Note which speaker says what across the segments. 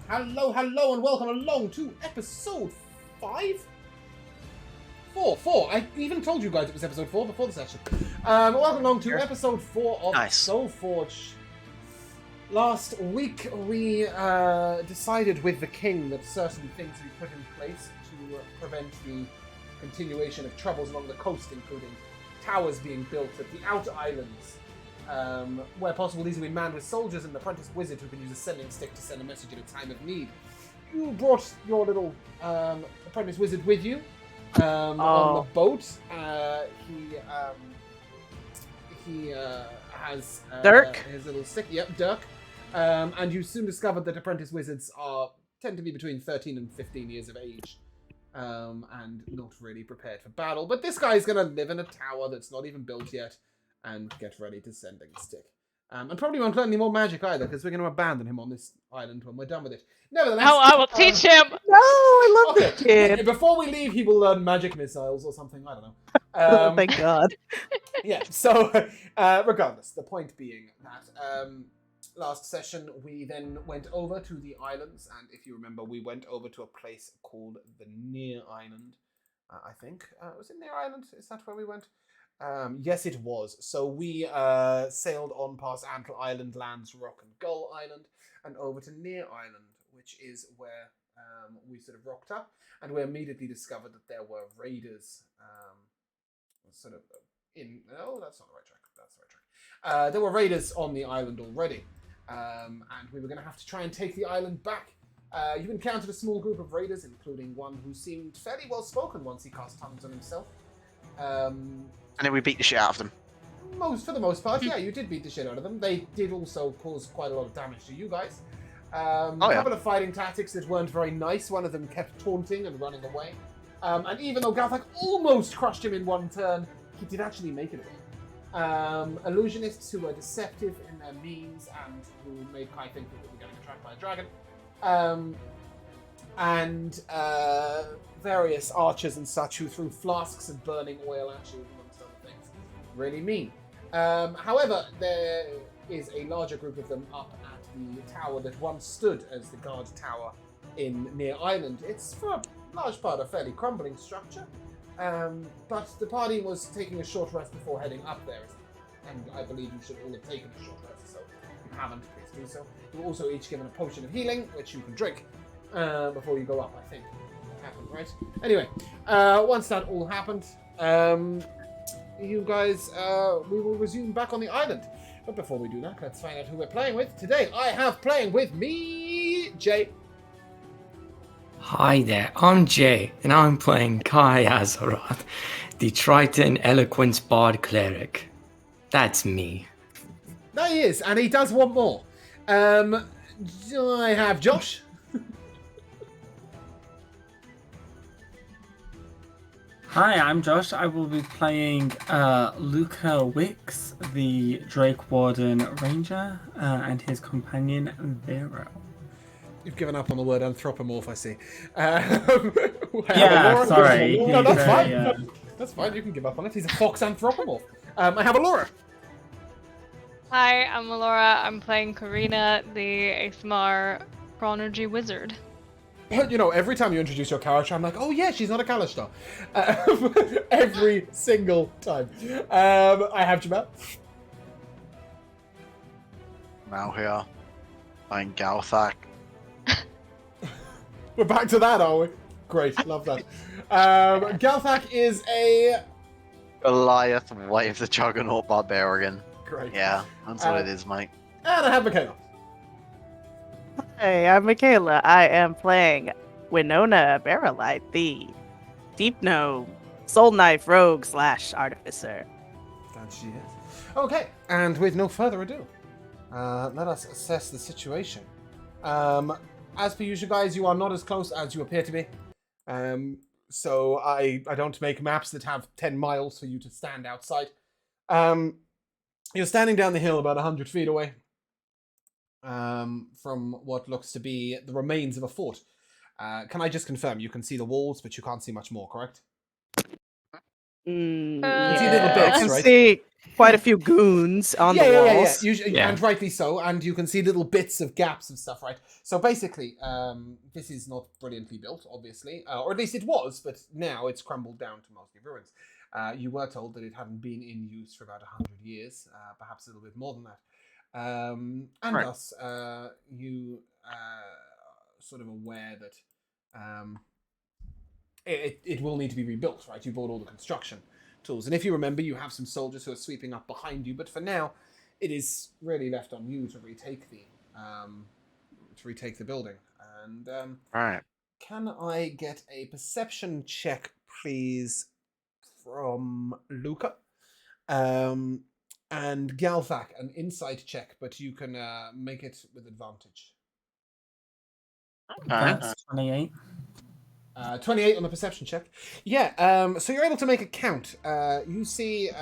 Speaker 1: Hello, and welcome along to episode 5? 4. I even told you guys it was episode 4 before the session. Welcome along to episode 4 of Soulforged. Last week we decided with the king that certain things we put in place to prevent the continuation of troubles along the coast, including towers being built at the outer islands. Where possible, these will be manned with soldiers and an apprentice wizard who can use a sending stick to send a message in a time of need. You brought your little apprentice wizard with you on the boat. He has
Speaker 2: Dirk?
Speaker 1: His little stick. Yep, Dirk. And you soon discovered that apprentice wizards tend to be between 13 and 15 years of age. And not really prepared for battle. But this guy's going to live in a tower that's not even built yet. And get ready to sending stick. And probably won't learn any more magic either, because we're going to abandon him on this island when we're done with it. Nevertheless...
Speaker 3: Oh, I will teach him!
Speaker 2: No, I love this kid!
Speaker 1: Before we leave, he will learn magic missiles or something, I don't know.
Speaker 2: Oh, thank God.
Speaker 1: Yeah, so, regardless, the point being that last session we then went over to the islands, and if you remember, we went over to a place called the Near Island, I think. Was it Near Island? Is that where we went? Yes, it was. So we sailed on past Antler Island, lands Rock and Gull Island, and over to Near Island, which is where we sort of rocked up, and we immediately discovered that there were raiders sort of in... Oh, that's not the right track. That's the right track. There were raiders on the island already, and we were going to have to try and take the island back. You encountered a small group of raiders, including one who seemed fairly well-spoken once he cast tongues on himself.
Speaker 4: And then we beat the shit out of them.
Speaker 1: For the most part, yeah, you did beat the shit out of them. They did also cause quite a lot of damage to you guys. A couple of fighting tactics that weren't very nice. One of them kept taunting and running away. And even though Galthak almost crushed him in one turn, he did actually make it away. Illusionists who were deceptive in their means and who made Kai think that we were getting attacked by a dragon. And various archers and such who threw flasks and burning oil at you, amongst other things. Really mean. However, there is a larger group of them up at the tower that once stood as the guard tower in Near Island. It's, for a large part, a fairly crumbling structure. But the party was taking a short rest before heading up there. And I believe you should all have taken a short rest, so if you haven't, please do so. You were also each given a potion of healing, which you can drink before you go up, I think. That happened, right? Anyway, once that all happened, you guys, we will resume back on the island. But before we do that, let's find out who we're playing with. Today, I have playing with me, Jay.
Speaker 5: Hi there, I'm Jay, and I'm playing Kai Azeroth, the Triton Eloquence Bard Cleric. That's me.
Speaker 1: There he is, and he does want more. I have Josh.
Speaker 6: Hi, I'm Josh. I will be playing Luca Wicks, the Drake Warden Ranger, and his companion Vero.
Speaker 1: You've given up on the word anthropomorph, I see.
Speaker 6: Yeah, sorry.
Speaker 1: No, that's fine. That's fine, you can give up on it. He's a fox anthropomorph. I have Alora.
Speaker 3: Hi, I'm Alora. I'm playing Karina, the ASMR Chronergy Wizard.
Speaker 1: You know, every time you introduce your character, I'm like, oh yeah, she's not a Kalishtar. Every single time. I have Jamal.
Speaker 4: Now here, I'm Galthak.
Speaker 1: We're back to that, are we? Great, love that. Galthak is a...
Speaker 4: Goliath, Wave the Juggernaut Barbarian.
Speaker 1: Great.
Speaker 4: Yeah, that's what it is, mate.
Speaker 1: And I have Michaela.
Speaker 2: Hey, I'm Michaela. I am playing Winona Barrelite, the Deep Gnome Soul Knife Rogue / Artificer.
Speaker 1: That she is. Okay, and with no further ado, let us assess the situation. As per usual, guys, you are not as close as you appear to be. So I don't make maps that have 10 miles for you to stand outside. You're standing down the hill about 100 feet away from what looks to be the remains of a fort. Can I just confirm, you can see the walls, but you can't see much more, correct?
Speaker 3: You
Speaker 1: see little
Speaker 2: I
Speaker 1: bits,
Speaker 2: can
Speaker 1: right?
Speaker 2: see quite a few goons on the walls.
Speaker 1: Usually,
Speaker 5: Yeah.
Speaker 1: and rightly so. And you can see little bits of gaps and stuff, right? So basically, this is not brilliantly built, obviously, or at least it was, but now it's crumbled down to mostly ruins. You were told that it hadn't been in use for about 100 years, perhaps a little bit more than that. And
Speaker 4: Right.
Speaker 1: thus, you sort of aware that it will need to be rebuilt, right? You bought all the construction tools. And if you remember, you have some soldiers who are sweeping up behind you, but for now, it is really left on you to retake the building. And
Speaker 4: Right.
Speaker 1: can I get a perception check, please, from Luca? And Galthak, an insight check, but you can make it with advantage.
Speaker 6: That's 28.
Speaker 1: 28 on the perception check. Yeah, so you're able to make a count. You see,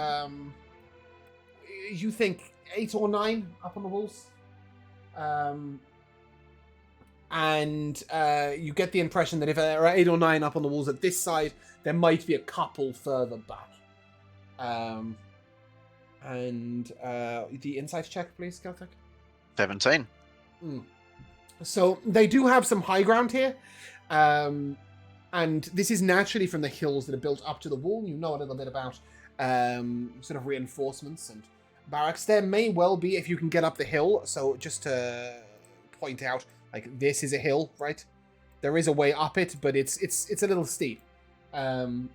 Speaker 1: you think 8 or 9 up on the walls. And you get the impression that if there are 8 or 9 up on the walls at this side, there might be a couple further back. And the insight check, please, Celtic.
Speaker 4: 17.
Speaker 1: So they do have some high ground here. And this is naturally from the hills that are built up to the wall. You know a little bit about sort of reinforcements and barracks. There may well be, if you can get up the hill. So just to point out, like, this is a hill, right? There is a way up it, but it's a little steep. So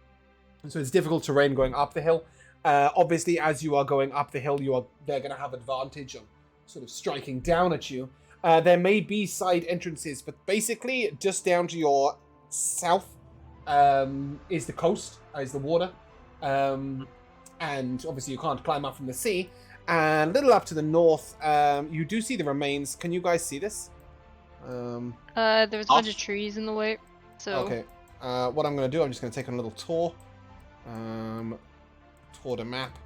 Speaker 1: it's difficult terrain going up the hill. Obviously, as you are going up the hill, they're going to have advantage on sort of striking down at you. There may be side entrances, but basically, just down to your south is the coast, is the water. And obviously, you can't climb up from the sea. And a little up to the north, you do see the remains. Can you guys see this?
Speaker 3: There was a bunch of trees in the way, so...
Speaker 1: Okay. What I'm going to do, I'm just going to take a little tour. Tour the map.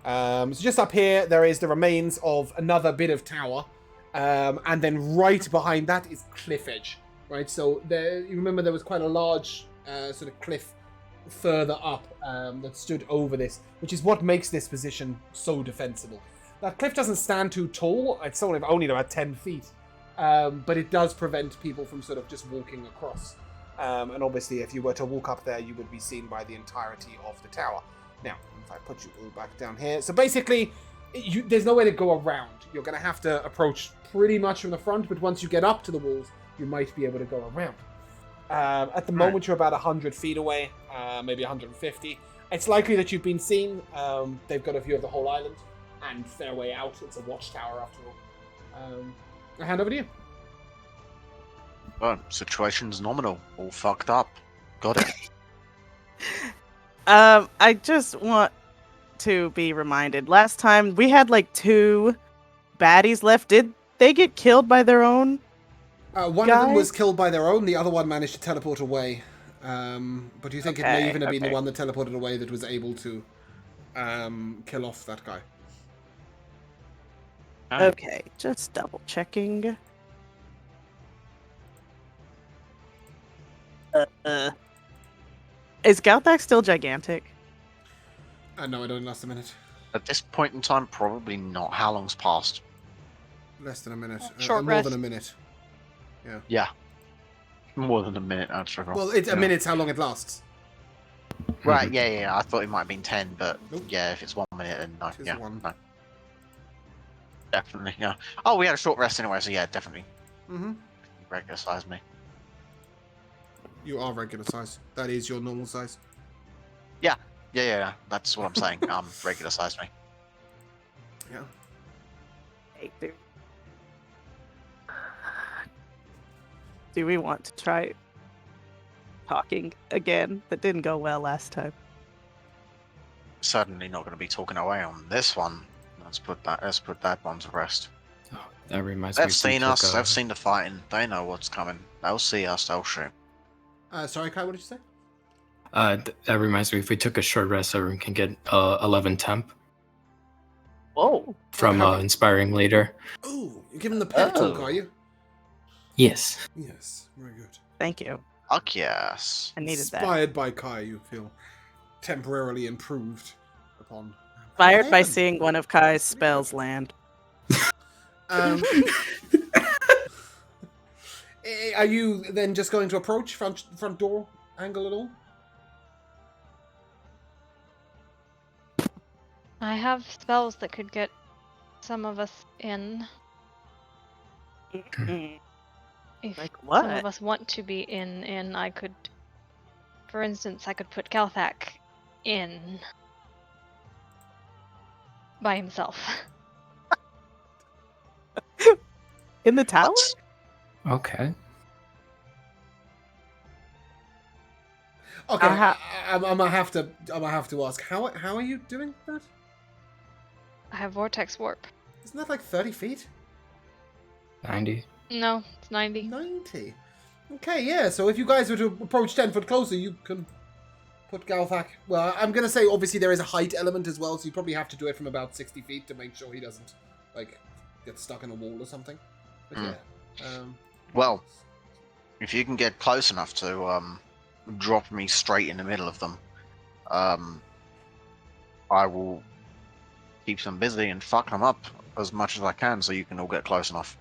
Speaker 1: So just up here, there is the remains of another bit of tower. And then right behind that is cliff edge. Right, so you remember there was quite a large sort of cliff further up that stood over this, which is what makes this position so defensible. That cliff doesn't stand too tall. It's only about 10 feet. But it does prevent people from sort of just walking across. And obviously, if you were to walk up there, you would be seen by the entirety of the tower. Now, if I put you all back down here. So basically, there's no way to go around. You're going to have to approach pretty much from the front, but once you get up to the walls, you might be able to go around. At the moment, you're about 100 feet away, maybe 150. It's likely that you've been seen. They've got a view of the whole island, and fair way out. It's a watchtower, after all. I hand over to you.
Speaker 4: Oh, situation's nominal. All fucked up. Got it.
Speaker 2: I just want to be reminded. Last time we had like 2 baddies left. Did they get killed by their own?
Speaker 1: One of them was killed by their own. The other one managed to teleport away. But you think it may even have been the one that teleported away that was able to kill off that guy.
Speaker 2: Okay, just double checking. Is Galthak still gigantic?
Speaker 1: No, it only lasts a minute.
Speaker 4: At this point in time, probably not. How long's passed?
Speaker 1: Less than a minute.
Speaker 3: Short
Speaker 1: more
Speaker 3: rest.
Speaker 1: than a minute.
Speaker 4: Yeah. More than a minute, actually.
Speaker 1: Well, a minute's how long it lasts.
Speaker 4: Right, yeah. I thought it might have been 10, but
Speaker 1: Nope.
Speaker 4: yeah, if it's 1 minute, then no.
Speaker 1: It is
Speaker 4: Yeah,
Speaker 1: one.
Speaker 4: no. Definitely, yeah. Oh, we had a short rest anyway, so yeah, definitely.
Speaker 1: Mm-hmm.
Speaker 4: Regular size me.
Speaker 1: You are regular size. That is your normal size.
Speaker 4: Yeah. That's what I'm saying. Regular size me.
Speaker 1: Yeah.
Speaker 2: Hey, do we want to try talking again? That didn't go well last time.
Speaker 4: Certainly not going to be talking away on this one. Let's put that one to rest.
Speaker 5: Oh, that reminds me.
Speaker 4: They've
Speaker 5: we
Speaker 4: seen
Speaker 5: took
Speaker 4: us.
Speaker 5: a-
Speaker 4: They've seen the fighting. They know what's coming. They'll see us. They'll shoot.
Speaker 1: Sorry, Kai, what did you say?
Speaker 5: That reminds me. If we took a short rest, everyone can get 11 temp
Speaker 2: Whoa.
Speaker 5: from
Speaker 1: How-
Speaker 5: inspiring leader.
Speaker 1: Oh, you're giving the pep talk, are you?
Speaker 5: Yes.
Speaker 1: Yes, very good.
Speaker 2: Thank you.
Speaker 4: Fuck yes.
Speaker 2: I needed that.
Speaker 1: Inspired by Kai, you feel. temporarily improved upon.
Speaker 2: Inspired by
Speaker 1: Heaven.
Speaker 2: seeing one of Kai's spells land.
Speaker 1: Are you then just going to approach front door angle at all?
Speaker 3: I have spells that could get some of us in. If
Speaker 2: Like
Speaker 3: some
Speaker 2: what?
Speaker 3: of us want to be in, I could, for instance, I could put Galthak in by himself.
Speaker 2: In the tower?
Speaker 5: Okay.
Speaker 1: Okay,
Speaker 2: Uh-huh.
Speaker 1: I'm gonna have to ask how are you doing that?
Speaker 3: I have Vortex Warp.
Speaker 1: Isn't that like 30 feet?
Speaker 5: 90.
Speaker 3: No, it's 90.
Speaker 1: 90. Okay, yeah. So if you guys were to approach 10 foot closer, you can put Galthak. Well, I'm gonna say obviously there is a height element as well, so you probably have to do it from about 60 feet to make sure he doesn't like get stuck in a wall or something. But yeah.
Speaker 4: Well, if you can get close enough to drop me straight in the middle of them, I will keep them busy and fuck them up as much as I can, so you can all get close enough.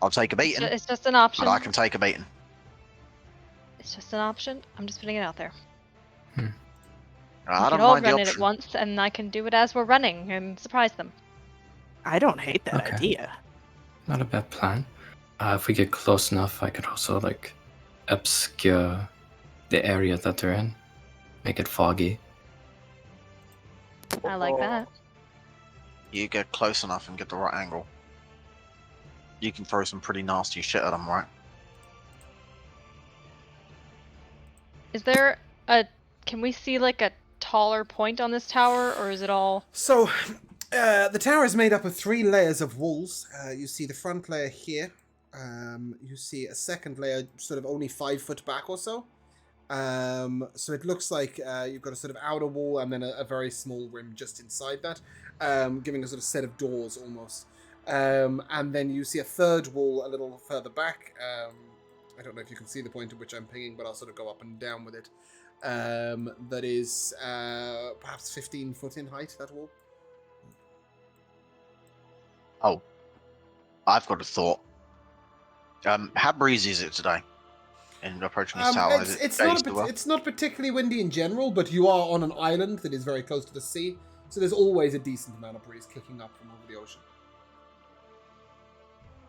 Speaker 4: I'll take a beating,
Speaker 3: It's just an option.
Speaker 4: but I can take a beating.
Speaker 3: It's just an option. I'm just putting it out there.
Speaker 4: I
Speaker 3: We
Speaker 4: don't
Speaker 3: could all
Speaker 4: mind the
Speaker 3: run it at
Speaker 4: option.
Speaker 3: once, and I can do it as we're running and surprise them.
Speaker 2: I don't hate that
Speaker 5: Okay.
Speaker 2: idea.
Speaker 5: Not a bad plan. If we get close enough, I could also like obscure the area that they're in, make it foggy.
Speaker 3: I like that.
Speaker 4: You get close enough and get the right angle, you can throw some pretty nasty shit at them, right?
Speaker 3: Is there a... Can we see like a taller point on this tower, or is it all...
Speaker 1: So, the tower is made up of 3 layers of walls. You see the front layer here. You see a second layer sort of only 5 foot back or so. So it looks like you've got a sort of outer wall and then a very small rim just inside that, giving a sort of set of doors almost. And then you see a third wall a little further back. I don't know if you can see the point at which I'm pinging, but I'll sort of go up and down with it. That is perhaps 15 foot in height, that wall.
Speaker 4: Oh, I've got a thought. How breezy is it today in approaching this tower? Is it
Speaker 1: It's not particularly windy in general, but you are on an island that is very close to the sea, so there's always a decent amount of breeze kicking up from over the ocean.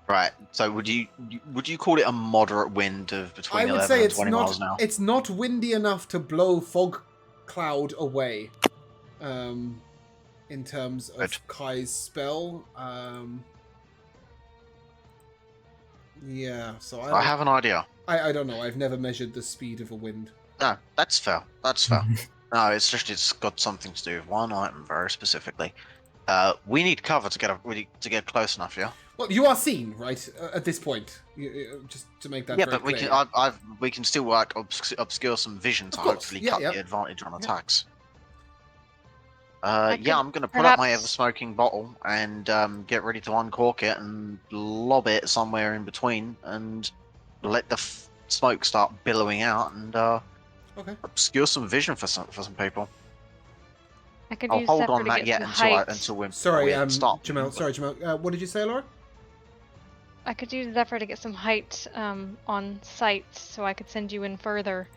Speaker 4: Right. So would you call it a moderate wind of between 11 and 20 miles an hour?
Speaker 1: It's not windy enough to blow fog cloud away. In terms of
Speaker 4: Good.
Speaker 1: Kai's spell, yeah. So
Speaker 4: I have an idea.
Speaker 1: I don't know. I've never measured the speed of a wind.
Speaker 4: No, that's fair. That's fair. No, it's got something to do with one item very specifically. We need cover to get close enough, yeah.
Speaker 1: Well, you are seen, right, at this point. Just to make that
Speaker 4: Yeah,
Speaker 1: very
Speaker 4: but we
Speaker 1: clear.
Speaker 4: can we can still like obscure some vision to
Speaker 1: Of course,
Speaker 4: hopefully
Speaker 1: yeah,
Speaker 4: cut
Speaker 1: yeah.
Speaker 4: the advantage on attacks.
Speaker 3: could
Speaker 4: Yeah, I'm gonna pull out my
Speaker 3: perhaps-
Speaker 4: ever-smoking bottle and get ready to uncork it and lob it somewhere in between and let the smoke start billowing out and
Speaker 1: Okay.
Speaker 4: obscure some vision for some people.
Speaker 3: I could
Speaker 4: I'll
Speaker 3: use
Speaker 4: hold
Speaker 3: Zephyr
Speaker 4: on
Speaker 3: to
Speaker 4: that
Speaker 3: get
Speaker 4: yet
Speaker 3: some
Speaker 4: until
Speaker 3: height.
Speaker 4: we
Speaker 1: Sorry,
Speaker 4: start.
Speaker 1: Jamal. Sorry, Jamal. What did you say, Laura?
Speaker 3: I could use Zephyr to get some height on sight, so I could send you in further,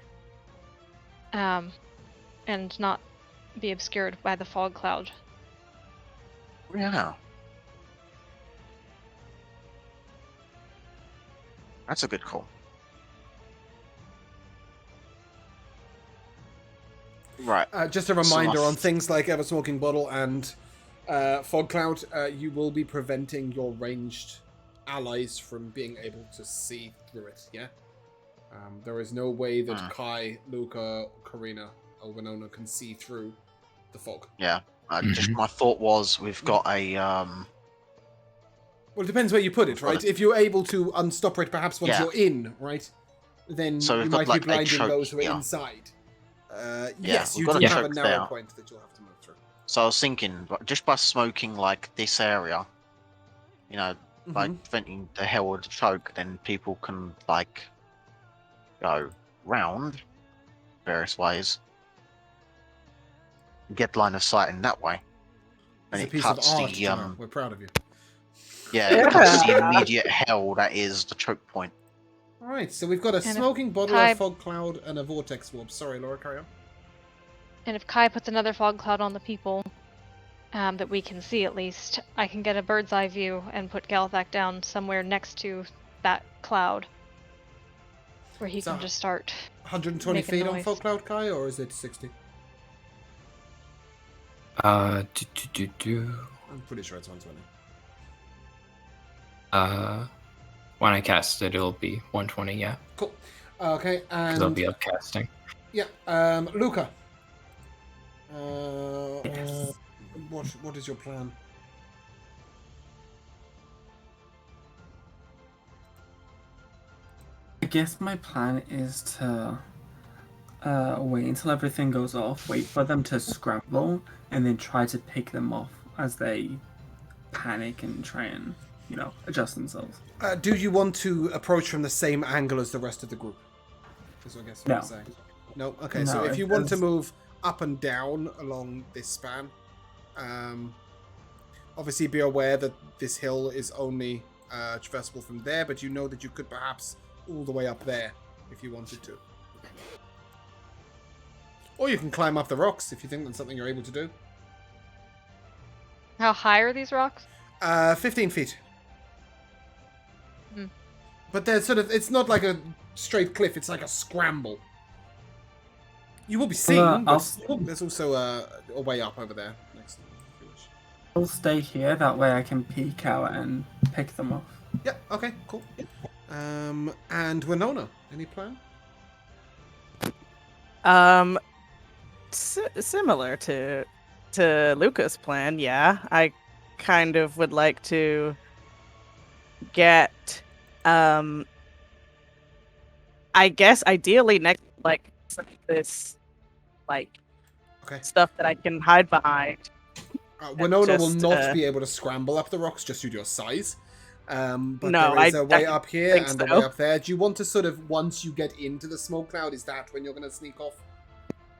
Speaker 3: and not be obscured by the fog cloud.
Speaker 4: Yeah. That's a good call. Right.
Speaker 1: Just a reminder
Speaker 4: So-
Speaker 1: on things like ever smoking bottle and fog cloud. You will be preventing your ranged allies from being able to see through it. Yeah. There is no way that Kai, Luca, Karina, or Winona can see through the fog.
Speaker 4: Yeah. Just my thought was we've got a
Speaker 1: Well, it depends where you put it,
Speaker 4: Well,
Speaker 1: right? If you're able to unstop it, perhaps once
Speaker 4: Yeah.
Speaker 1: you're in, right? Then
Speaker 4: So
Speaker 1: you
Speaker 4: we've got,
Speaker 1: might
Speaker 4: like,
Speaker 1: be
Speaker 4: a
Speaker 1: blinding
Speaker 4: choke
Speaker 1: those who are
Speaker 4: here.
Speaker 1: inside.
Speaker 4: Yeah,
Speaker 1: Yes,
Speaker 4: we've
Speaker 1: you
Speaker 4: got
Speaker 1: do
Speaker 4: a
Speaker 1: have a
Speaker 4: choke
Speaker 1: narrow
Speaker 4: there.
Speaker 1: point that you'll have to move through.
Speaker 4: So I was thinking, just by smoking like this area, you know, by preventing the hell choke, then people can like go round various ways. Get line of sight in that way. And
Speaker 1: It's a
Speaker 4: it
Speaker 1: piece of
Speaker 4: cuts
Speaker 1: art,
Speaker 4: the
Speaker 1: Jamel. We're proud of you.
Speaker 4: it cuts the immediate hell that is the choke point.
Speaker 1: Alright, so we've got a
Speaker 3: And if
Speaker 1: smoking bottle,
Speaker 3: Kai-
Speaker 1: a fog cloud, and a vortex warp. Sorry, Laura, carry on.
Speaker 3: And if Kai puts another fog cloud on the people, that we can see at least, I can get a bird's eye view and put Galthak down somewhere next to that cloud, where he
Speaker 1: So,
Speaker 3: can just start
Speaker 1: 120
Speaker 3: making
Speaker 1: feet on
Speaker 3: noise.
Speaker 1: fog cloud, Kai, or is it 60?
Speaker 5: Uh,
Speaker 1: I'm pretty sure it's 120.
Speaker 5: when I cast it, it'll be 120. Yeah,
Speaker 1: Cool. Okay,
Speaker 5: because I'll
Speaker 1: and
Speaker 5: be upcasting.
Speaker 1: yeah, Luca.
Speaker 6: Yes.
Speaker 1: What is your plan?
Speaker 6: I guess my plan is to wait until everything goes off, wait for them to scramble, and then try to pick them off as they panic and try and, adjust themselves.
Speaker 1: Do you want to approach from the same angle as the rest of the group? Is what I guess what I'm
Speaker 6: No.
Speaker 1: saying. No? Okay,
Speaker 6: No,
Speaker 1: so if you want to
Speaker 6: because-
Speaker 1: move up and down along this span, obviously be aware that this hill is only traversable from there, but you know that you could perhaps all the way up there if you wanted to. Or you can climb up the rocks if you think that's something you're able to do.
Speaker 3: How high are these rocks?
Speaker 1: 15 feet.
Speaker 3: Hmm.
Speaker 1: But they're sort of, it's not like a straight cliff, it's like a scramble. You will be seen,
Speaker 6: I'll-
Speaker 1: but there's also a way up over there. Next, if you wish.
Speaker 6: I'll stay here, that way I can peek out and pick them off.
Speaker 1: Yeah, okay, cool. And Winona, any plan?
Speaker 2: Similar to Luca's plan, yeah. I kind of would like to get, I guess ideally next, like, some of this, like,
Speaker 1: Okay.
Speaker 2: stuff that I can hide behind.
Speaker 1: Winona will
Speaker 2: just,
Speaker 1: not be able to scramble up the rocks just due to your size. But
Speaker 2: No,
Speaker 1: there is
Speaker 2: I
Speaker 1: a way
Speaker 2: definitely
Speaker 1: up here
Speaker 2: think
Speaker 1: and a
Speaker 2: so.
Speaker 1: way up there. Do you want to sort of, once you get into the smoke cloud, is that when you're going to sneak off?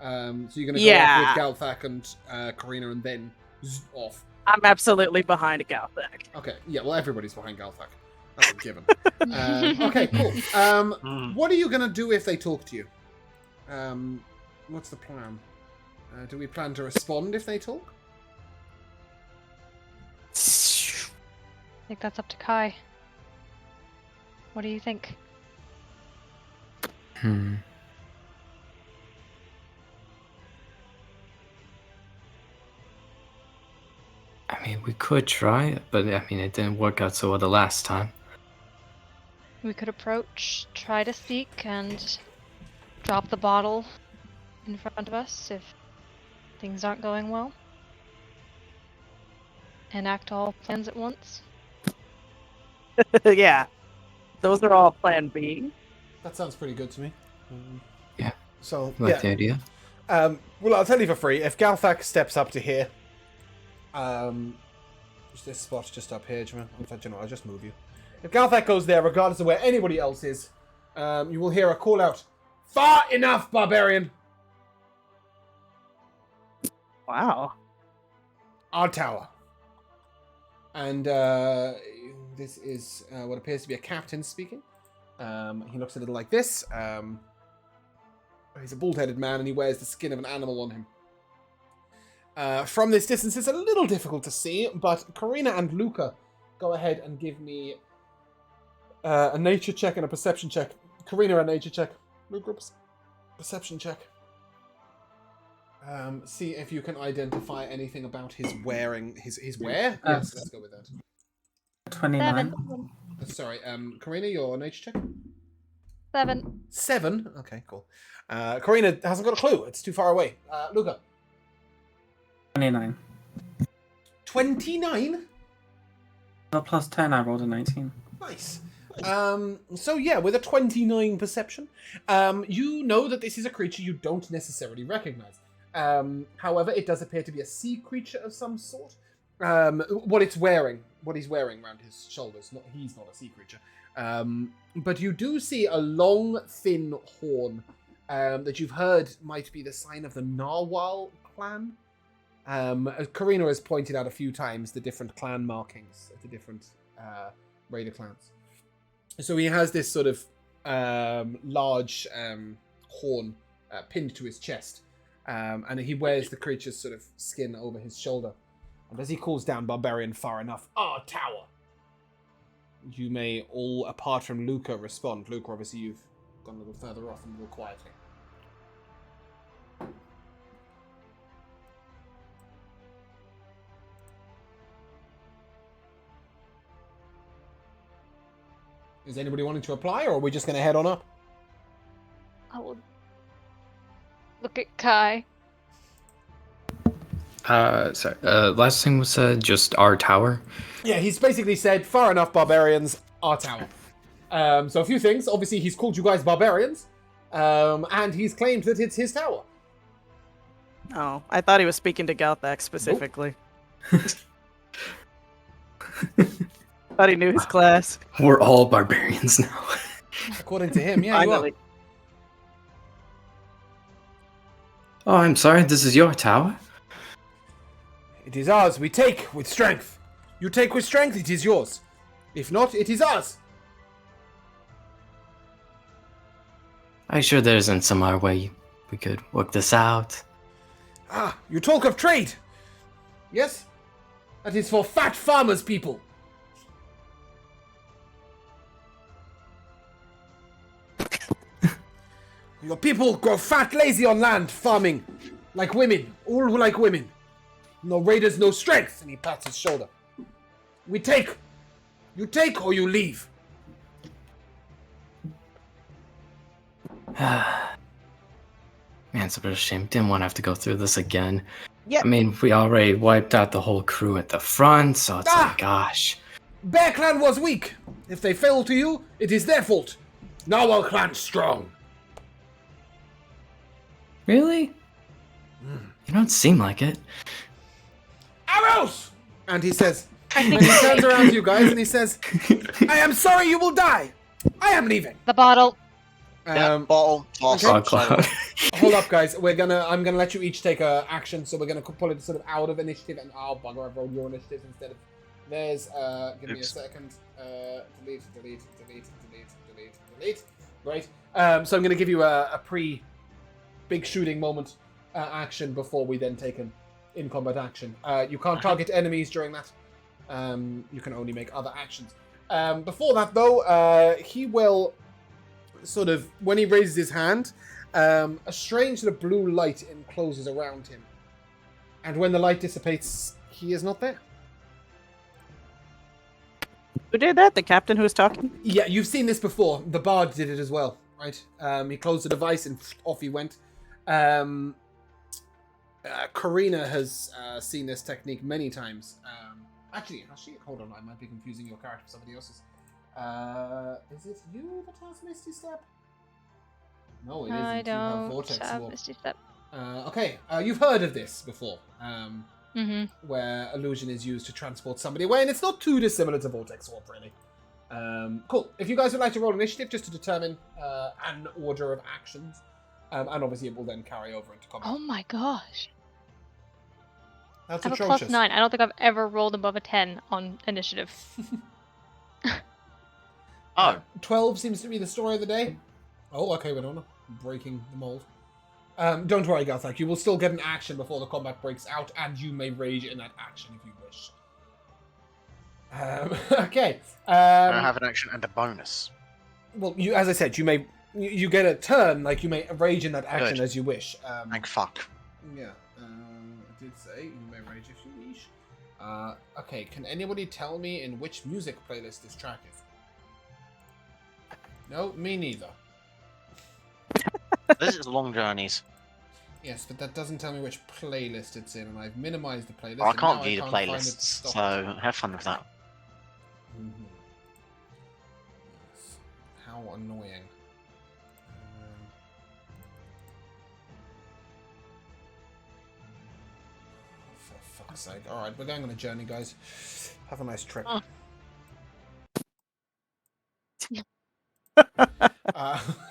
Speaker 1: So you're going to go
Speaker 2: Yeah.
Speaker 1: up with Galthak and Karina and then off.
Speaker 2: I'm absolutely behind a Galthak.
Speaker 1: Okay, yeah, well, everybody's behind Galthak. That's a given. Okay, cool. What are you going to do if they talk to you? What's the plan? Do we plan to respond if they talk?
Speaker 3: I think that's up to Kai. What do you think?
Speaker 5: I mean, we could try, but I mean, it didn't work out so well the last time.
Speaker 3: We could approach, try to speak, and drop the bottle in front of us if things aren't going well. Enact all plans at once.
Speaker 2: Yeah. Those are all plan B.
Speaker 1: That sounds pretty good to me.
Speaker 5: Yeah.
Speaker 1: So,
Speaker 5: Like
Speaker 1: yeah.
Speaker 5: the idea.
Speaker 1: Well, I'll tell you for free. If Galthak steps up to here, this spot just up here, Jamel. In fact, I'll just move you. If Galthak goes there, regardless of where anybody else is, you will hear a call out. Far enough, barbarian!
Speaker 2: Wow.
Speaker 1: Our tower. And this is what appears to be a captain speaking. He looks a little like this. He's a bald-headed man and he wears the skin of an animal on him. From this distance, it's a little difficult to see, but Karina and Luca, go ahead and give me a nature check and a perception check. Karina, a nature check. Luca, perception check. See if you can identify anything about his wearing. His wear? Yes, let's go with that.
Speaker 6: 29.
Speaker 3: 7.
Speaker 1: Sorry, Karina, your nature check?
Speaker 3: 7.
Speaker 1: 7? Okay, cool. Karina hasn't got a clue. It's too far away. Luca?
Speaker 6: 29.
Speaker 1: 29?
Speaker 6: Well, plus 10, I rolled a 19.
Speaker 1: Nice. So yeah, with a 29 perception, you know that this is a creature you don't necessarily recognize. However, it does appear to be a sea creature of some sort. What he's wearing around his shoulders. He's not a sea creature. But you do see a long, thin horn that you've heard might be the sign of the Narwhal clan. Karina has pointed out a few times the different clan markings of the different raider clans. So he has this sort of large horn pinned to his chest, and he wears the creature's sort of skin over his shoulder. And as he calls down Barbarian far enough, our tower! You may all, apart from Luca, respond. Luca, obviously you've gone a little further off and more quietly. Is anybody wanting to apply, or are we just going to head on up?
Speaker 3: I will look at Kai.
Speaker 5: Sorry. Last thing was just our tower.
Speaker 1: Yeah, he's basically said, far enough, barbarians, our tower. So a few things. Obviously, he's called you guys barbarians, and he's claimed that it's his tower.
Speaker 2: Oh, I thought he was speaking to Galthak specifically. Thought he knew his class.
Speaker 5: We're all barbarians now.
Speaker 1: According to him, yeah, you are.
Speaker 2: Finally.
Speaker 5: Oh, I'm sorry, this is your tower?
Speaker 1: It is ours. We take with strength. You take with strength, it is yours. If not, it is ours.
Speaker 5: Are you sure there isn't some other way we could work this out?
Speaker 1: Ah, you talk of trade. Yes? That is for fat farmers, people. Your people grow fat, lazy on land, farming. Like women. All like women. No raiders, no strength. And he pats his shoulder. We take. You take or you leave.
Speaker 5: Man, it's a bit of a shame. Didn't want to have to go through this again.
Speaker 2: Yeah.
Speaker 5: I mean, we already wiped out the whole crew at the front, so it's like, gosh.
Speaker 1: Bear Clan was weak. If they fell to you, it is their fault. Now our clan's strong.
Speaker 5: Really? You don't seem like it.
Speaker 1: Arrows! And he says, and he turns around to you guys and he says, I am sorry you will die. I am leaving.
Speaker 3: The bottle.
Speaker 4: Bottle. Toss.
Speaker 5: Okay.
Speaker 1: Hold up, guys. I'm gonna let you each take a action. So we're gonna pull it sort of out of initiative, and bugger, I've rolled your initiative instead of theirs. Give me a second. Delete. Great. So I'm gonna give you a big shooting moment action before we then take an in combat action. You can't target enemies during that. You can only make other actions. Before that, though, he will sort of, when he raises his hand, a strange sort of blue light encloses around him. And when the light dissipates, he is not there.
Speaker 2: Who did that? The captain who was talking?
Speaker 1: Yeah, you've seen this before. The bard did it as well, right? He closed the device and off he went. Karina has seen this technique many times. Actually, has she? Hold on, I might be confusing your character with somebody else's. Is it you that has Misty Step? No, it isn't.
Speaker 3: I
Speaker 1: You have
Speaker 3: don't
Speaker 1: Vortex
Speaker 3: have
Speaker 1: Warp.
Speaker 3: Misty Step.
Speaker 1: Okay, you've heard of this before,
Speaker 3: Mm-hmm.
Speaker 1: where illusion is used to transport somebody away, and it's not too dissimilar to Vortex Warp, really. Cool. If you guys would like to roll initiative just to determine an order of actions, and obviously it will then carry over into combat.
Speaker 3: Oh my gosh.
Speaker 1: That's
Speaker 3: I have a
Speaker 1: atrocious.
Speaker 3: +9. I don't think I've ever rolled above a 10 on initiative.
Speaker 4: Oh.
Speaker 1: 12 seems to be the story of the day. Oh, okay, Winona. Breaking the mold. Don't worry, Galthak. You will still get an action before the combat breaks out, and you may rage in that action if you wish. Okay.
Speaker 4: I have an action and a bonus.
Speaker 1: Well, you, as I said, you get a turn. Like you may rage in that action
Speaker 4: Good.
Speaker 1: as you wish.
Speaker 4: Thank fuck.
Speaker 1: Yeah. I did say you may rage if you wish. Okay. Can anybody tell me in which music playlist this track is? No, me neither.
Speaker 4: This is Long Journeys.
Speaker 1: Yes, but that doesn't tell me which playlist it's in, and I've minimized the playlist.
Speaker 4: I
Speaker 1: and
Speaker 4: can't
Speaker 1: now
Speaker 4: view the
Speaker 1: can't find it
Speaker 4: playlists,
Speaker 1: stopped.
Speaker 4: so have fun with that.
Speaker 1: Mhm. Yes. How annoying. For fuck's sake. Alright, we're going on a journey, guys. Have a nice trip.
Speaker 3: Oh.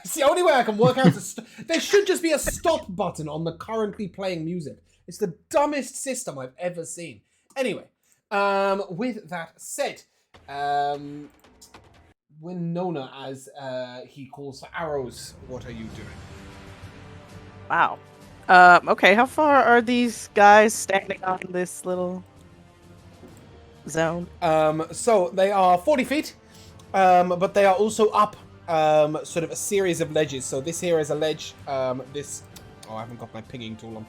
Speaker 1: It's the only way I can work out to there should just be a stop button on the currently playing music. It's the dumbest system I've ever seen. Anyway, with that said, Winona, as he calls for arrows, what are you doing?
Speaker 2: Wow. Okay, how far are these guys standing on this little zone?
Speaker 1: So they are 40 feet, but they are also up sort of a series of ledges. So this here is a ledge. I haven't got my pinging tool on.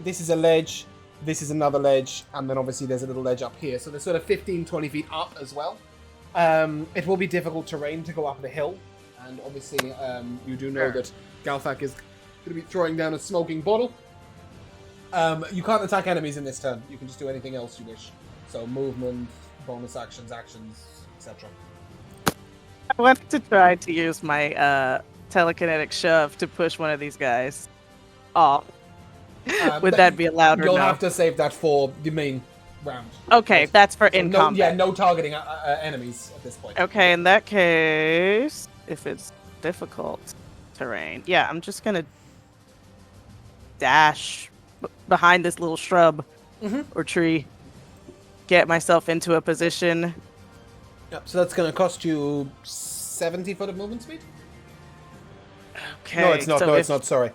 Speaker 1: This is a ledge. This is another ledge. And then obviously there's a little ledge up here. So they're sort of 15, 20 feet up as well. It will be difficult terrain to go up the hill. And obviously you do know that Galthak is going to be throwing down a smoking bottle. You can't attack enemies in this turn. You can just do anything else you wish. So movement, bonus actions, etc.
Speaker 2: I wanted to try to use my telekinetic shove to push one of these guys off. Would that be allowed or
Speaker 1: You'll
Speaker 2: no?
Speaker 1: have to save that for the main round.
Speaker 2: Okay, that's for in
Speaker 1: no,
Speaker 2: combat.
Speaker 1: Yeah, no targeting enemies at this point.
Speaker 2: Okay, in that case, if it's difficult terrain, yeah, I'm just gonna dash behind this little shrub or tree, get myself into a position.
Speaker 1: Yep, so that's going to cost you 70 foot of movement speed?
Speaker 2: Okay.
Speaker 1: No, it's not.
Speaker 2: So
Speaker 1: It's not. Sorry.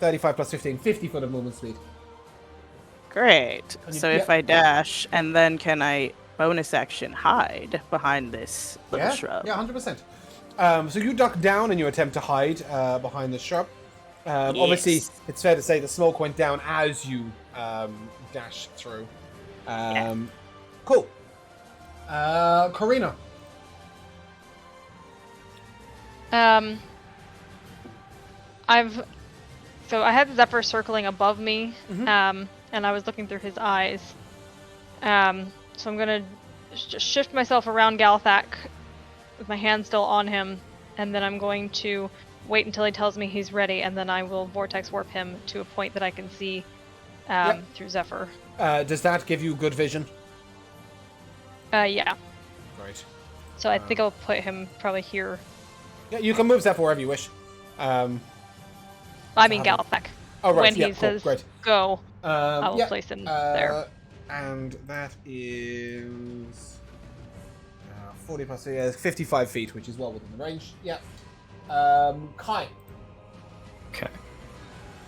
Speaker 1: 35 plus 15. 50 foot of movement speed.
Speaker 2: Great.
Speaker 1: And you-
Speaker 2: So if I dash, and then can I bonus action hide behind this little shrub?
Speaker 1: Yeah, 100%. So you duck down and you attempt to hide behind the shrub. Obviously,
Speaker 2: Yes.
Speaker 1: it's fair to say the smoke went down as you dash through. Cool. Karina.
Speaker 3: So I had Zephyr circling above me, and I was looking through his eyes. So I'm gonna just shift myself around Galthak with my hand still on him, and then I'm going to wait until he tells me he's ready, and then I will vortex warp him to a point that I can see through Zephyr.
Speaker 1: Does that give you good vision?
Speaker 3: Yeah.
Speaker 1: Right.
Speaker 3: So I think I'll put him probably here.
Speaker 1: Yeah, you can move Zephyr wherever you wish.
Speaker 3: I mean Galthak.
Speaker 1: Oh, right.
Speaker 3: When
Speaker 1: yeah,
Speaker 3: he
Speaker 1: cool.
Speaker 3: says
Speaker 1: Great.
Speaker 3: go, I will place him there.
Speaker 1: And that is 40 plus 55 feet, which is well within the range. Yeah. Kai.
Speaker 5: Okay.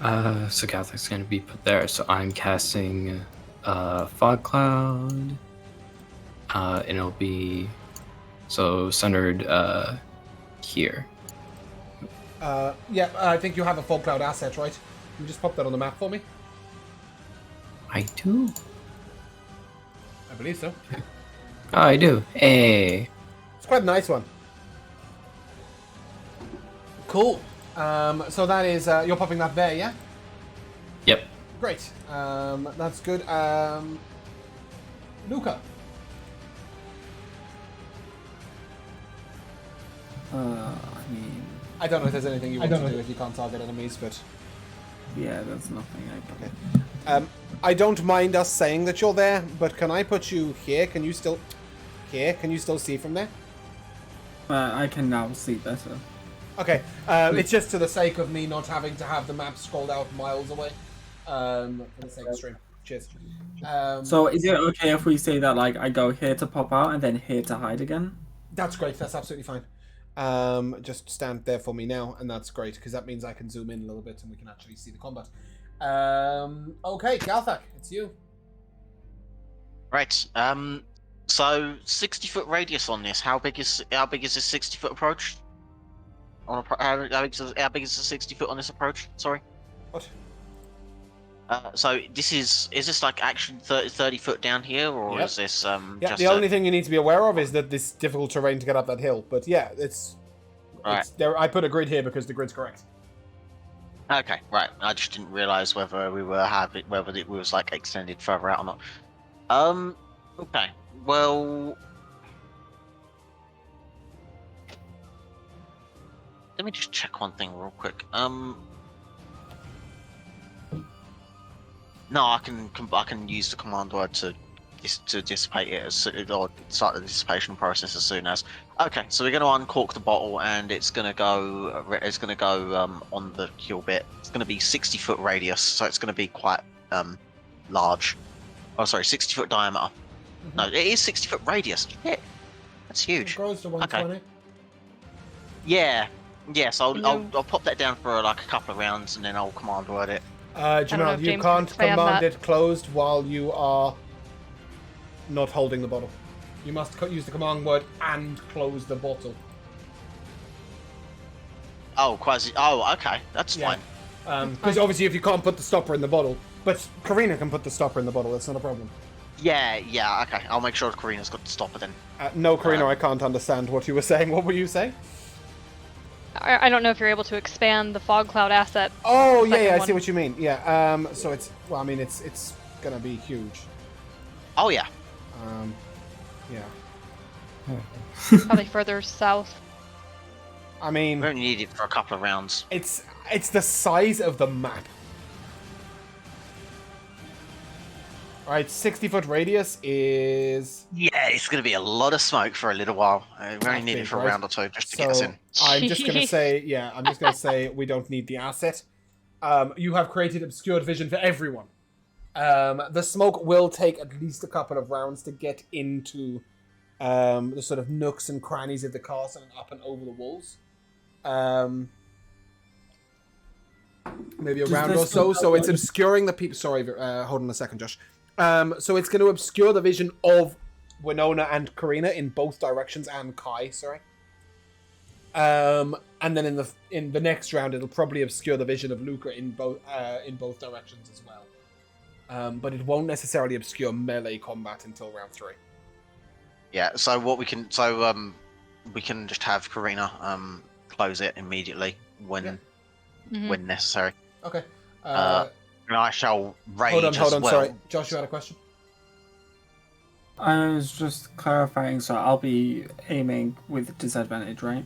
Speaker 5: So Galthak's gonna be put there. So I'm casting Fog Cloud. And it'll be centered here.
Speaker 1: Yeah, I think you have a fog cloud asset, right? Can you just pop that on the map for me?
Speaker 5: I do.
Speaker 1: I believe so.
Speaker 5: Oh, I do. Hey.
Speaker 1: It's quite a nice one. Cool. So that is you're popping that there, yeah?
Speaker 5: Yep.
Speaker 1: Great. That's good. Luca.
Speaker 6: I mean,
Speaker 1: I don't know if there's anything you want to do if you can't target enemies, but
Speaker 6: yeah, there's nothing I can.
Speaker 1: I don't mind us saying that you're there, but can I put you here? Can you still see from there?
Speaker 6: I can now see better.
Speaker 1: Okay. It's just to the sake of me not having to have the map scrolled out miles away. For the sake of stream. Cheers.
Speaker 6: So is it okay if we say that like I go here to pop out and then here to hide again?
Speaker 1: That's great. That's absolutely fine. Just stand there for me now, and that's great because that means I can zoom in a little bit and we can actually see the combat. Okay, Galthak, it's you.
Speaker 4: Right. So 60-foot radius on this. How big is this 60-foot approach? How big is the 60 foot on this approach? Sorry.
Speaker 1: What?
Speaker 4: So is this like action 30 foot down here, or is this
Speaker 1: Yeah,
Speaker 4: just
Speaker 1: the only thing you need to be aware of is that this difficult terrain to get up that hill. But yeah, it's there. I put a grid here because the grid's correct.
Speaker 4: Okay, right. I just didn't realise whether whether it was like extended further out or not. Okay. Well, let me just check one thing real quick. No, I can use the command word to dissipate it or start the dissipation process as soon as. Okay, so we're going to uncork the bottle, and it's going to go. On the kill bit. It's going to be 60-foot radius, so it's going to be quite large. Oh, sorry, 60-foot diameter. No, it is 60-foot radius. Shit, that's huge.
Speaker 1: It grows to 120.
Speaker 4: Yeah. Yes, I'll pop that down for like a couple of rounds, and then I'll command word it.
Speaker 1: Jamal, you can't command it closed while you are not holding the bottle. You must use the command word and close the bottle.
Speaker 4: Oh, quasi. Oh, okay, that's fine.
Speaker 1: Because obviously, if you can't put the stopper in the bottle, but Karina can put the stopper in the bottle. That's not a problem.
Speaker 4: Yeah. Okay, I'll make sure Karina's got the stopper then.
Speaker 1: No, Karina, I can't understand what you were saying. What were you saying?
Speaker 3: I don't know if you're able to expand the fog cloud asset.
Speaker 1: Oh, yeah, I see what you mean. Yeah. So it's it's gonna be huge.
Speaker 4: Oh yeah.
Speaker 1: Yeah.
Speaker 3: Probably further south.
Speaker 1: I mean,
Speaker 4: We only need it for a couple of rounds.
Speaker 1: it's the size of the map. Alright, 60-foot radius is...
Speaker 4: Yeah, it's going to be a lot of smoke for a little while. We only need it for a round or two just to get us in.
Speaker 1: I'm just going to say, we don't need the asset. You have created obscured vision for everyone. The smoke will take at least a couple of rounds to get into the sort of nooks and crannies of the castle and up and over the walls. Maybe a round or so. So it's obscuring the people. Sorry, hold on a second, Josh. So it's going to obscure the vision of Winona and Karina in both directions, and Kai. Sorry. And then in the next round, it'll probably obscure the vision of Luca in both directions as well. But it won't necessarily obscure melee combat until round 3.
Speaker 4: Yeah. So what we can we can just have Karina close it immediately when necessary.
Speaker 1: Okay.
Speaker 4: And I shall rage
Speaker 1: hold on,
Speaker 4: well.
Speaker 1: sorry. Josh, you had a question?
Speaker 6: I was just clarifying, so I'll be aiming with disadvantage, right?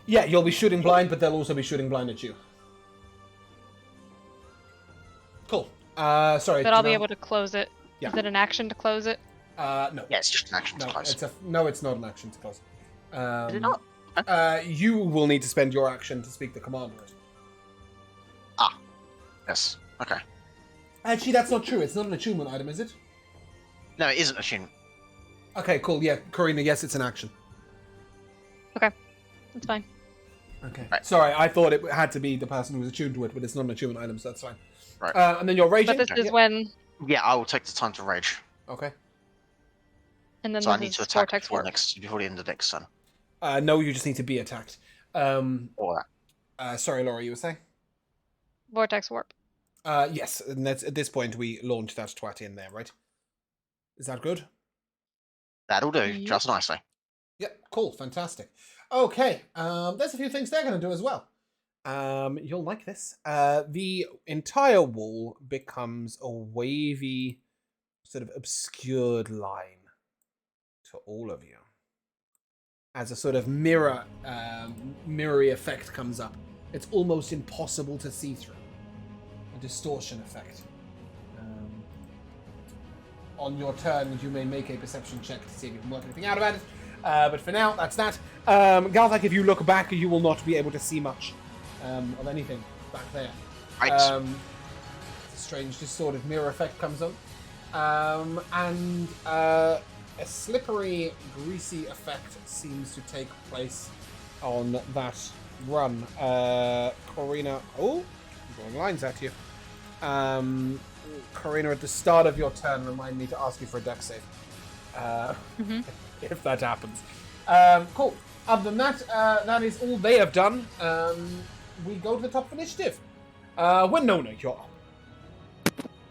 Speaker 1: Yeah, you'll be shooting blind, but they'll also be shooting blind at you. Cool. Sorry.
Speaker 3: But I'll be able to close it.
Speaker 1: Yeah.
Speaker 3: Is it an action to close it?
Speaker 1: No.
Speaker 4: Yeah, it's just an action to close.
Speaker 1: It's not an action to close.
Speaker 4: Is it not?
Speaker 1: You will need to spend your action to speak the command word.
Speaker 4: Yes. Okay.
Speaker 1: Actually, that's not true. It's not an attunement item, is it?
Speaker 4: No, it isn't a attunement.
Speaker 1: Okay, cool. Yeah, Karina, yes, it's an action.
Speaker 3: Okay. That's fine.
Speaker 1: Okay.
Speaker 4: Right.
Speaker 1: Sorry, I thought it had to be the person who was attuned to it, but it's not an attunement item, so that's fine.
Speaker 4: Right.
Speaker 1: And then you're raging?
Speaker 3: But this is when...
Speaker 4: Yeah, I will take the time to rage.
Speaker 1: Okay.
Speaker 3: And then
Speaker 4: So I
Speaker 3: this
Speaker 4: need
Speaker 3: is
Speaker 4: to attack
Speaker 3: Vortex
Speaker 4: before
Speaker 3: Warp.
Speaker 4: the end of the next turn.
Speaker 1: No, you just need to be attacked.
Speaker 4: Or that.
Speaker 1: Sorry, Laura, you were saying?
Speaker 3: Vortex Warp.
Speaker 1: Yes, and that's, at this point we launch that twat in there, right? Is that good?
Speaker 4: That'll do,
Speaker 3: Yep.
Speaker 4: just nicely.
Speaker 1: Yep, cool, fantastic. Okay, there's a few things they're going to do as well. You'll like this. The entire wall becomes a wavy, sort of obscured line to all of you. As a sort of mirror, mirrory effect comes up. It's almost impossible to see through. A distortion effect. On your turn, you may make a perception check to see if you can work anything out about it. But for now, that's that. Galthak, if you look back, you will not be able to see much of anything back there.
Speaker 4: Right.
Speaker 1: A strange distorted mirror effect comes on. And a slippery, greasy effect seems to take place on that run. Corina... Oh, I'm drawing lines at you. Corina, at the start of your turn, remind me to ask you for a dex save. If that happens. Cool. Other than that, that is all they have done. We go to the top of initiative. Winona, you're up.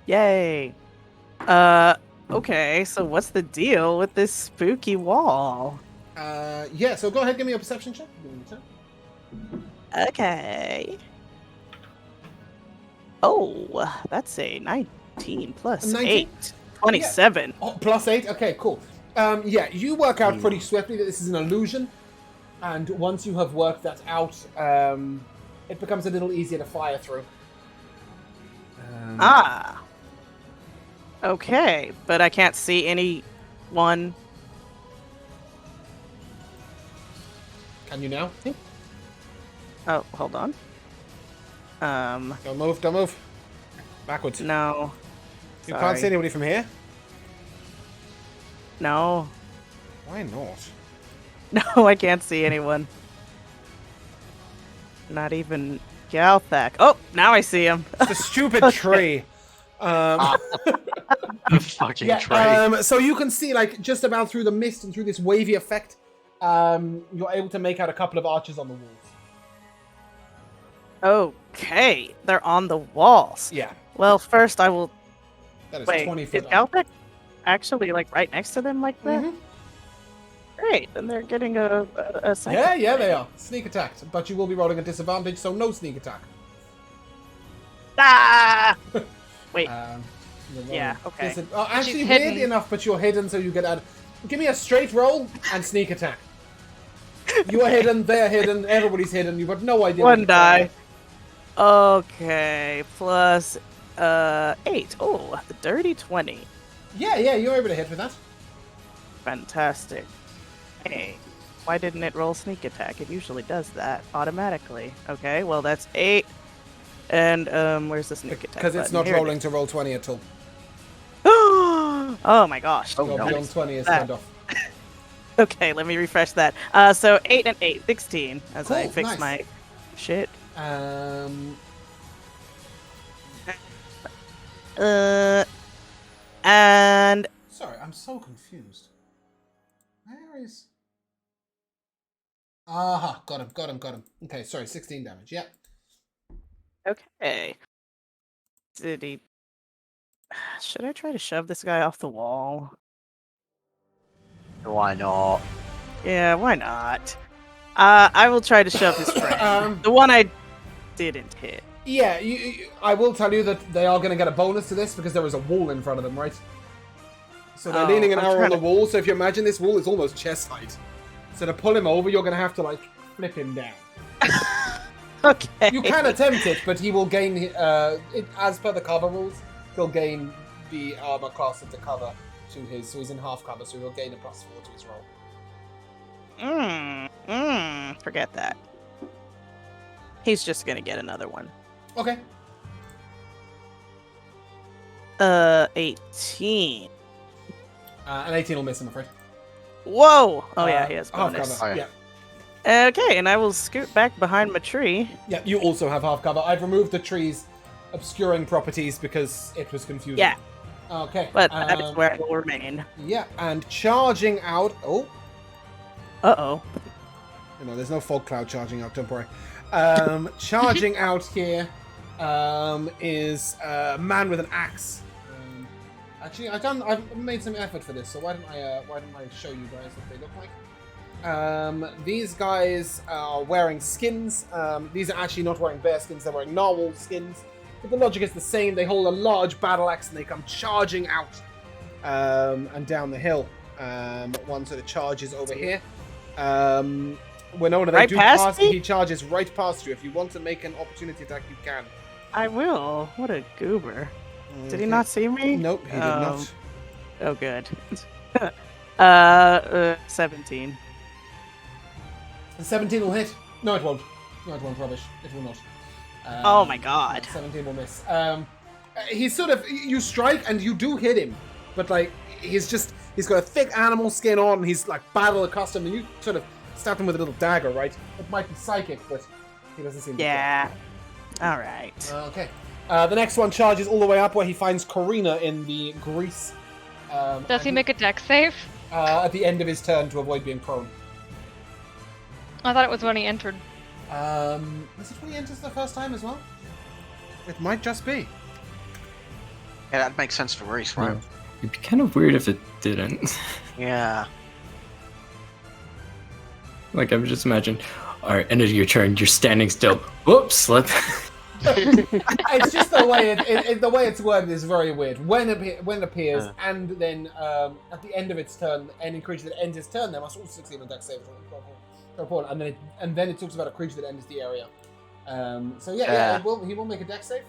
Speaker 2: Yay. Okay, so what's the deal with this spooky wall?
Speaker 1: Yeah, so go ahead, give me a perception check. Give me a turn.
Speaker 2: Okay. Oh, that's a 19 plus
Speaker 1: 19?
Speaker 2: 8. 27.
Speaker 1: Oh, plus 8? Okay, cool. Yeah, you work out pretty swiftly that this is an illusion. And once you have worked that out, it becomes a little easier to fire through.
Speaker 2: Okay, but I can't see anyone.
Speaker 1: Can you now?
Speaker 2: Oh, hold on.
Speaker 1: Don't move, don't move. Backwards.
Speaker 2: No.
Speaker 1: You can't see
Speaker 2: Sorry.
Speaker 1: anybody from here?
Speaker 2: No.
Speaker 1: Why not?
Speaker 2: No, I can't see anyone. Not even Galthak. Oh, now I see him.
Speaker 1: It's a stupid tree.
Speaker 4: Fucking
Speaker 1: Yeah,
Speaker 4: trade.
Speaker 1: so you can see, like, just about through the mist and through this wavy effect, you're able to make out a couple of arches on the walls.
Speaker 2: Okay, they're on the walls.
Speaker 1: Yeah,
Speaker 2: Well, first I will.
Speaker 1: that is
Speaker 2: Wait,
Speaker 1: 20
Speaker 2: is
Speaker 1: foot up.
Speaker 2: Galthak actually like right next to them like that?
Speaker 1: Mhm.
Speaker 2: Great, then they're getting a second.
Speaker 1: Yeah, they are. Sneak attack, but you will be rolling a disadvantage, so no sneak attack.
Speaker 2: Ah! Wait,
Speaker 1: You're rolling
Speaker 2: yeah, okay.
Speaker 1: actually,
Speaker 3: She's
Speaker 1: weirdly
Speaker 3: hidden.
Speaker 1: enough, but you're hidden, so you get out. Give me a straight roll and sneak attack. You are hidden, they're hidden, everybody's hidden. You've got no idea. what
Speaker 2: one
Speaker 1: you're
Speaker 2: die. Okay, plus 8. Oh, the dirty 20.
Speaker 1: trying. Yeah, you're able to hit with that.
Speaker 2: Fantastic. Hey, why didn't it roll sneak attack? It usually does that automatically. Okay, well that's 8. And where's the sneak attack?
Speaker 1: Because it's
Speaker 2: button?
Speaker 1: not
Speaker 2: Here it
Speaker 1: rolling
Speaker 2: is.
Speaker 1: to roll 20 at all.
Speaker 2: Oh my gosh.
Speaker 4: Oh,
Speaker 1: Your
Speaker 4: no.
Speaker 1: beyond 20 is
Speaker 2: That-
Speaker 1: turned off.
Speaker 2: Okay, let me refresh that. So 8 and 8, 16. As I
Speaker 1: Cool,
Speaker 2: fix
Speaker 1: nice.
Speaker 2: my shit. And
Speaker 1: Sorry, I'm so confused. Where is... Aha, got him. Okay, sorry, 16 damage, yeah.
Speaker 2: okay. Did he? Should I try to shove this guy off the wall?
Speaker 4: Why not?
Speaker 2: Yeah, why not? I will try to shove his friend. The one I didn't hit.
Speaker 1: Yeah, I will tell you that they are going to get a bonus to this because there is a wall in front of them, right? So they're
Speaker 2: Oh,
Speaker 1: leaning an
Speaker 2: I'm
Speaker 1: arrow on
Speaker 2: trying
Speaker 1: the
Speaker 2: to-
Speaker 1: wall, so if you imagine this wall is almost chest height. So to pull him over, you're going to have to, like, flip him down.
Speaker 2: Okay.
Speaker 1: You can attempt it, but he will gain, as per the cover rules, he'll gain the armor class of the cover to his, so he's in half cover, so he'll gain a +4 to his roll.
Speaker 2: Forget that. He's just gonna get another one.
Speaker 1: Okay.
Speaker 2: 18.
Speaker 1: An 18 will miss, I'm afraid.
Speaker 2: Whoa! Oh yeah, he has
Speaker 1: half
Speaker 2: bonus.
Speaker 1: cover.
Speaker 4: Oh, yeah.
Speaker 1: Yeah.
Speaker 2: Okay, and I will scoot back behind my tree.
Speaker 1: Yeah, you also have half cover. I've removed the tree's obscuring properties because it was confusing.
Speaker 2: Yeah,
Speaker 1: Okay.
Speaker 2: but that is where I will remain.
Speaker 1: Yeah, and charging out. Oh,
Speaker 2: Uh-oh.
Speaker 1: no, there's no fog cloud charging out. Don't worry. Charging out here is a man with an axe. Actually, I've made some effort for this, so why don't I show you guys what they look like? These guys are wearing skins. These are actually not wearing bear skins; they're wearing narwhal skins. But the logic is the same. They hold a large battle axe and they come charging out and down the hill. One sort of charges over here. Winona, they
Speaker 2: Right
Speaker 1: do
Speaker 2: past
Speaker 1: pass.
Speaker 2: me?
Speaker 1: He charges right past you. If you want to make an opportunity attack, you can.
Speaker 2: I will. What a goober. Did he
Speaker 1: Okay.
Speaker 2: not see me?
Speaker 1: Nope, he did not.
Speaker 2: Oh, good. 17.
Speaker 1: 17 will hit. No, it won't. No, it won't. Rubbish. It will not.
Speaker 2: Oh my god.
Speaker 1: 17 will miss. He's sort of, you strike and you do hit him, but like he's got a thick animal skin on. He's like battle accustomed, and you sort of stab him with a little dagger, right? It might be psychic, but he doesn't seem to care.
Speaker 2: Yeah. All right.
Speaker 1: Okay. The next one charges all the way up where he finds Karina in the grease.
Speaker 3: Does he make a dex save?
Speaker 1: At the end of his turn to avoid being prone.
Speaker 3: I thought it was when he entered.
Speaker 1: Is it when he enters the first time as well? It might just be.
Speaker 4: Yeah, that makes sense for Reese, right?
Speaker 5: Yeah. It'd be kind of weird if it didn't.
Speaker 4: Yeah.
Speaker 5: Like, I would just imagine, alright, end of your turn, you're standing still. Whoops, slip.
Speaker 1: It's just the way the way it's worded is very weird. When it appears, and then at the end of its turn, any creature that ends its turn, they must also succeed on dex save. And then it talks about a creature that enters the area. So yeah, he will make a dex save,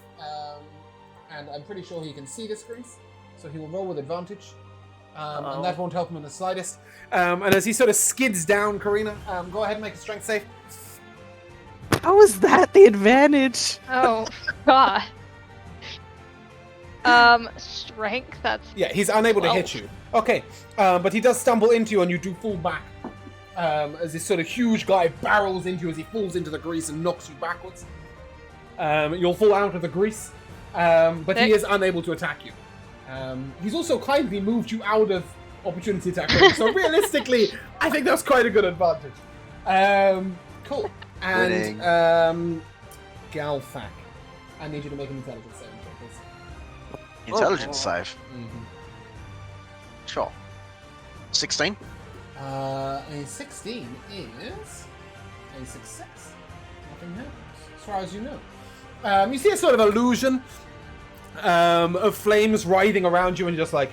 Speaker 1: and I'm pretty sure he can see this grease. so he will roll with advantage. And that won't help him in the slightest. And as he sort of skids down, Karina, go ahead and make a strength save.
Speaker 2: How is that the advantage?
Speaker 3: Oh god. Strength. That's
Speaker 1: Yeah, he's unable to
Speaker 3: 12.
Speaker 1: hit you. Okay, but he does stumble into you, and you do fall back. As this sort of huge guy barrels into you as he falls into the grease and knocks you backwards. You'll fall out of the grease, but he is unable to attack you. He's also kindly moved you out of opportunity attack range, so realistically, I think that's quite a good advantage. Cool. And Galfak, I need you to make an intelligence saving check, please.
Speaker 4: Intelligence save.
Speaker 1: Mm-hmm.
Speaker 4: Sure. 16.
Speaker 1: A 16 is a success. Nothing happens, as far as you know. You see a sort of illusion of flames writhing around you, and you're just like,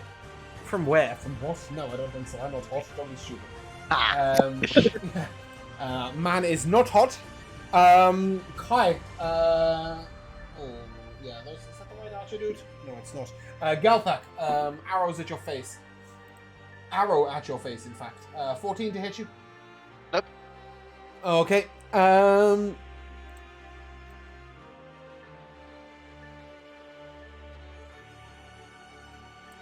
Speaker 1: from where? From what? No, I don't think so. I'm not hot. Don't be stupid. Man is not hot. Kai. Oh, yeah. Is that the right archer, dude? No, it's not. Galthak. Arrows at your face. Arrow at your face, in fact. 14 to hit you?
Speaker 4: Nope.
Speaker 1: Okay.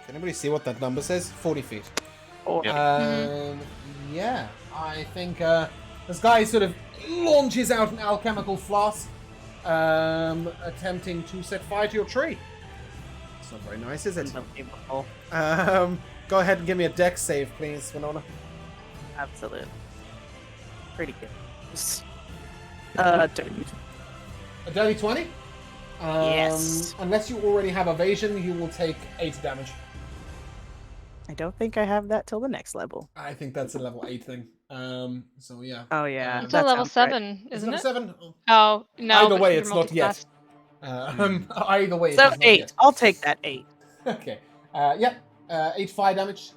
Speaker 1: Can anybody see what that number says? 40 feet.
Speaker 2: Oh,
Speaker 1: Yeah, I think this guy sort of launches out an alchemical flask, attempting to set fire to your tree. It's not very nice, is it?
Speaker 2: unbelievable.
Speaker 1: Go ahead and give me a dex save, please, Winona.
Speaker 2: Absolute. Pretty good. Dirty.
Speaker 1: A dirty 20?
Speaker 2: Yes.
Speaker 1: Unless you already have evasion, you will take 8 damage.
Speaker 2: I don't think I have that till the next level.
Speaker 1: I think that's a level 8 thing. So yeah.
Speaker 2: Oh yeah,
Speaker 3: It's
Speaker 2: that
Speaker 3: a level
Speaker 2: sounds right.
Speaker 3: 7, isn't
Speaker 1: level
Speaker 3: it?
Speaker 1: 7?
Speaker 3: Oh no.
Speaker 1: Either
Speaker 3: but
Speaker 1: way,
Speaker 3: you're
Speaker 1: it's not yet.
Speaker 3: multiclassed.
Speaker 1: Either way,
Speaker 2: So
Speaker 1: it is not
Speaker 2: 8.
Speaker 1: yet.
Speaker 2: I'll take that 8.
Speaker 1: Okay. Yep. 8 fire damage.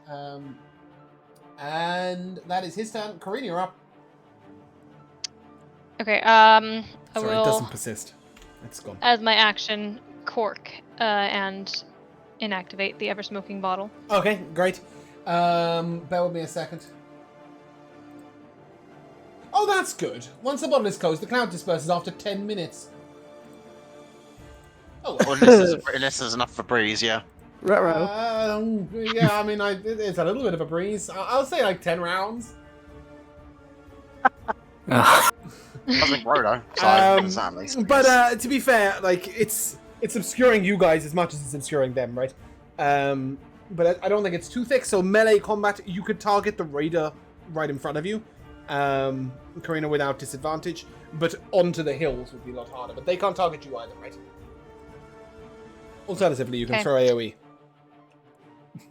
Speaker 1: And that is his turn. Karina, you're up.
Speaker 3: Okay. I
Speaker 1: Sorry,
Speaker 3: will,
Speaker 1: it doesn't persist. It's gone.
Speaker 3: as my action, cork and inactivate the ever-smoking bottle.
Speaker 1: Okay, great. Bear with me a second. Oh, that's good. Once the bottle is closed, the cloud disperses after 10 minutes. Oh,
Speaker 4: Well, unless there's enough for breeze, yeah.
Speaker 2: Ruh-roh.
Speaker 1: yeah, I mean, it's a little bit of a breeze. I'll say like 10 rounds.
Speaker 4: Doesn't grow though. So exactly.
Speaker 1: But to be fair, like it's obscuring you guys as much as it's obscuring them, right? But I don't think it's too thick. So melee combat, you could target the raider right in front of you, Karina, without disadvantage. But onto the hills would be a lot harder. But they can't target you either, right? Alternatively, you can
Speaker 3: Okay.
Speaker 1: throw AOE.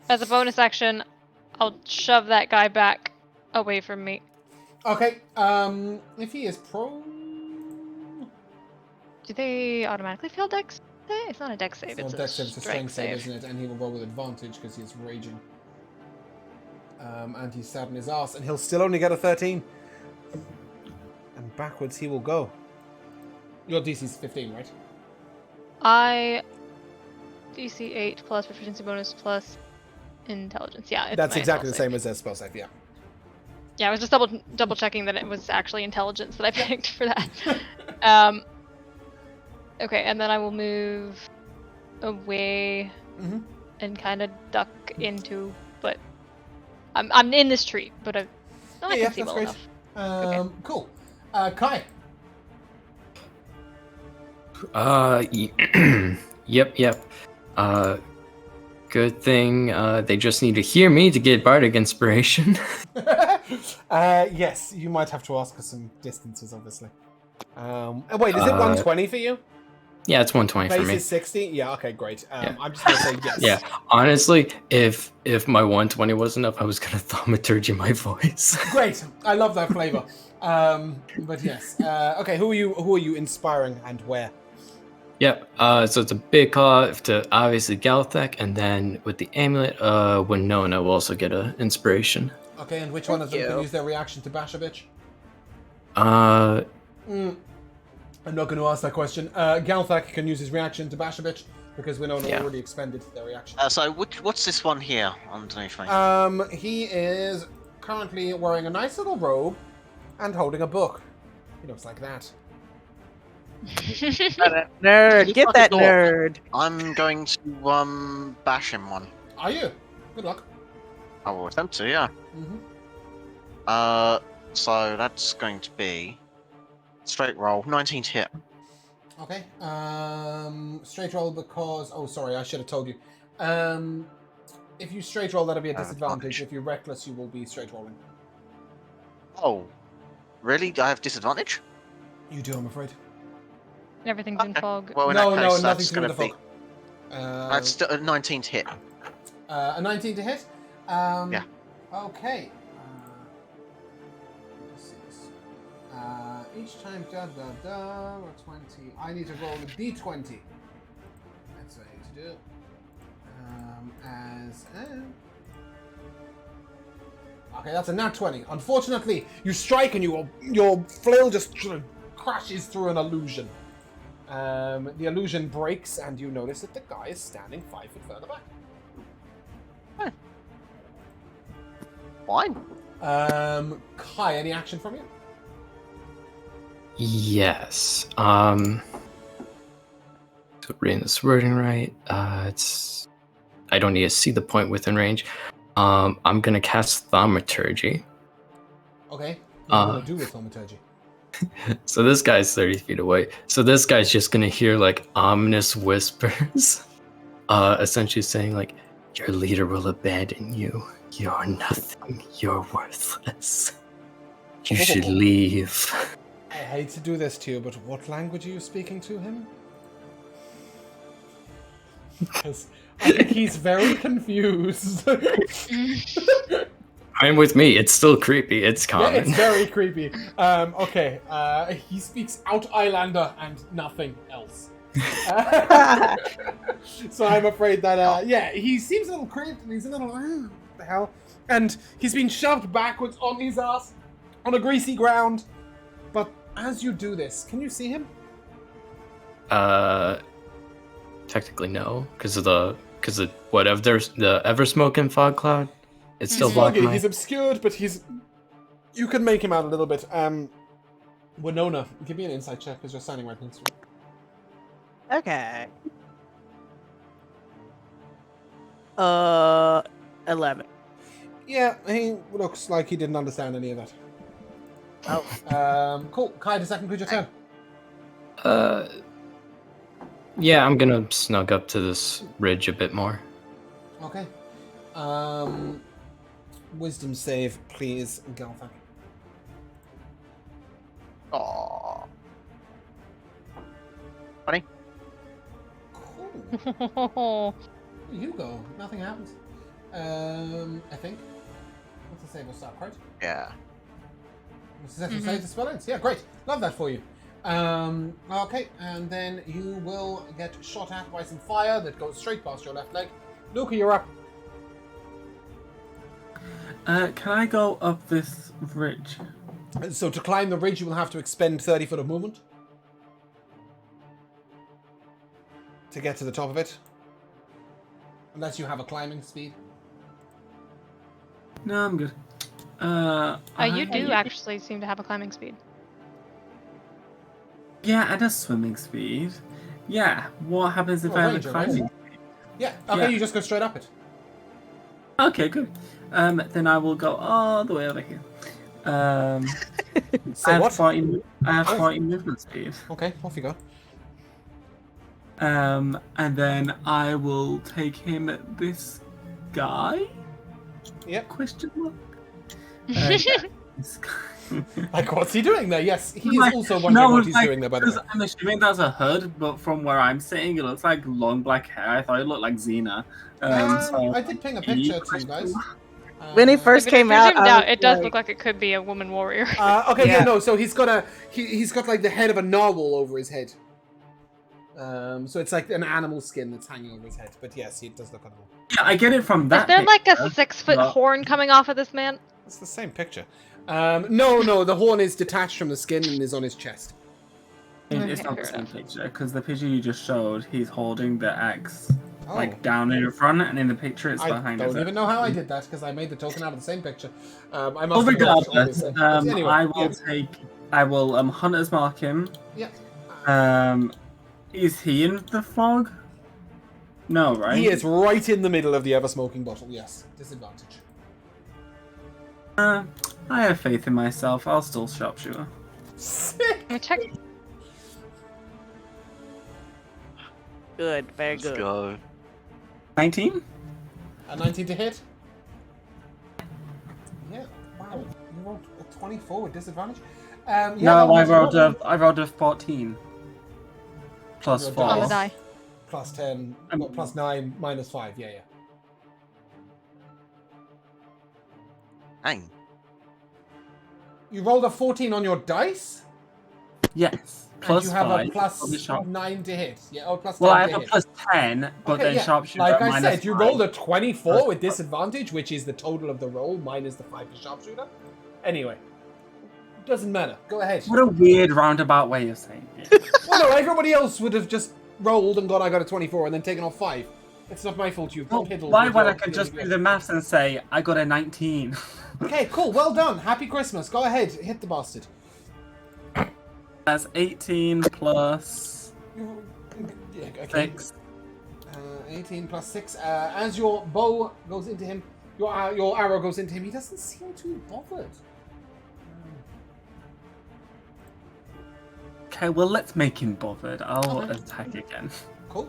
Speaker 3: As a bonus action, I'll shove that guy back away from me.
Speaker 1: Okay. If he is prone,
Speaker 3: Do they automatically fail dex? It's not a dex save.
Speaker 1: it's
Speaker 3: It's
Speaker 1: not
Speaker 3: a
Speaker 1: dex save, it's a
Speaker 3: strength
Speaker 1: strength save,
Speaker 3: save.
Speaker 1: isn't it? And he will roll with advantage because he's raging. And he's stabbing his ass, and he'll still only get a 13. And backwards he will go. Your DC's 15, right?
Speaker 3: I DC 8 plus proficiency bonus plus intelligence. Yeah, it's
Speaker 1: That's
Speaker 3: my
Speaker 1: exactly the
Speaker 3: spell
Speaker 1: same
Speaker 3: save.
Speaker 1: as their spell save, yeah.
Speaker 3: Yeah, I was just double checking that it was actually intelligence that I picked for that. Okay, and then I will move away
Speaker 1: Mm-hmm.
Speaker 3: and kind of duck into, but I'm in this tree, but I can see
Speaker 1: that's
Speaker 3: well
Speaker 1: great.
Speaker 3: enough.
Speaker 1: Cool. Kai.
Speaker 5: Yep. Good thing they just need to hear me to get bardic inspiration.
Speaker 1: Yes, you might have to ask for some distances, obviously. Wait, is it 120 for you?
Speaker 5: Yeah, it's 120 for
Speaker 1: Base
Speaker 5: me.
Speaker 1: is 60? Yeah, okay, great.
Speaker 5: Yeah.
Speaker 1: I'm just going to say yes.
Speaker 5: Yeah, honestly, if my 120 was enough, I was gonna thaumaturgy my voice.
Speaker 1: Great. I love that flavor. But yes. Okay, who are you inspiring and where?
Speaker 5: Yep. So it's a big call out to obviously Galthek, and then with the amulet, Winona will also get an inspiration.
Speaker 1: Okay, and which one of them
Speaker 2: Thank
Speaker 1: can
Speaker 2: you.
Speaker 1: use their reaction to bash a bitch? I'm not going to ask that question. Galthak can use his reaction to bash a bitch. because Winona
Speaker 5: Yeah.
Speaker 1: already expended their reaction.
Speaker 4: So what's this one here underneath me?
Speaker 1: He is currently wearing a nice little robe and holding a book. He looks like that.
Speaker 2: Nerd,
Speaker 4: Looks
Speaker 2: get
Speaker 4: like a
Speaker 2: that
Speaker 4: dog.
Speaker 2: nerd.
Speaker 4: I'm going to bash him one.
Speaker 1: Are you? Good luck.
Speaker 4: I will attempt to, yeah.
Speaker 1: Mm-hmm.
Speaker 4: So that's going to be straight roll, 19 to hit.
Speaker 1: Okay. Straight roll because... Oh, sorry, I should have told you. If you straight roll, that'll be a disadvantage.
Speaker 4: Advantage.
Speaker 1: If you're reckless, you will be straight rolling.
Speaker 4: Oh, really? Do I have disadvantage?
Speaker 1: You do, I'm afraid.
Speaker 3: Everything's in
Speaker 4: Okay.
Speaker 3: fog.
Speaker 4: Well, in
Speaker 1: No,
Speaker 4: that
Speaker 1: no,
Speaker 4: case,
Speaker 1: nothing
Speaker 4: that's
Speaker 1: to do
Speaker 4: going
Speaker 1: with
Speaker 4: to
Speaker 1: the
Speaker 4: be.
Speaker 1: fog.
Speaker 4: That's still a 19 to hit.
Speaker 1: A 19 to hit?
Speaker 4: Yeah.
Speaker 1: Okay. Let's see this. Each time, or 20. I need to roll a d20. That's what I need to do. Okay, that's a nat 20. Unfortunately, you strike and your flail just sort of crashes through an illusion. The illusion breaks, and you notice that the guy is standing 5 foot further back.
Speaker 4: Fine.
Speaker 1: Kai, any action from you?
Speaker 5: Yes. So reading this wording right. It's. I don't need to see the point within range. I'm gonna cast Thaumaturgy.
Speaker 1: Okay. What are you going to do with Thaumaturgy?
Speaker 5: So this guy's 30 feet away. So this guy's just gonna hear like ominous whispers, essentially saying like, "Your leader will abandon you. You're nothing. You're worthless. You should leave."
Speaker 1: I hate to do this to you, but what language are you speaking to him? Because I think he's very confused.
Speaker 5: I'm with me. It's still creepy. It's
Speaker 1: Yeah,
Speaker 5: common.
Speaker 1: it's very creepy. Okay, he speaks out Islander and nothing else. So I'm afraid that, yeah, he seems a little cramped and he's a little, what the hell? And he's been shoved backwards on his ass on a greasy ground. But as you do this, can you see him?
Speaker 5: Technically no, because of whatever. There's the ever smoking fog cloud. It's still blocking.
Speaker 1: He's obscured, but you can make him out a little bit. Winona, give me an insight check because you're standing right next to him.
Speaker 2: Okay. 11.
Speaker 1: Yeah, he looks like he didn't understand any of that.
Speaker 2: Oh.
Speaker 1: Cool. Kai, does that conclude your turn?
Speaker 5: Yeah, I'm gonna snug up to this ridge a bit more.
Speaker 1: Okay. Wisdom save, please, Galthak.
Speaker 4: Aww. Funny.
Speaker 1: Cool. You go. Nothing happens. I think. What's the save? Will stop, right?
Speaker 4: Yeah.
Speaker 1: Successful save to spell ends. Yeah, great. Love that for you. Okay, and then you will get shot at by some fire that goes straight past your left leg. Luca, you're up.
Speaker 6: Can I go up this ridge?
Speaker 1: So to climb the ridge, you will have to expend 30 foot of movement to get to the top of it. Unless you have a climbing speed.
Speaker 6: No, I'm good.
Speaker 3: You do actually seem to have a climbing speed.
Speaker 6: Yeah, and a swimming speed. Yeah, what happens if I have a
Speaker 1: ranger,
Speaker 6: climbing
Speaker 1: right?
Speaker 6: speed?
Speaker 1: Yeah, okay,
Speaker 6: Yeah.
Speaker 1: you just go straight up it.
Speaker 6: Okay, good. Then I will go all the way over here.
Speaker 1: Say
Speaker 6: I have
Speaker 1: what?
Speaker 6: 40 movement speed.
Speaker 1: Okay, off you go.
Speaker 6: And then I will take him this guy?
Speaker 1: Yep.
Speaker 6: Question mark? This guy.
Speaker 1: Like, what's he doing there? Yes, he is
Speaker 6: Like,
Speaker 1: also wondering what he's
Speaker 6: like,
Speaker 1: doing there, by the way.
Speaker 6: because I'm assuming that's a hood, but from where I'm sitting, it looks like long black hair. I thought it looked like Xena. So
Speaker 1: I did ping a picture to you guys.
Speaker 2: When he first
Speaker 3: If it
Speaker 2: came out,
Speaker 3: zoomed
Speaker 2: I
Speaker 3: out,
Speaker 2: was
Speaker 3: it does
Speaker 2: like-
Speaker 3: look like it could be a woman warrior.
Speaker 1: Okay, yeah,
Speaker 2: Yeah.
Speaker 1: no. So he's got he's got like the head of a narwhal over his head. So it's like an animal skin that's hanging over his head. But yes, it does look animal.
Speaker 6: Yeah, I get it from
Speaker 3: Is
Speaker 6: that.
Speaker 3: there like a
Speaker 6: picture.
Speaker 3: 6-foot
Speaker 6: No.
Speaker 3: horn coming off of this man?
Speaker 1: It's the same picture. No, the horn is detached from the skin and is on his chest.
Speaker 6: It's
Speaker 3: Okay,
Speaker 6: not the
Speaker 3: fair
Speaker 6: same
Speaker 3: enough.
Speaker 6: picture, because the picture you just showed, he's holding the axe
Speaker 1: Oh.
Speaker 6: like down in front, and in the picture it's
Speaker 1: I
Speaker 6: behind his
Speaker 1: don't even
Speaker 6: head.
Speaker 1: know how I did that because I made the token out of the same picture. I
Speaker 6: Well,
Speaker 1: must have not,
Speaker 6: regardless,
Speaker 1: obviously. But anyway,
Speaker 6: I will hunter's mark him.
Speaker 1: yeah.
Speaker 6: Is he in the fog? No, right?
Speaker 1: He is right in the middle of the ever-smoking bottle, yes. Disadvantage.
Speaker 6: I have faith in myself. I'll still sharpshooter.
Speaker 1: Sick!
Speaker 3: Let me check.
Speaker 2: Good, very
Speaker 4: Let's
Speaker 2: good.
Speaker 4: go.
Speaker 6: 19?
Speaker 1: A 19 to hit? Yeah, wow. You rolled a 24 with disadvantage? Yeah,
Speaker 6: No, I
Speaker 1: that was-
Speaker 6: rolled a 14. Plus
Speaker 1: Your
Speaker 6: 4.
Speaker 3: On the
Speaker 1: dice.
Speaker 3: die.
Speaker 1: Plus 10,
Speaker 6: Um,
Speaker 1: plus 9, minus 5, yeah.
Speaker 4: Hang.
Speaker 1: You rolled a 14 on your dice?
Speaker 6: Yes.
Speaker 1: And
Speaker 6: Plus
Speaker 1: you have
Speaker 6: 5.
Speaker 1: a plus
Speaker 6: for the sharp-
Speaker 1: 9 to hit. Yeah, oh, plus 10
Speaker 6: Well, I
Speaker 1: to
Speaker 6: have a
Speaker 1: hit.
Speaker 6: plus 10, but
Speaker 1: Okay,
Speaker 6: then
Speaker 1: yeah.
Speaker 6: sharpshooter
Speaker 1: Like I
Speaker 6: minus
Speaker 1: said, you
Speaker 6: 5.
Speaker 1: rolled a 24
Speaker 6: Plus-
Speaker 1: with disadvantage, which is the total of the roll minus the 5 for sharpshooter. Anyway, doesn't matter. Go ahead.
Speaker 6: What a weird roundabout way of saying it.
Speaker 1: Well, no, everybody else would have just rolled and gone, I got a 24, and then taken off 5. It's not my fault you've
Speaker 6: Well,
Speaker 1: piddled.
Speaker 6: why
Speaker 1: with
Speaker 6: would
Speaker 1: your
Speaker 6: I could just do
Speaker 1: PWS.
Speaker 6: the maths and say, I got a 19?
Speaker 1: Okay, cool. Well done. Happy Christmas. Go ahead. Hit the bastard.
Speaker 6: That's 18 plus
Speaker 1: Yeah, okay.
Speaker 6: 6.
Speaker 1: 18 plus 6. As your bow goes into him, your arrow goes into him, he doesn't seem too bothered.
Speaker 6: Okay, well, let's make him bothered. I'll
Speaker 1: Okay.
Speaker 6: attack again.
Speaker 1: Cool.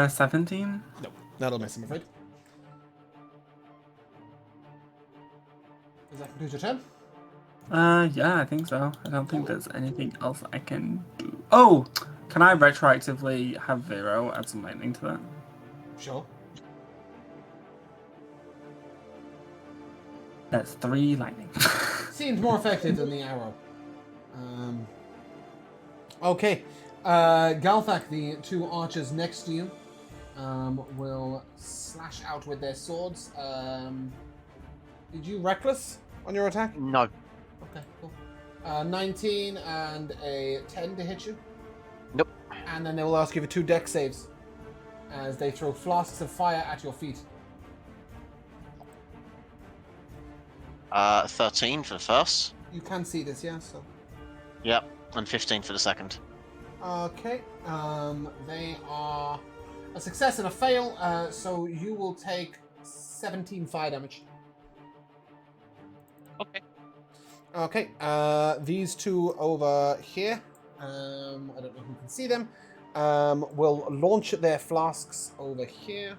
Speaker 6: 17?
Speaker 1: No, that'll miss, I'm afraid. Does that conclude your turn?
Speaker 6: Yeah, I think so. I don't think there's anything else I can do. Oh! Can I retroactively have Vero add some lightning to that?
Speaker 1: Sure.
Speaker 6: That's 3 lightning.
Speaker 1: Seems more effective than the arrow. Okay. Galthak, the 2 archers next to you, will slash out with their swords. Did you reckless on your attack?
Speaker 4: No.
Speaker 1: Okay, cool. 19 and a 10 to hit you.
Speaker 4: Nope.
Speaker 1: And then they will ask you for 2 dex saves as they throw flasks of fire at your feet.
Speaker 4: 13 for the first.
Speaker 1: You can see this, yeah? So.
Speaker 4: Yep. And 15 for the second.
Speaker 1: Okay. They are a success and a fail, so you will take 17 fire damage.
Speaker 4: Okay.
Speaker 1: Okay. These 2 over here, I don't know who can see them, will launch their flasks over here.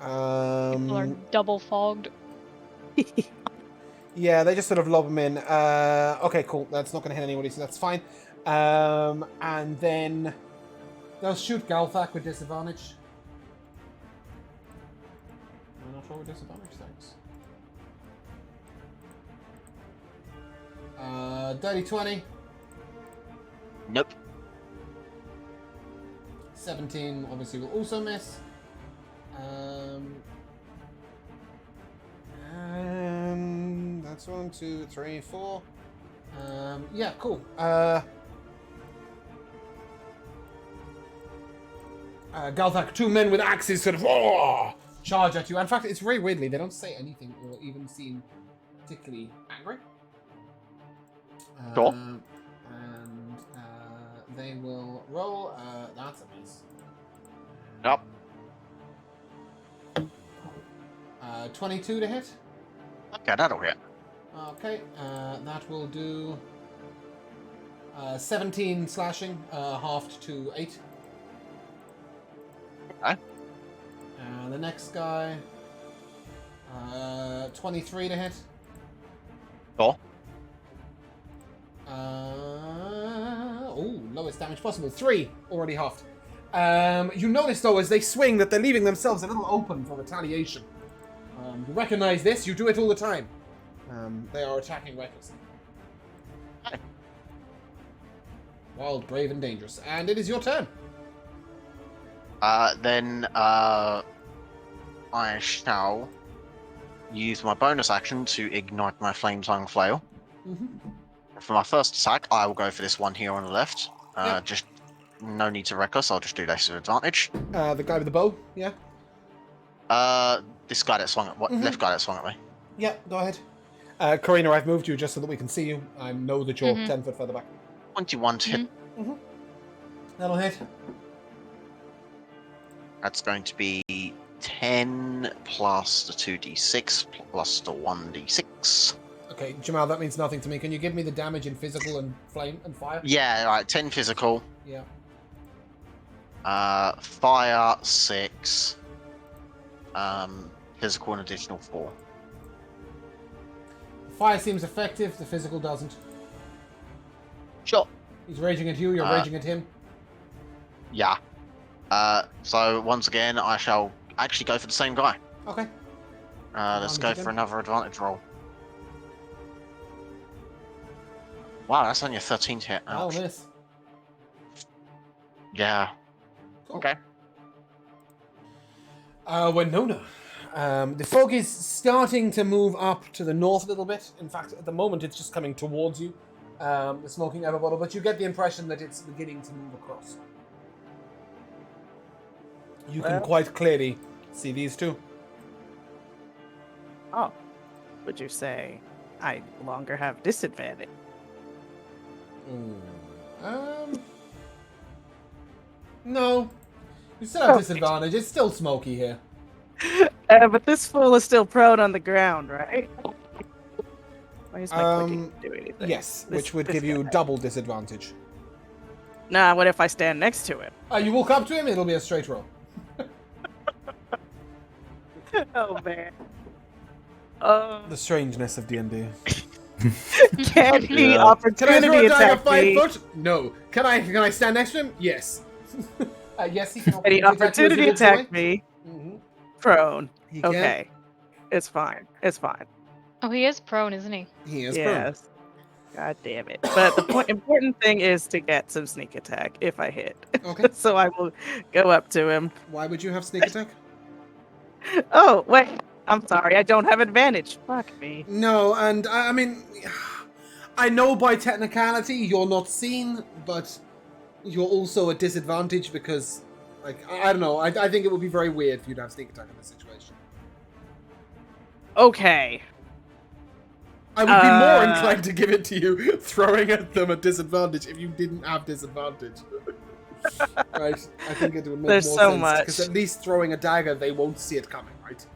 Speaker 3: People are double fogged.
Speaker 1: Yeah, they just sort of lob them in. Okay, cool. That's not going to hit anybody, so that's fine. And then they'll shoot Galthak with disadvantage. I'm not sure with disadvantage, thanks. Dirty 20.
Speaker 4: Nope.
Speaker 1: 17 obviously will also miss. That's 1, 2, 3, 4. Yeah, cool. Galthak, 2 men with axes sort of charge at you. In fact, it's very weirdly, they don't say anything or even seem particularly angry.
Speaker 4: Sure.
Speaker 1: And they will roll. That's a miss.
Speaker 4: Yep.
Speaker 1: 22 to hit.
Speaker 4: Okay, that'll hit.
Speaker 1: Okay, that will do 17 slashing, halved to 8.
Speaker 4: Okay.
Speaker 1: The next guy, 23 to hit.
Speaker 4: Sure.
Speaker 1: Oh, lowest damage possible. 3, already halved. You notice, though, as they swing, that they're leaving themselves a little open for retaliation. You recognize this, you do it all the time. They are attacking recklessly.
Speaker 4: Hi.
Speaker 1: Wild, brave, and dangerous. And it is your turn.
Speaker 4: I shall use my bonus action to ignite my flame tongue flail.
Speaker 1: Mm-hmm.
Speaker 4: For my first attack, I will go for this one here on the left.
Speaker 1: Yep.
Speaker 4: Just no need to reckless. I'll just do this with advantage.
Speaker 1: The guy with the bow, yeah?
Speaker 4: This guy that swung at left guy that swung at me.
Speaker 1: Yeah, go ahead. Karina, I've moved you just so that we can see you. I know that you're 10 foot further back.
Speaker 4: 21 to hit.
Speaker 1: That'll hit.
Speaker 4: That's going to be 10 plus the 2d6 plus the 1d6.
Speaker 1: Okay, Jamal, that means nothing to me. Can you give me the damage in physical and flame and fire?
Speaker 4: Yeah, right. 10 physical.
Speaker 1: Yeah.
Speaker 4: Fire 6. Physical an additional 4.
Speaker 1: Fire seems effective, the physical doesn't.
Speaker 4: Sure.
Speaker 1: He's raging at you, you're raging at him.
Speaker 4: Yeah. So once again, I shall actually go for the same guy.
Speaker 1: Okay.
Speaker 4: Let's go for another advantage roll. Wow, that's only a 13 hit.
Speaker 1: I'll
Speaker 4: Ouch.
Speaker 1: miss.
Speaker 4: Yeah.
Speaker 1: Cool.
Speaker 4: Okay.
Speaker 1: Winona. The fog is starting to move up to the north a little bit. In fact, at the moment, it's just coming towards you. The smoking ever bottle, but you get the impression that it's beginning to move across. You can quite clearly see these two.
Speaker 2: Oh, would you say I no longer have disadvantage?
Speaker 1: No. You still have
Speaker 2: Okay.
Speaker 1: disadvantage. It's still smoky here.
Speaker 2: But this fool is still prone on the ground, right? Why is my clicking do anything?
Speaker 1: Yes,
Speaker 2: This-
Speaker 1: which would
Speaker 2: this
Speaker 1: give you
Speaker 2: guy.
Speaker 1: double disadvantage.
Speaker 2: Nah, what if I stand next to him?
Speaker 1: You walk up to him, it'll be a straight roll.
Speaker 2: Oh man.
Speaker 1: The strangeness of D&D.
Speaker 2: Can he
Speaker 5: Yeah.
Speaker 1: Can I throw
Speaker 2: opportunity
Speaker 1: a dagger
Speaker 2: attack
Speaker 1: 5
Speaker 2: me?
Speaker 1: foot? No. Can I stand next to him? Yes. Yes, he can
Speaker 2: Can he opportunity attack me?
Speaker 1: Mm-hmm.
Speaker 2: Prone.
Speaker 1: He can.
Speaker 2: Okay. It's fine. It's fine.
Speaker 3: Oh, he is prone, isn't he?
Speaker 1: He is prone.
Speaker 2: Yes. God damn it. But the important thing is to get some sneak attack if I hit.
Speaker 1: Okay.
Speaker 2: So I will go up to him.
Speaker 1: Why would you have sneak attack?
Speaker 2: Oh, wait. I'm sorry. I don't have advantage. Fuck me.
Speaker 1: No, and I mean, I know by technicality you're not seen, but you're also at disadvantage because, like, I don't know. I think it would be very weird for you to have sneak attack in this situation.
Speaker 2: Okay.
Speaker 1: I would be more inclined to give it to you throwing at them at disadvantage if you didn't have disadvantage. Right? I think it would make
Speaker 2: There's
Speaker 1: more
Speaker 2: so
Speaker 1: sense.
Speaker 2: much.
Speaker 1: Because at least throwing a dagger, they won't see it coming, right?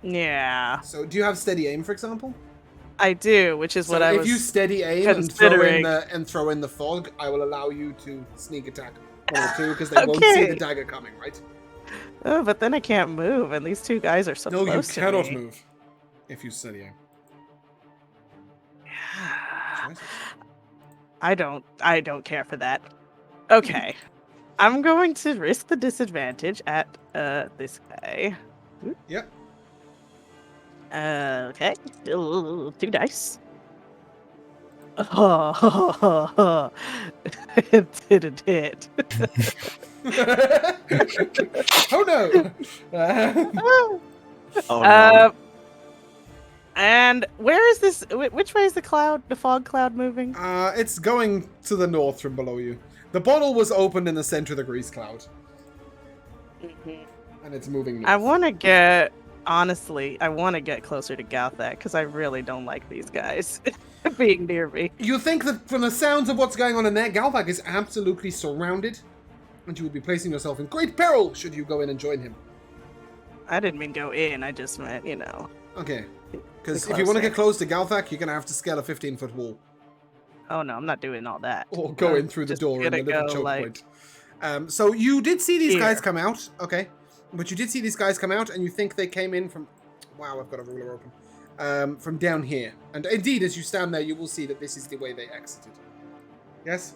Speaker 2: Yeah.
Speaker 1: So, do you have steady aim, for example?
Speaker 2: I do, which is
Speaker 1: So
Speaker 2: what I
Speaker 1: if
Speaker 2: was
Speaker 1: you steady aim
Speaker 2: considering.
Speaker 1: and throw in the fog, I will allow you to sneak attack one or two because they won't see the
Speaker 2: Okay.
Speaker 1: dagger coming, right?
Speaker 2: Oh, but then I can't move, and these two guys are so
Speaker 1: No, you
Speaker 2: close to
Speaker 1: cannot
Speaker 2: me.
Speaker 1: move if you steady aim. Choices.
Speaker 2: I don't care for that. Okay. I'm going to risk the disadvantage at this guy.
Speaker 1: Yep.
Speaker 2: Okay. Still 2 dice. Oh, it didn't hit.
Speaker 1: Oh no!
Speaker 5: Oh no.
Speaker 2: And where is this? Which way is the cloud? The fog cloud moving?
Speaker 1: It's going to the north from below you. The bottle was opened in the center of the grease cloud, and it's moving north.
Speaker 2: I want to get. Honestly, I want to get closer to Galthak because I really don't like these guys being near me.
Speaker 1: You think that from the sounds of what's going on in there, Galthak is absolutely surrounded, and you would be placing yourself in great peril should you go in and join him.
Speaker 2: I didn't mean go in. I just meant,
Speaker 1: Okay. Because
Speaker 2: Be
Speaker 1: if you want to
Speaker 2: closer.
Speaker 1: get close to Galthak, you're going to have to scale a 15-foot wall.
Speaker 2: Oh no, I'm not doing all that.
Speaker 1: Or go
Speaker 2: I'm
Speaker 1: in through the
Speaker 2: just
Speaker 1: door in the
Speaker 2: gonna
Speaker 1: little
Speaker 2: go,
Speaker 1: choke
Speaker 2: like,
Speaker 1: point. So you did see these guys
Speaker 2: here.
Speaker 1: come out. Okay. But you did see these guys come out, and you think they came in from... Wow, I've got a ruler open. From down here. And indeed, as you stand there, you will see that this is the way they exited. Yes?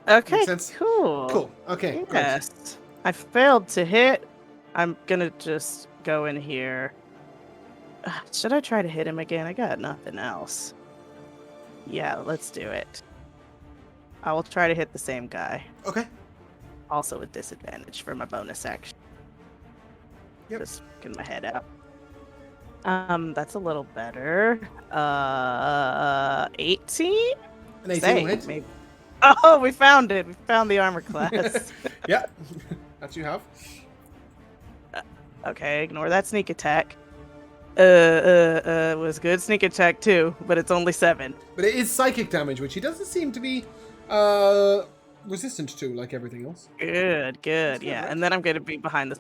Speaker 2: Okay,
Speaker 1: Makes sense?
Speaker 2: cool.
Speaker 1: Cool. Okay, great.
Speaker 2: Yes. I failed to hit. I'm gonna just go in here. Should I try to hit him again? I got nothing else. Yeah, let's do it. I will try to hit the same guy.
Speaker 1: Okay.
Speaker 2: Also with disadvantage for my bonus action.
Speaker 1: Yep.
Speaker 2: Just getting my head out. That's a little better. 18?
Speaker 1: An 18
Speaker 2: Say,
Speaker 1: will hit.
Speaker 2: maybe. Oh, we found it. We found the armor class.
Speaker 1: Yeah, that you have.
Speaker 2: Okay, ignore that sneak attack. Was good sneak attack too, but it's only 7.
Speaker 1: But it is psychic damage, which he doesn't seem to be resistant to, like everything else.
Speaker 2: Good,
Speaker 1: good,
Speaker 2: yeah.
Speaker 1: right?
Speaker 2: And then I'm gonna be behind this.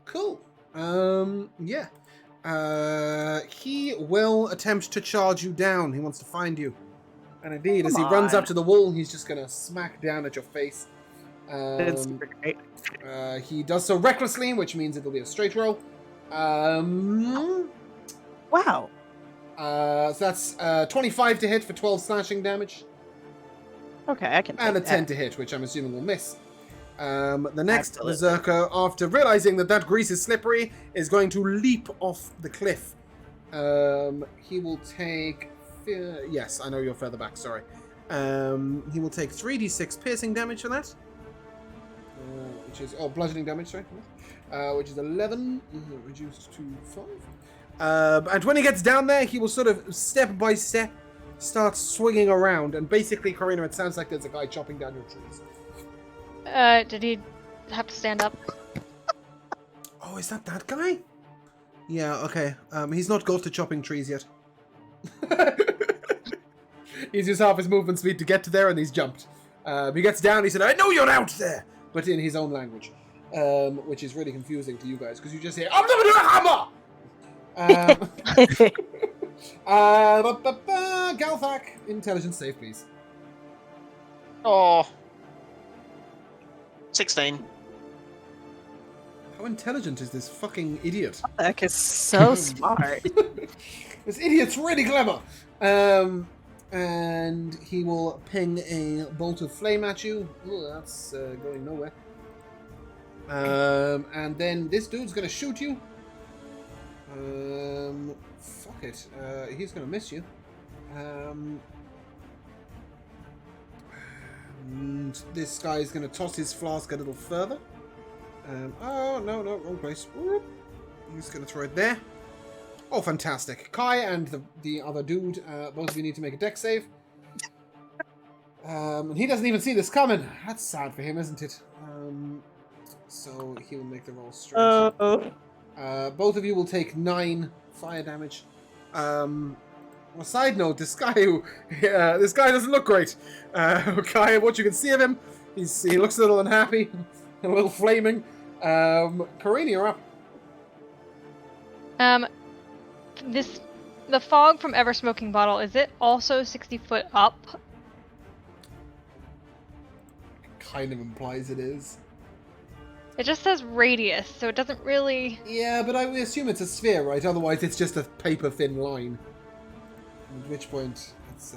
Speaker 1: Cool. Yeah. He will attempt to charge you down. He wants to find you. And indeed, as he runs up to the wall, he's just gonna smack down at your face.
Speaker 2: It's super great.
Speaker 1: He does so recklessly, which means it'll be a straight roll.
Speaker 2: Wow.
Speaker 1: So that's 25 to hit for 12 slashing damage.
Speaker 2: Okay, I can.
Speaker 1: And a
Speaker 2: take
Speaker 1: 10
Speaker 2: that.
Speaker 1: to hit, which I'm assuming will miss. The next
Speaker 2: Absolutely.
Speaker 1: berserker, after realizing that grease is slippery, is going to leap off the cliff. He will take... yes, I know you're further back, sorry. He will take 3d6 piercing damage for that. Which is... Oh, bludgeoning damage, sorry. Which is 11, reduced to 5. And when he gets down there, he will sort of, step by step, start swinging around. And basically, Karina, it sounds like there's a guy chopping down your trees.
Speaker 3: Did he have to stand up?
Speaker 1: Oh, is that guy? Yeah, okay. He's not got to chopping trees yet. He's used half his movement speed to get to there, and he's jumped. He gets down, he said, "I know you're out there!" But in his own language. Which is really confusing to you guys, because you just hear, "I'm gonna do a hammer!" Galthak, intelligence save, please.
Speaker 4: Oh. 16.
Speaker 1: How intelligent is this fucking idiot?
Speaker 2: That is so smart.
Speaker 1: This idiot's really clever. And he will ping a bolt of flame at you. Ooh, that's going nowhere. And then this dude's gonna shoot you. Fuck it. He's gonna miss you. And this guy's gonna toss his flask a little further. Oh, no, wrong place. Whoop. He's gonna throw it there. Oh, fantastic. Kai and the other dude, both of you need to make a dex save. And he doesn't even see this coming. That's sad for him, isn't it? So he will make the roll straight. Both of you will take 9 fire damage. On a side note, this guy doesn't look great. Kai, what you can see of him, he looks a little unhappy, a little flaming. Karina, you're up.
Speaker 3: The fog from Ever Smoking Bottle, is it also 60 foot up?
Speaker 1: It kind of implies it is.
Speaker 3: It just says radius, so it doesn't really...
Speaker 1: Yeah, but I assume it's a sphere, right? Otherwise, it's just a paper-thin line. At which point, it's,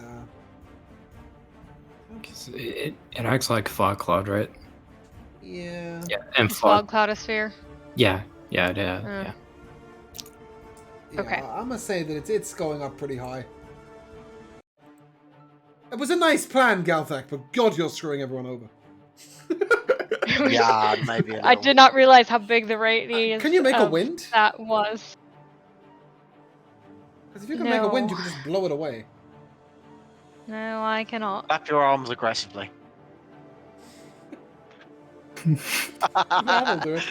Speaker 5: It acts like fog cloud, right?
Speaker 1: Yeah.
Speaker 5: Yeah, and
Speaker 3: Fog cloudosphere.
Speaker 5: Yeah.
Speaker 1: Yeah,
Speaker 3: Okay.
Speaker 1: I'm gonna say that it's going up pretty high. It was a nice plan, Galthak, but God, you're screwing everyone over.
Speaker 4: Yeah, maybe a little.
Speaker 3: I did not realize how big the radius
Speaker 1: Can you make a
Speaker 3: of
Speaker 1: wind?
Speaker 3: that was.
Speaker 1: Because if you can make a wind, you
Speaker 3: No.
Speaker 1: can just blow it away.
Speaker 3: No, I cannot.
Speaker 4: Clap your arms aggressively.
Speaker 1: Yeah, I'll do it.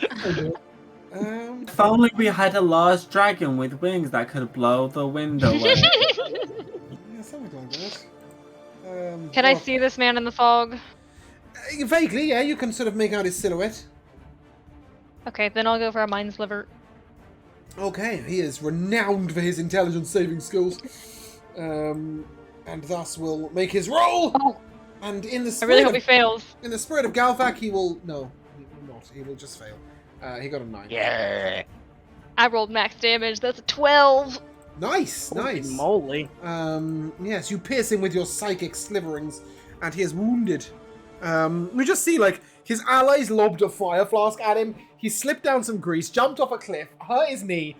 Speaker 6: If only we had a large dragon with wings that could blow the wind away.
Speaker 1: Yeah, something like that.
Speaker 3: Can I see this man in the fog?
Speaker 1: Vaguely, yeah. You can sort of make out his silhouette.
Speaker 3: Okay, then I'll go for a mind sliver.
Speaker 1: Okay, he is renowned for his intelligence saving skills. And thus will make his roll!
Speaker 3: Oh.
Speaker 1: And in the
Speaker 3: I
Speaker 1: spirit
Speaker 3: really hope he fails.
Speaker 1: in the spirit of Galthak, he will... No, he will not. He will just fail. He got a 9.
Speaker 4: Yeah.
Speaker 3: I rolled max damage. That's a 12.
Speaker 1: Nice,
Speaker 2: Holy
Speaker 1: nice.
Speaker 2: moly.
Speaker 1: Yes, you pierce him with your psychic sliverings, and he is wounded. We just see, like, his allies lobbed a fire flask at him. He slipped down some grease, jumped off a cliff, hurt his knee.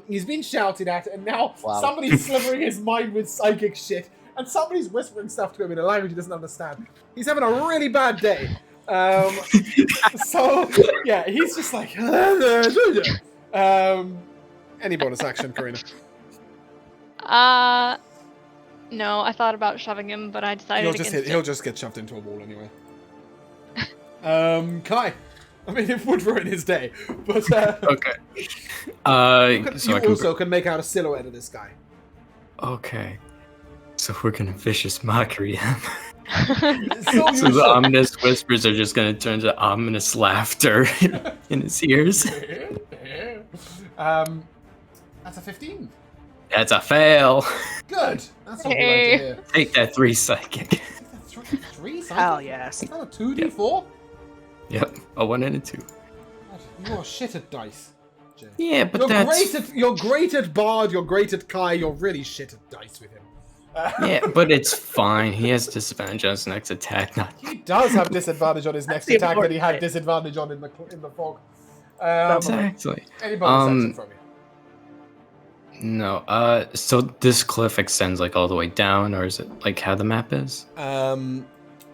Speaker 1: He's been shouted at, and now
Speaker 4: Wow.
Speaker 1: somebody's slivering his mind with psychic shit, and somebody's whispering stuff to him in a language he doesn't understand. He's having a really bad day. So yeah, he's just like. Any bonus action, Karina?
Speaker 3: No, I thought about shoving him, but I decided against it.
Speaker 1: He'll just get shoved into a wall anyway. Kai. I mean, it would ruin his day, but
Speaker 5: Okay.
Speaker 1: you also can make out a silhouette of this guy.
Speaker 5: Okay. So we're gonna vicious mockery him.
Speaker 1: So
Speaker 5: The ominous whispers are just gonna turn to ominous laughter in his ears.
Speaker 1: That's a 15.
Speaker 5: That's a fail.
Speaker 1: Good. That's what we like to hear.
Speaker 5: Take that 3 psychic.
Speaker 1: Three psychic?
Speaker 2: Hell yes.
Speaker 1: Is that a 2d4?
Speaker 5: Yep, a 1 and a 2.
Speaker 1: God, you are shit at dice, Jay.
Speaker 5: Yeah, but
Speaker 1: You're great at Bard, you're great at Kai, you're really shit at dice with him.
Speaker 5: Yeah, but it's fine. He has disadvantage on his next attack.
Speaker 1: He does have disadvantage on his next
Speaker 2: the
Speaker 1: attack that he had
Speaker 2: important
Speaker 1: disadvantage on in the fog.
Speaker 5: Exactly.
Speaker 1: Any bonus action from you?
Speaker 5: No. So this cliff extends like all the way down, or is it like how the map is?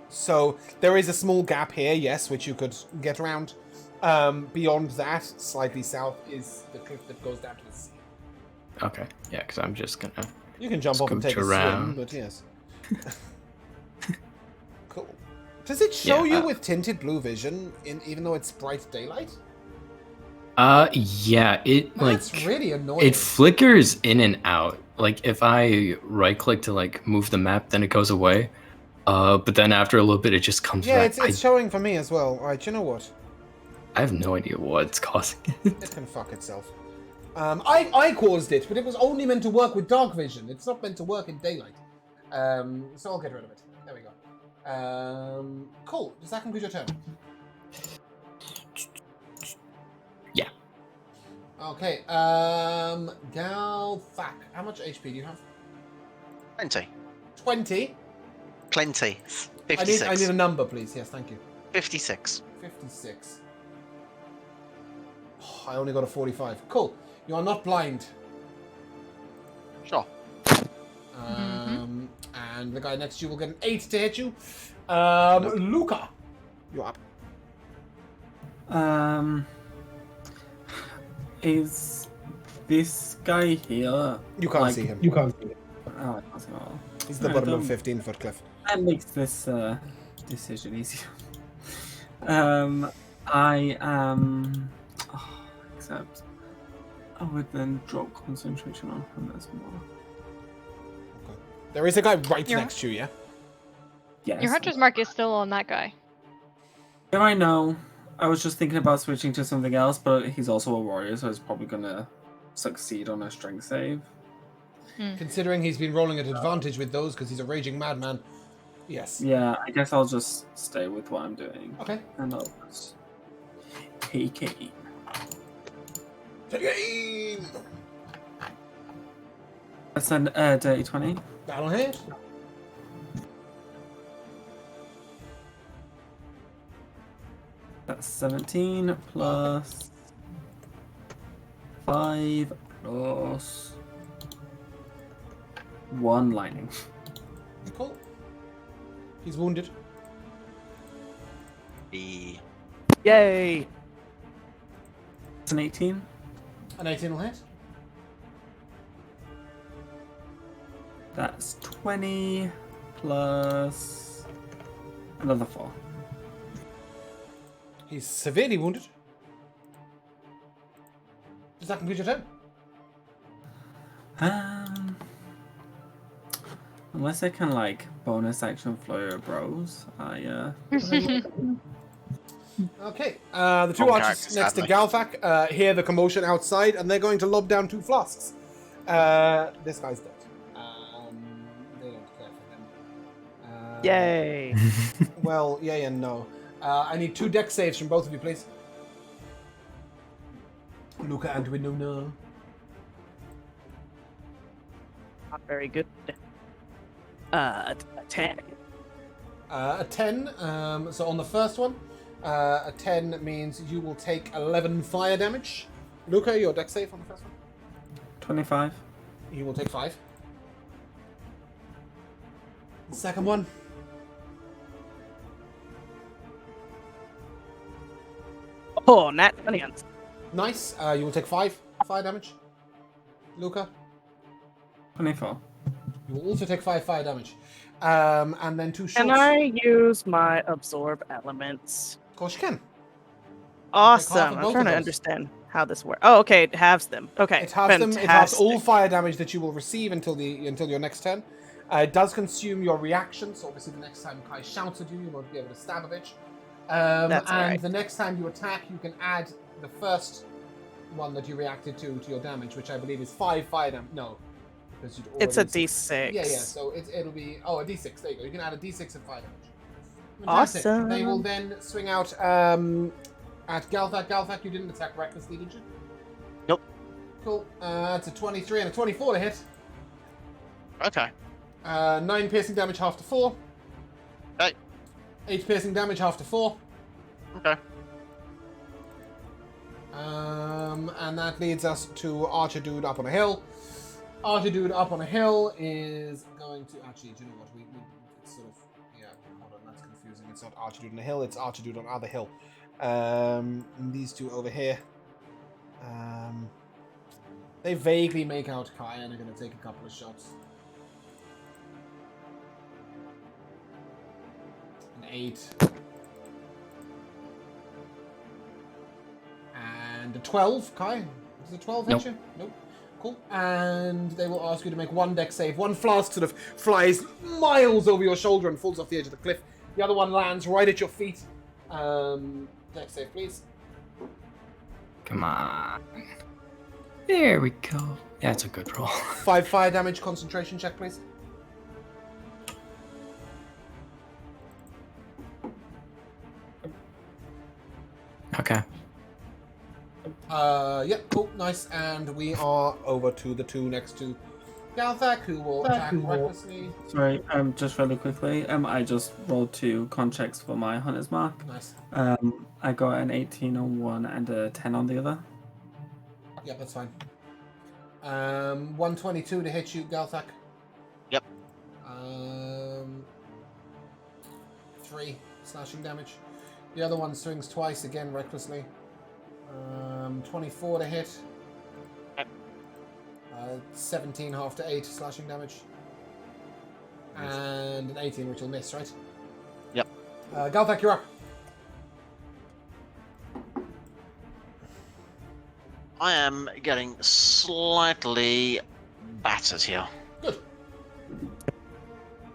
Speaker 1: So there is a small gap here, yes, which you could get around. Beyond that, slightly south, is the cliff that goes down to the sea.
Speaker 5: Okay. Yeah, because I'm just gonna.
Speaker 1: You can jump off and
Speaker 5: Scooch
Speaker 1: take a swim,
Speaker 5: around.
Speaker 1: but yes. Cool. Does it show
Speaker 5: Yeah,
Speaker 1: you with tinted blue vision, even though it's bright daylight?
Speaker 5: Yeah. It
Speaker 1: That's really annoying.
Speaker 5: it flickers in and out. Like if I right click to like move the map, then it goes away. But then after a little bit, it just comes
Speaker 1: Yeah,
Speaker 5: back.
Speaker 1: it's showing for me as well. Alright, you know what?
Speaker 5: I have no idea what's causing it.
Speaker 1: It can fuck itself. I caused it, but it was only meant to work with dark vision. It's not meant to work in daylight. So I'll get rid of it. There we go. Cool. Does that conclude your turn?
Speaker 5: Yeah.
Speaker 1: Okay. Galfak. How much HP do you have?
Speaker 4: 20.
Speaker 1: 20.
Speaker 4: Plenty. 56.
Speaker 1: I need a number, please. Yes, thank you.
Speaker 4: 56.
Speaker 1: 56. Oh, I only got a 45. Cool. You are not blind.
Speaker 4: Sure.
Speaker 1: And the guy next to you will get an 8 to hit you. Luca, you're up.
Speaker 6: Is this guy here?
Speaker 1: You can't see him.
Speaker 6: Oh, I can't see him at all.
Speaker 1: He's the bottom of 15-foot cliff.
Speaker 6: That makes this decision easier. I am. Except I would then drop concentration on him as well.
Speaker 1: Okay. There is a guy right
Speaker 3: Your-
Speaker 1: next to you, yeah?
Speaker 6: Yes.
Speaker 3: Your hunter's mark is still on that guy.
Speaker 6: Yeah, I know. I was just thinking about switching to something else, but he's also a warrior, so he's probably gonna succeed on a strength save.
Speaker 1: Considering he's been rolling at advantage with those because he's a raging madman. Yes.
Speaker 6: Yeah, I guess I'll just stay with what I'm doing.
Speaker 1: Okay.
Speaker 6: And I'll just take it.
Speaker 1: Take aim!
Speaker 6: That's a dirty 20.
Speaker 1: That'll hit.
Speaker 6: That's 17 plus 5 plus 1 lightning.
Speaker 1: Cool. He's wounded.
Speaker 4: The
Speaker 2: Yay!
Speaker 6: It's an 18.
Speaker 1: An 18 will hit.
Speaker 6: That's 20 plus another 4.
Speaker 1: He's severely wounded. Does that conclude your turn?
Speaker 6: Unless I can like bonus action flurry of bros,
Speaker 1: Okay. The two
Speaker 4: Wrong
Speaker 1: archers
Speaker 4: character,
Speaker 1: next to
Speaker 4: sadly.
Speaker 1: Galfak hear the commotion outside, and they're going to lob down 2 flasks. This guy's dead. They don't care for him.
Speaker 2: Yay!
Speaker 1: Well, yay and no. I need 2 deck saves from both of you, please. Luca and Winona.
Speaker 2: Not very good. A 10.
Speaker 1: A 10. So on the first one, a 10 means you will take 11 fire damage. Luca, your deck save on the first one.
Speaker 6: 25.
Speaker 1: You will take 5. The second one.
Speaker 2: Oh, nat 20.
Speaker 1: Nice. You will take 5 fire damage. Luca,
Speaker 6: 24.
Speaker 1: you will also take 5 fire damage. And then 2
Speaker 2: Can
Speaker 1: shots.
Speaker 2: I use my absorb elements?
Speaker 1: Of course you can.
Speaker 2: Awesome.
Speaker 1: of
Speaker 2: I'm
Speaker 1: both
Speaker 2: trying
Speaker 1: of
Speaker 2: to
Speaker 1: those.
Speaker 2: understand how this works. Oh, okay. It halves them. Okay.
Speaker 1: It halves them. It halves all
Speaker 2: fantastic.
Speaker 1: fire damage that you will receive until your next turn. It does consume your reaction, so obviously the next time Kai shouts at you, you won't be able to stab a bitch.
Speaker 2: That's
Speaker 1: and
Speaker 2: alright.
Speaker 1: the next time you attack, you can add the first one that you reacted to your damage, which I believe is 5 fire damage. No, because you'd already
Speaker 2: It's a D6.
Speaker 1: Yeah. So it'll be a D6. There you go. You can add a D6 of fire damage. Fantastic.
Speaker 2: Awesome.
Speaker 1: They will then swing out at Galthak. Galthak, you didn't attack recklessly, did you?
Speaker 4: Nope.
Speaker 1: Cool. It's a 23 and a 24 to hit.
Speaker 4: Okay.
Speaker 1: 9 piercing damage, half to 4.
Speaker 4: Hey.
Speaker 1: 8 piercing damage, half to 4.
Speaker 4: Okay.
Speaker 1: And that leads us to Archer Dude up on a hill. Archer Dude up on a hill is going to... Actually, do you know what? It's sort of... Yeah, hold on, that's confusing. It's not Archer Dude on a hill, it's Archer Dude on other hill. These two over here. They vaguely make out Kai and are going to take a couple of shots. An 8. And a 12, Kai. Does a 12 hit
Speaker 5: Nope.
Speaker 1: you? Nope. Cool. And they will ask you to make 1 dex save. One flask sort of flies miles over your shoulder and falls off the edge of the cliff. The other one lands right at your feet. Dex save, please.
Speaker 5: Come on. There we go. That's a good roll.
Speaker 1: 5 fire damage concentration check, please.
Speaker 5: Okay.
Speaker 1: Yep, cool, nice. And we are over to the two next to Galthak, who will attack recklessly.
Speaker 6: Sorry, just really quickly, I just rolled 2 con checks for my hunter's mark.
Speaker 1: Nice.
Speaker 6: I got an 18 on one and a 10 on the other.
Speaker 1: Yep, that's fine. 122 to hit you, Galthak.
Speaker 4: Yep.
Speaker 1: 3 slashing damage. The other one swings twice, again recklessly. 24 to hit.
Speaker 4: Yep.
Speaker 1: 17 half to 8 slashing damage. And an 18, which will miss, right?
Speaker 4: Yep.
Speaker 1: Galthak, you're up.
Speaker 4: I am getting slightly battered here.
Speaker 1: Good.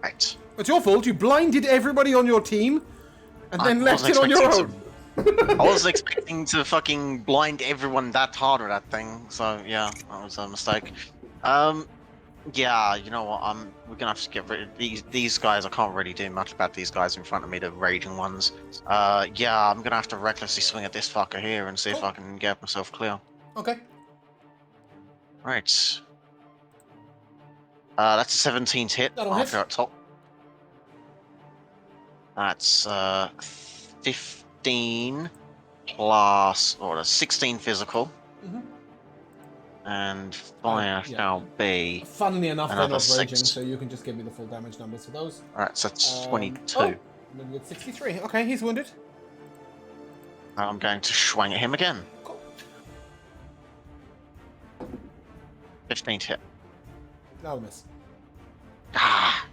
Speaker 4: Right.
Speaker 1: It's your fault. You blinded everybody on your team and then left it on your own.
Speaker 4: I wasn't expecting to fucking blind everyone that hard with that thing, so yeah, that was a mistake. Yeah, you know what? We're gonna have to get rid of these guys. I can't really do much about these guys in front of me, the raging ones. Yeah, I'm gonna have to recklessly swing at this fucker here and see if I can get myself clear.
Speaker 1: Okay.
Speaker 4: Right. That's a 17 hit.
Speaker 1: That'll hit.
Speaker 4: After at top. That's 15 plus, or that's 16 physical.
Speaker 1: Mhm.
Speaker 4: And fire
Speaker 1: yeah.
Speaker 4: shall be.
Speaker 1: Funnily enough, they're
Speaker 4: Another
Speaker 1: not raging,
Speaker 4: 6.
Speaker 1: so you can just give me the full damage numbers for those.
Speaker 4: Alright, so that's 22.
Speaker 1: Oh, and then with 63. Okay, he's wounded.
Speaker 4: I'm going to swing at him again.
Speaker 1: Cool.
Speaker 4: 15 hit.
Speaker 1: That'll miss.
Speaker 4: Ah.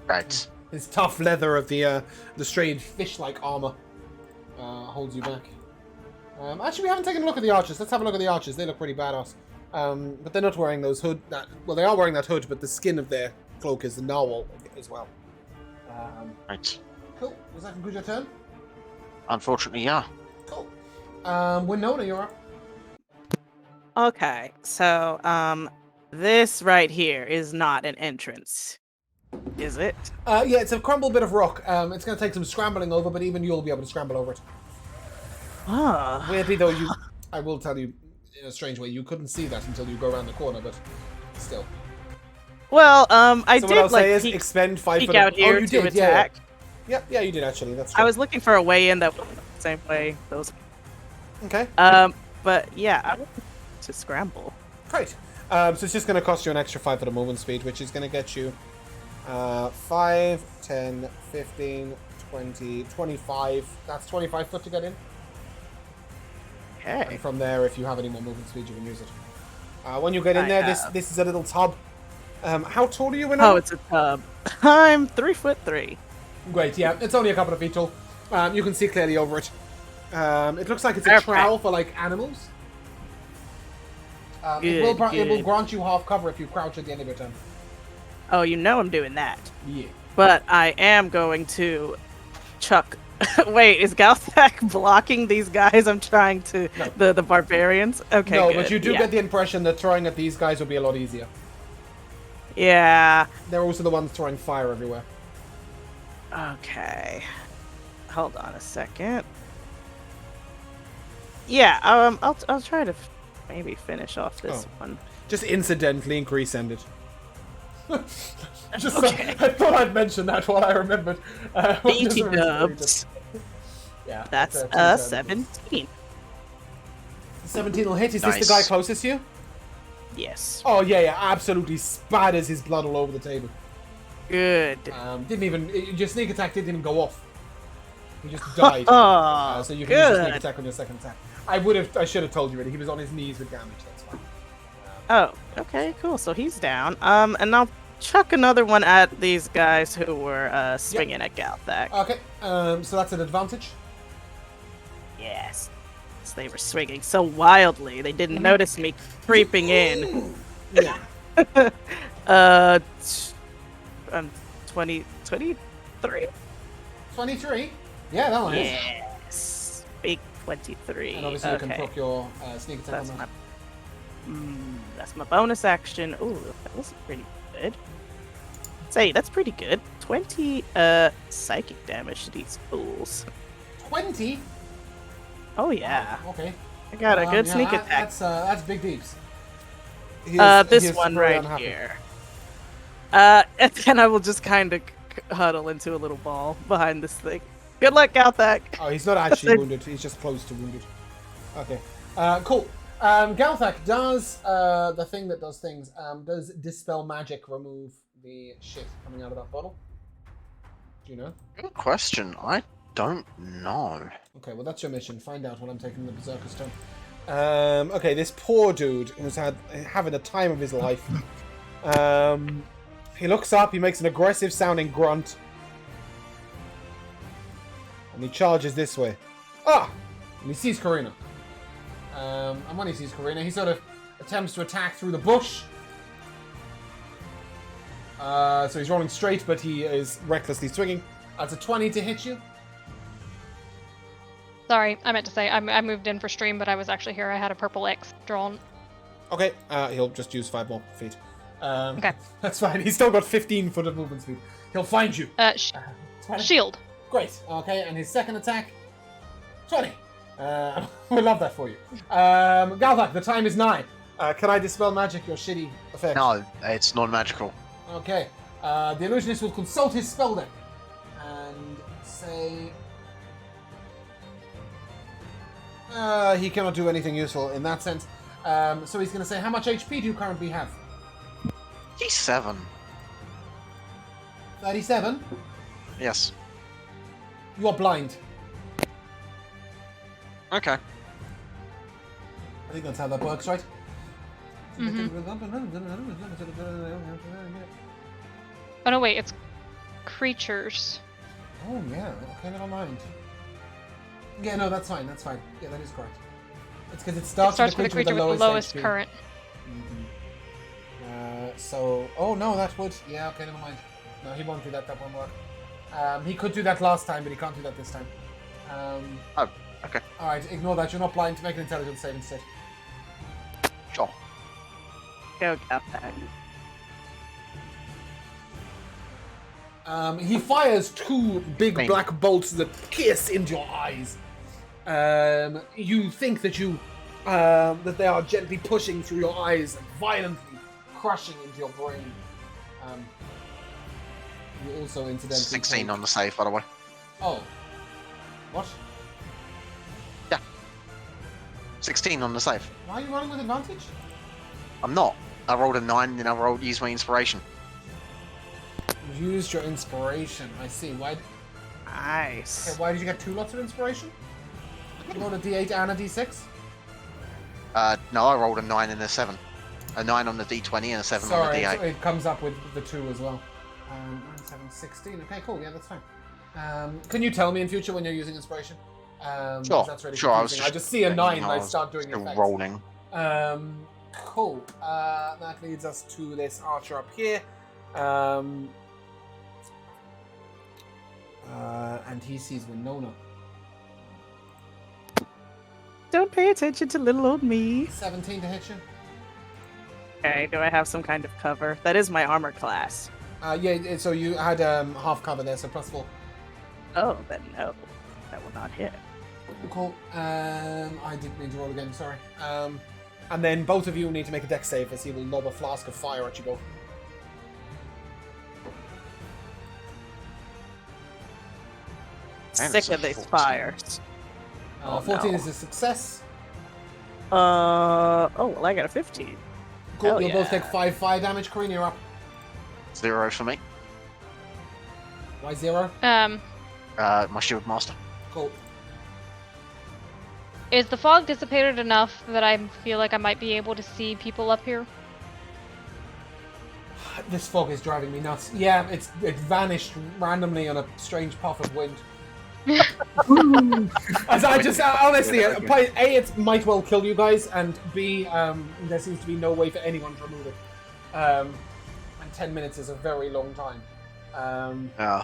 Speaker 4: Right.
Speaker 1: His tough leather of the strange fish-like armor holds you back. Actually, we haven't taken a look at the archers. Let's have a look at the archers. They look pretty badass. But they're not wearing those hood. Well, they are wearing that hood, but the skin of their cloak is the narwhal as well.
Speaker 4: Right.
Speaker 1: Cool. Does that conclude your turn?
Speaker 4: Unfortunately, yeah.
Speaker 1: Cool. Winona, you're up.
Speaker 2: Okay, so this right here is not an entrance, is it?
Speaker 1: Yeah, it's a crumbled bit of rock. It's going to take some scrambling over, but even you'll be able to scramble over it.
Speaker 2: Ah.
Speaker 1: Weirdly, though, I will tell you in a strange way, you couldn't see that until you go around the corner, but still.
Speaker 2: Well, I
Speaker 1: So
Speaker 2: did
Speaker 1: what I'll say
Speaker 2: like
Speaker 1: is
Speaker 2: peek,
Speaker 1: expend 5
Speaker 2: peek
Speaker 1: foot
Speaker 2: out here
Speaker 1: you
Speaker 2: to
Speaker 1: did,
Speaker 2: attack.
Speaker 1: Yeah, you did actually. That's true.
Speaker 2: I was looking for a way in that was the same way those.
Speaker 1: Okay.
Speaker 2: But yeah, I want to scramble.
Speaker 1: Great. So it's just going to cost you an extra 5 foot of movement speed, which is going to get you 5, 10, 15, 20, 25. That's 25 foot to get in.
Speaker 2: Okay.
Speaker 1: And from there, if you have any more movement speed, you can use it. When you get in
Speaker 2: I
Speaker 1: there,
Speaker 2: have.
Speaker 1: this is a little tub. How tall are you, Winona?
Speaker 2: Oh, it's a tub. I'm 3'3".
Speaker 1: Great, yeah. It's only a couple of feet tall. You can see clearly over it. It looks like it's a
Speaker 2: Perfect.
Speaker 1: trowel for, like, animals. It will
Speaker 2: Good.
Speaker 1: grant you half cover if you crouch at the end of your turn.
Speaker 2: Oh, you know I'm doing that.
Speaker 1: Yeah.
Speaker 2: But I am going to chuck. Wait, is Galthak blocking these guys? I'm trying to the barbarians. Okay,
Speaker 1: No,
Speaker 2: good.
Speaker 1: but you do
Speaker 2: yeah.
Speaker 1: get the impression that throwing at these guys will be a lot easier.
Speaker 2: Yeah.
Speaker 1: They're also the ones throwing fire everywhere.
Speaker 2: Okay. Hold on a second. Yeah. I'll try to maybe finish off this one.
Speaker 1: Just incidentally increase ended. Just
Speaker 2: Okay.
Speaker 1: I thought I'd mention that while I remembered.
Speaker 2: BT dubs.
Speaker 1: Yeah.
Speaker 2: That's
Speaker 1: it's
Speaker 2: a
Speaker 1: 17.
Speaker 2: 17.
Speaker 1: 17 will hit. Is this
Speaker 4: Nice.
Speaker 1: the guy closest to you?
Speaker 2: Yes.
Speaker 1: Oh yeah, absolutely spatters his blood all over the table.
Speaker 2: Good.
Speaker 1: Your sneak attack didn't even go off. He just died. So you can use your sneak
Speaker 2: good.
Speaker 1: attack on your second attack. I should have told you already. He was on his knees with damage. That's fine.
Speaker 2: Oh, okay, cool. So he's down. And I'll chuck another one at these guys who were swinging at Galthak.
Speaker 1: Okay. So that's an advantage.
Speaker 2: Yes. So they were swinging so wildly they didn't notice me creeping in.
Speaker 1: Yeah.
Speaker 2: I'm 23.
Speaker 1: 23. Yeah, that one is.
Speaker 2: Yes. Big 23.
Speaker 1: And obviously you can
Speaker 2: Okay.
Speaker 1: proc your sneak attack on
Speaker 2: That's
Speaker 1: that.
Speaker 2: that's my bonus action. Ooh, that was pretty good. Say, that's pretty good. 20 psychic damage to these fools.
Speaker 1: 20.
Speaker 2: Oh yeah.
Speaker 1: Okay.
Speaker 2: I got a good
Speaker 1: Yeah,
Speaker 2: sneak attack.
Speaker 1: That's big deeps.
Speaker 2: This one right here. And then I will just kind of huddle into a little ball behind this thing. Good luck, Galthak.
Speaker 1: Oh, he's not actually wounded. He's just close to wounded. Okay. Cool. Galthak does the thing that does things. Does Dispel Magic remove the shit coming out of that bottle? Do you know?
Speaker 4: Good question. I don't know.
Speaker 1: Okay, well that's your mission. Find out when I'm taking the Berserker's turn. Okay, this poor dude who's having the time of his life. He looks up, he makes an aggressive sounding grunt. And he charges this way. Ah! And he sees Karina. And when he sees Karina, he sort of attempts to attack through the bush. So he's rolling straight, but he is recklessly swinging. That's a 20 to hit you.
Speaker 3: Sorry, I meant to say I moved in for stream, but I was actually here. I had a purple X drawn.
Speaker 1: Okay, he'll just use 5 more feet.
Speaker 3: Okay.
Speaker 1: That's fine. He's still got 15 foot of movement speed. He'll find you. 20?
Speaker 3: Shield.
Speaker 1: Great. Okay, and his second attack, 20. We love that for you. Galthak, the time is 9. Can I dispel magic, your shitty effect?
Speaker 4: No, it's not magical.
Speaker 1: Okay. The illusionist will consult his spell deck and say he cannot do anything useful in that sense. So he's going to say, how much HP do you currently have?
Speaker 4: He's 7.
Speaker 1: 37.
Speaker 4: Yes.
Speaker 1: You are blind.
Speaker 4: Okay.
Speaker 1: I think that's how that works, right?
Speaker 3: Oh no, wait, it's creatures.
Speaker 1: Oh yeah, okay, never mind. Yeah, no, that's fine, that's fine. Yeah, that is correct. It's because it starts with the creature with the lowest HP.
Speaker 3: current.
Speaker 1: So, oh no, that would, yeah, okay, never mind. No, he won't do that, that won't work. He could do that last time, but he can't do that this time.
Speaker 4: Oh, okay.
Speaker 1: Alright, ignore that, you're not blind, make an intelligence save instead.
Speaker 4: Sure.
Speaker 2: Go Galthak.
Speaker 1: He fires 2 big
Speaker 4: Green.
Speaker 1: black bolts that pierce into your eyes. You think that that they are gently pushing through your eyes and violently crushing into your brain. You also incidentally
Speaker 4: 16
Speaker 1: take...
Speaker 4: on the save, by the way.
Speaker 1: Oh. What?
Speaker 4: 16 on the save.
Speaker 1: Why are you running with advantage?
Speaker 4: I'm not. I rolled a 9, then I used my inspiration.
Speaker 1: You used your inspiration. I see. Why?
Speaker 2: Nice.
Speaker 1: Okay, why did you get 2 lots of inspiration? You rolled a d8 and a d6?
Speaker 4: No, I rolled a 9 and a 7. A 9 on the d20 and a 7 on the
Speaker 1: Sorry,
Speaker 4: d8.
Speaker 1: it comes up with the 2 as well. 9, 7, 16. Okay, cool. Yeah, that's fine. Can you tell me in future when you're using inspiration? 'Cause
Speaker 4: Sure,
Speaker 1: That's really
Speaker 4: sure. I
Speaker 1: confusing. I just see a 9 and I start doing
Speaker 4: still
Speaker 1: effects.
Speaker 4: rolling.
Speaker 1: Cool. That leads us to this archer up here. And he sees Winona.
Speaker 2: Don't pay attention to little old me.
Speaker 1: 17 to hit you.
Speaker 2: Okay, do I have some kind of cover? That is my armor class.
Speaker 1: Yeah, so you had half cover there, so +4.
Speaker 2: Oh, then no. That will not hit.
Speaker 1: Cool. I didn't need to roll again, sorry. And then both of you need to make a dex save as he will lob a flask of fire at you both.
Speaker 4: And
Speaker 2: Sick
Speaker 4: it's a
Speaker 2: of these
Speaker 4: 14.
Speaker 2: fires.
Speaker 1: 14
Speaker 2: no.
Speaker 1: is a success.
Speaker 2: Oh, well, I got a 15.
Speaker 1: Cool,
Speaker 2: Hell
Speaker 1: you'll both
Speaker 2: yeah.
Speaker 1: take 5 fire damage. Corinne, you're up.
Speaker 4: 0 for me.
Speaker 1: Why 0?
Speaker 4: My shield master.
Speaker 1: Cool.
Speaker 3: Is the fog dissipated enough that I feel like I might be able to see people up here?
Speaker 1: This fog is driving me nuts. Yeah, it vanished randomly on a strange puff of wind. As I just honestly, A, it might well kill you guys, and B, there seems to be no way for anyone to remove it. And 10 minutes is a very long time.
Speaker 4: Yeah.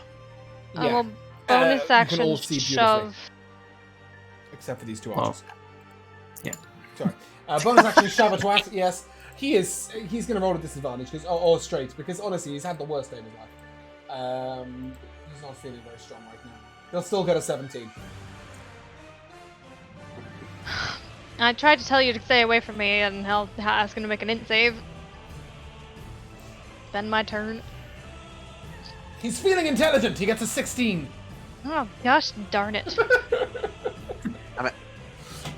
Speaker 3: I
Speaker 1: Yeah.
Speaker 3: will bonus
Speaker 1: You can
Speaker 3: action
Speaker 1: all see beautifully.
Speaker 3: shove.
Speaker 1: Except for these 2
Speaker 5: Well,
Speaker 1: archers.
Speaker 5: yeah.
Speaker 1: Sorry. Bonus action shove at Twat, yes. He's going to roll at disadvantage, or straight, because honestly, he's had the worst day of his life. He's not feeling very strong right now. He'll still get a 17.
Speaker 3: I tried to tell you to stay away from me, and I'll ask him to make an int save. Then my turn.
Speaker 1: He's feeling intelligent. He gets a 16.
Speaker 3: Oh gosh, darn it!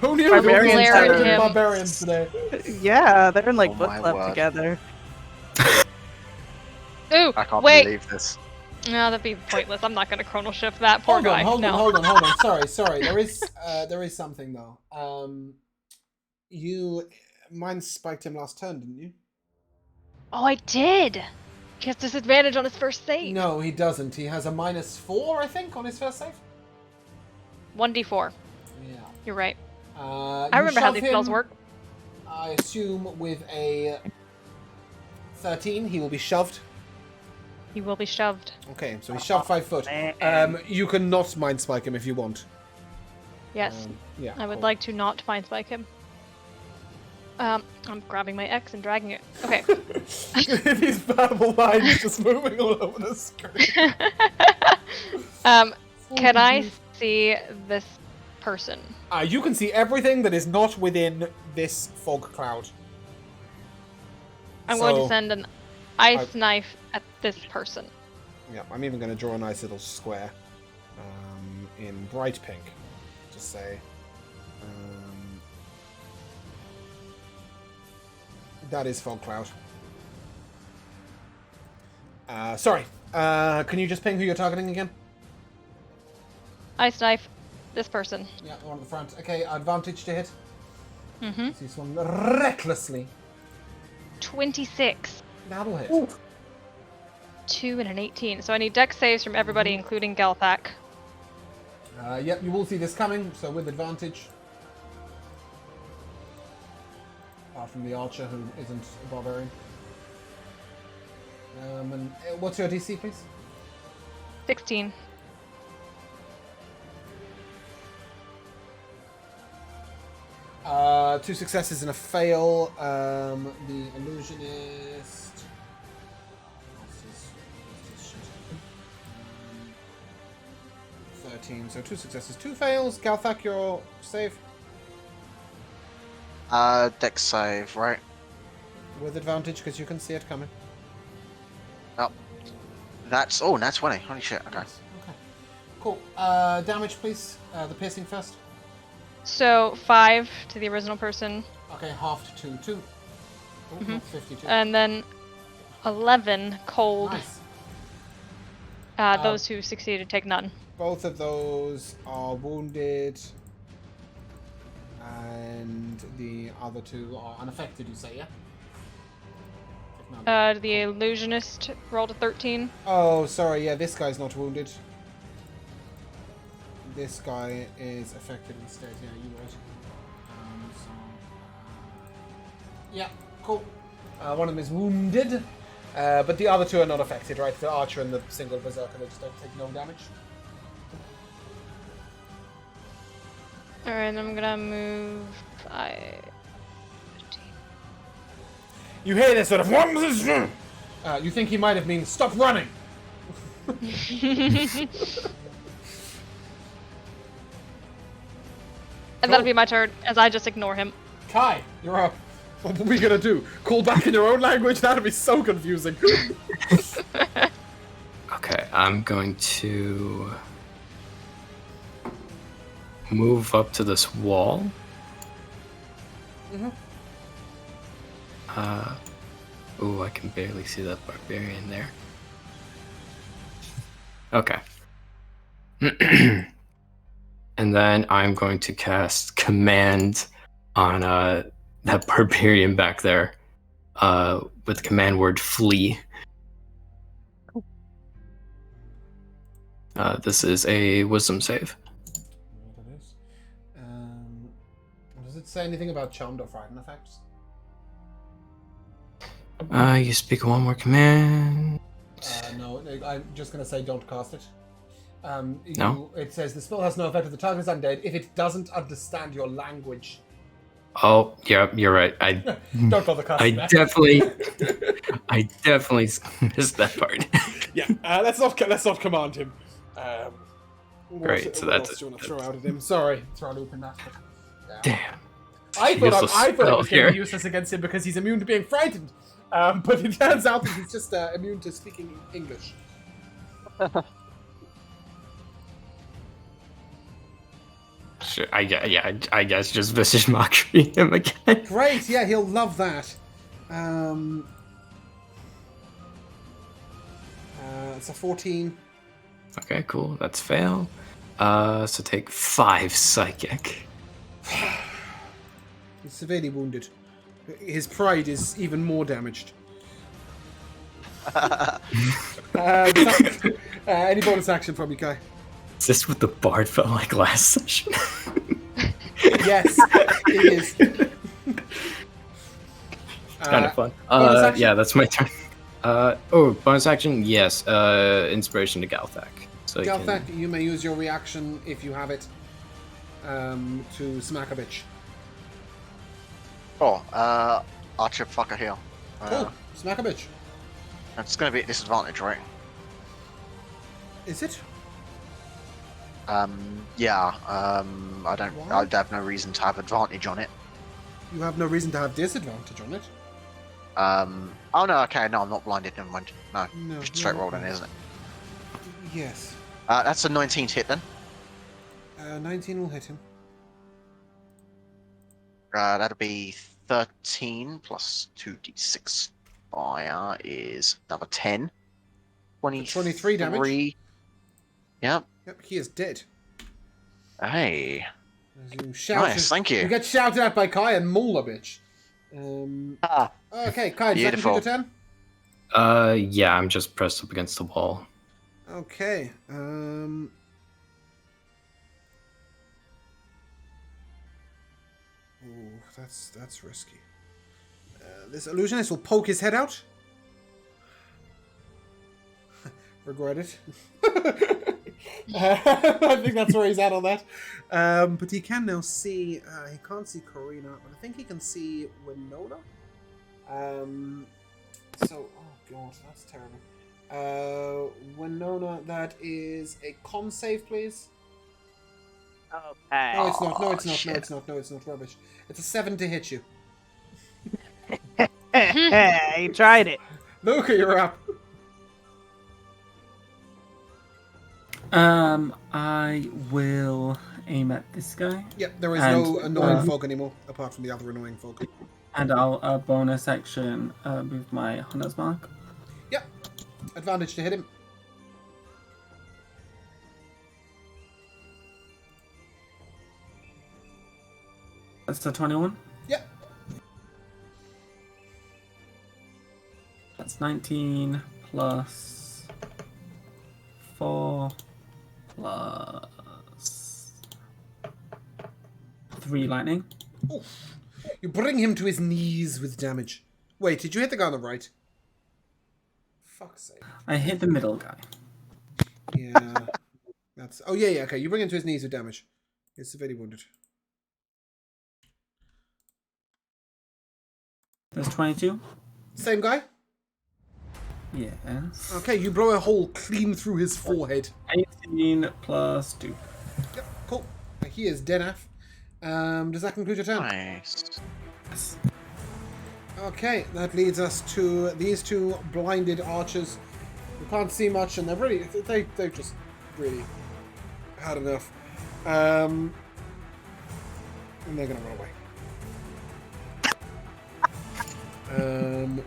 Speaker 1: Who knew
Speaker 2: Barbarians
Speaker 1: we
Speaker 3: had-
Speaker 1: intelligent barbarians today?
Speaker 2: Yeah, they're in like
Speaker 4: Oh
Speaker 2: book
Speaker 4: my
Speaker 2: club
Speaker 4: word.
Speaker 2: together.
Speaker 3: Ooh,
Speaker 4: I can't
Speaker 3: wait.
Speaker 4: believe this.
Speaker 3: No, that'd be pointless. I'm not gonna chrono shift that poor
Speaker 1: Hold
Speaker 3: guy.
Speaker 1: on.
Speaker 3: No.
Speaker 1: Hold on. Sorry. There is something though. Mine spiked him last turn, didn't you?
Speaker 3: Oh, I did. He has disadvantage on his first save.
Speaker 1: No, he doesn't. He has a -4, I think, on his first save.
Speaker 3: 1d4.
Speaker 1: Yeah.
Speaker 3: You're right.
Speaker 1: I
Speaker 3: I remember how these spells work.
Speaker 1: I assume with a 13, he will be shoved.
Speaker 3: He will be shoved.
Speaker 1: Okay, so he's shoved 5 foot.
Speaker 2: Man.
Speaker 1: You can not mind spike him if you want.
Speaker 3: Yes,
Speaker 1: Yeah.
Speaker 3: I would
Speaker 1: cool.
Speaker 3: like to not find spike him. I'm grabbing my X and dragging it. Okay.
Speaker 1: If his verbal line is just moving all over the screen.
Speaker 3: Can I see this person?
Speaker 1: You can see everything that is not within this fog cloud.
Speaker 3: I'm going to
Speaker 1: So-
Speaker 3: send an ice knife at this person.
Speaker 1: Yeah, I'm even going to draw a nice little square in bright pink. Just say. That is fog cloud. Sorry. Can you just ping who you're targeting again?
Speaker 3: Ice knife, this person.
Speaker 1: Yeah, the one at the front. Okay, advantage to hit.
Speaker 3: Mm-hmm.
Speaker 1: So you swung recklessly.
Speaker 3: 26.
Speaker 1: That'll hit.
Speaker 3: 2 and an 18. So I need dex saves from everybody, including Galthak.
Speaker 1: Yep, you will see this coming, so with advantage. Apart from the archer, who isn't a barbarian. And what's your DC, please?
Speaker 3: 16.
Speaker 1: Two successes and a fail. The illusionist. What's his shit? 13. So 2 successes, 2 fails. Galthak, you're safe
Speaker 4: Dex save, right?
Speaker 1: with advantage because you can see it coming.
Speaker 4: That's 20. Holy shit. Okay.
Speaker 1: Nice. Okay. Cool. Damage, please. The piercing first.
Speaker 3: So 5 to the original person,
Speaker 1: Okay, half to 2. Oh, not 52.
Speaker 3: and then 11 cold.
Speaker 1: Nice.
Speaker 3: Those who succeeded take none.
Speaker 1: Both of those are wounded. And the other two are unaffected, you say, yeah? If not,
Speaker 3: The illusionist rolled a 13.
Speaker 1: oh, sorry, yeah, this guy's not wounded. This guy is affected instead, yeah, you're right. Yeah, cool. One of them is wounded, but the other two are not affected, right? The archer and the single berserker, they just don't take no damage.
Speaker 3: Alright, I'm gonna move 5, 15.
Speaker 1: You hear this sort of... you think he might have mean, stop running!
Speaker 3: And that'll be my turn, as I just ignore him.
Speaker 1: Kai, you're up. What are we gonna do? Call back in your own language? That'd be so confusing.
Speaker 5: Okay, I'm going to move up to this wall. Ooh, I can barely see that barbarian there. Okay. And then I'm going to cast Command on that barbarian back there with the command word flee. This is a wisdom save.
Speaker 1: What it is. Does it say anything about charmed or frightened effects?
Speaker 5: You speak one more command.
Speaker 1: No, I'm just going to say don't cast it.
Speaker 5: No?
Speaker 1: It says the spell has no effect if the target is undead if it doesn't understand your language.
Speaker 5: Oh, yeah, you're right.
Speaker 1: Don't bother casting that.
Speaker 5: I definitely missed that part.
Speaker 1: Yeah, let's not command him.
Speaker 5: Great, so
Speaker 1: what
Speaker 5: that's
Speaker 1: else do you want to throw out at him? Sorry, throw a loop in that. But,
Speaker 5: Damn.
Speaker 1: I thought
Speaker 5: Useless
Speaker 1: it was going to
Speaker 5: spell
Speaker 1: be useless against him because he's immune to being frightened. But it turns out that he's just immune to speaking English.
Speaker 5: Sure, I guess just Visage Mockery him again.
Speaker 1: Great, yeah, he'll love that. It's a 14.
Speaker 5: Okay, cool. That's fail. So take 5 psychic.
Speaker 1: He's severely wounded. His pride is even more damaged. Any bonus action from you, Kai?
Speaker 5: Is this what the bard felt like last session?
Speaker 1: Yes, it is.
Speaker 5: Kind of fun.
Speaker 1: bonus action?
Speaker 5: Yeah, that's my turn. Bonus action? Yes. Inspiration to Galthak. So
Speaker 1: Galthak, you may use your reaction if you have it to smack a bitch.
Speaker 4: Oh, archer fucker here.
Speaker 1: Cool, smack a bitch.
Speaker 4: It's going to be at disadvantage, right?
Speaker 1: Is it?
Speaker 4: Yeah. I
Speaker 1: Why?
Speaker 4: I'd have no reason to have advantage on it.
Speaker 1: You have no reason to have disadvantage on it.
Speaker 4: Oh no, okay, no, I'm not blinded, never mind. No,
Speaker 1: No,
Speaker 4: just straight
Speaker 1: no,
Speaker 4: roll then, isn't it?
Speaker 1: Yes.
Speaker 4: That's a 19 to hit then.
Speaker 1: 19 will hit him.
Speaker 4: That'll be 13 plus 2d6 fire is another 10.
Speaker 1: 23 damage.
Speaker 4: Yep.
Speaker 1: Yep, he is dead.
Speaker 4: Hey.
Speaker 1: As you shout,
Speaker 4: Nice, thank you.
Speaker 1: You get shouted at by Kai and maul a bitch. Okay, Kai, does that
Speaker 4: Beautiful.
Speaker 1: complete your turn?
Speaker 5: Yeah, I'm just pressed up against the wall.
Speaker 1: Okay. Ooh, that's risky. This illusionist will poke his head out. Regret it. I think that's where he's at on that. But he can now see. He can't see Karina, but I think he can see Winona. So, oh god, that's terrible. Winona, that is a con save, please.
Speaker 2: Okay.
Speaker 1: No, it's not. No,
Speaker 4: Aw,
Speaker 1: it's not. No,
Speaker 4: shit.
Speaker 1: it's not. No, it's not. Rubbish. It's a 7 to hit you.
Speaker 2: Hey, you tried it.
Speaker 1: Luca, you're up.
Speaker 6: I will aim at this guy,
Speaker 1: Yep, there is
Speaker 6: And,
Speaker 1: no annoying folk anymore, apart from the other annoying folk.
Speaker 6: and I'll bonus action with my Hunter's Mark.
Speaker 1: Yep, advantage to hit him.
Speaker 6: That's the 21.
Speaker 1: Yep.
Speaker 6: That's 19 plus 4 plus 3 lightning.
Speaker 1: Oof. You bring him to his knees with damage. Wait, did you hit the guy on the right? Fuck's sake.
Speaker 6: I hit the middle guy.
Speaker 1: Yeah. That's. Oh yeah. Okay. You bring him to his knees with damage. He's severely wounded.
Speaker 6: There's 22.
Speaker 1: Same guy.
Speaker 6: Yes.
Speaker 1: Okay. You blow a hole clean through his forehead.
Speaker 6: 18 plus 2.
Speaker 1: Yep. Cool. He is dead af. Does that conclude your turn?
Speaker 4: Nice.
Speaker 6: Yes.
Speaker 1: Okay, that leads us to these two blinded archers who can't see much, and they've just really had enough. And they're gonna run away.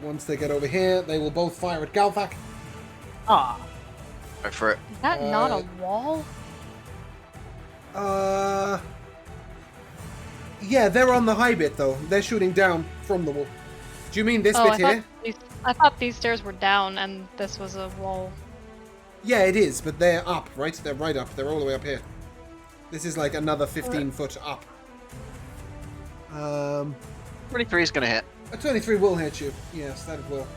Speaker 1: Once they get over here, they will both fire at Galthak.
Speaker 2: Ah.
Speaker 4: Go for it.
Speaker 3: Is that not a wall?
Speaker 1: Yeah, they're on the high bit though. They're shooting down from the wall. Do you mean this
Speaker 3: Oh,
Speaker 1: bit here?
Speaker 3: I thought these stairs were down and this was a wall.
Speaker 1: Yeah, it is, but they're up, right? They're right up. They're all the way up here. This is like another 15 foot up.
Speaker 4: 23 is going to hit.
Speaker 1: A 23 will hit you. Yes, that it will.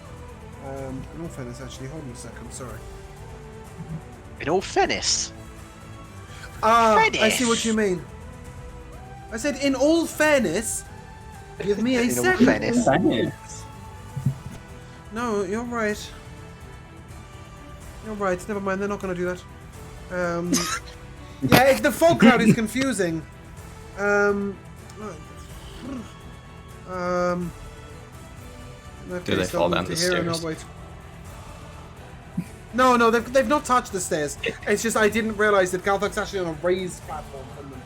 Speaker 1: In all fairness, actually, hold on a second. Sorry.
Speaker 4: In all fairness.
Speaker 1: I see what you mean. I said, in all fairness, give me a
Speaker 4: In all
Speaker 1: second.
Speaker 4: fairness.
Speaker 1: No, you're right. You're right. Never mind. They're not going to do that. Yeah, the fog cloud is confusing. In that
Speaker 5: Do they
Speaker 1: case, they'll
Speaker 5: fall
Speaker 1: move
Speaker 5: down
Speaker 1: to
Speaker 5: the
Speaker 1: here and
Speaker 5: stairs?
Speaker 1: I'll wait. No, they've not touched the stairs. It's just I didn't realize that Galthak's actually on a raised platform from them.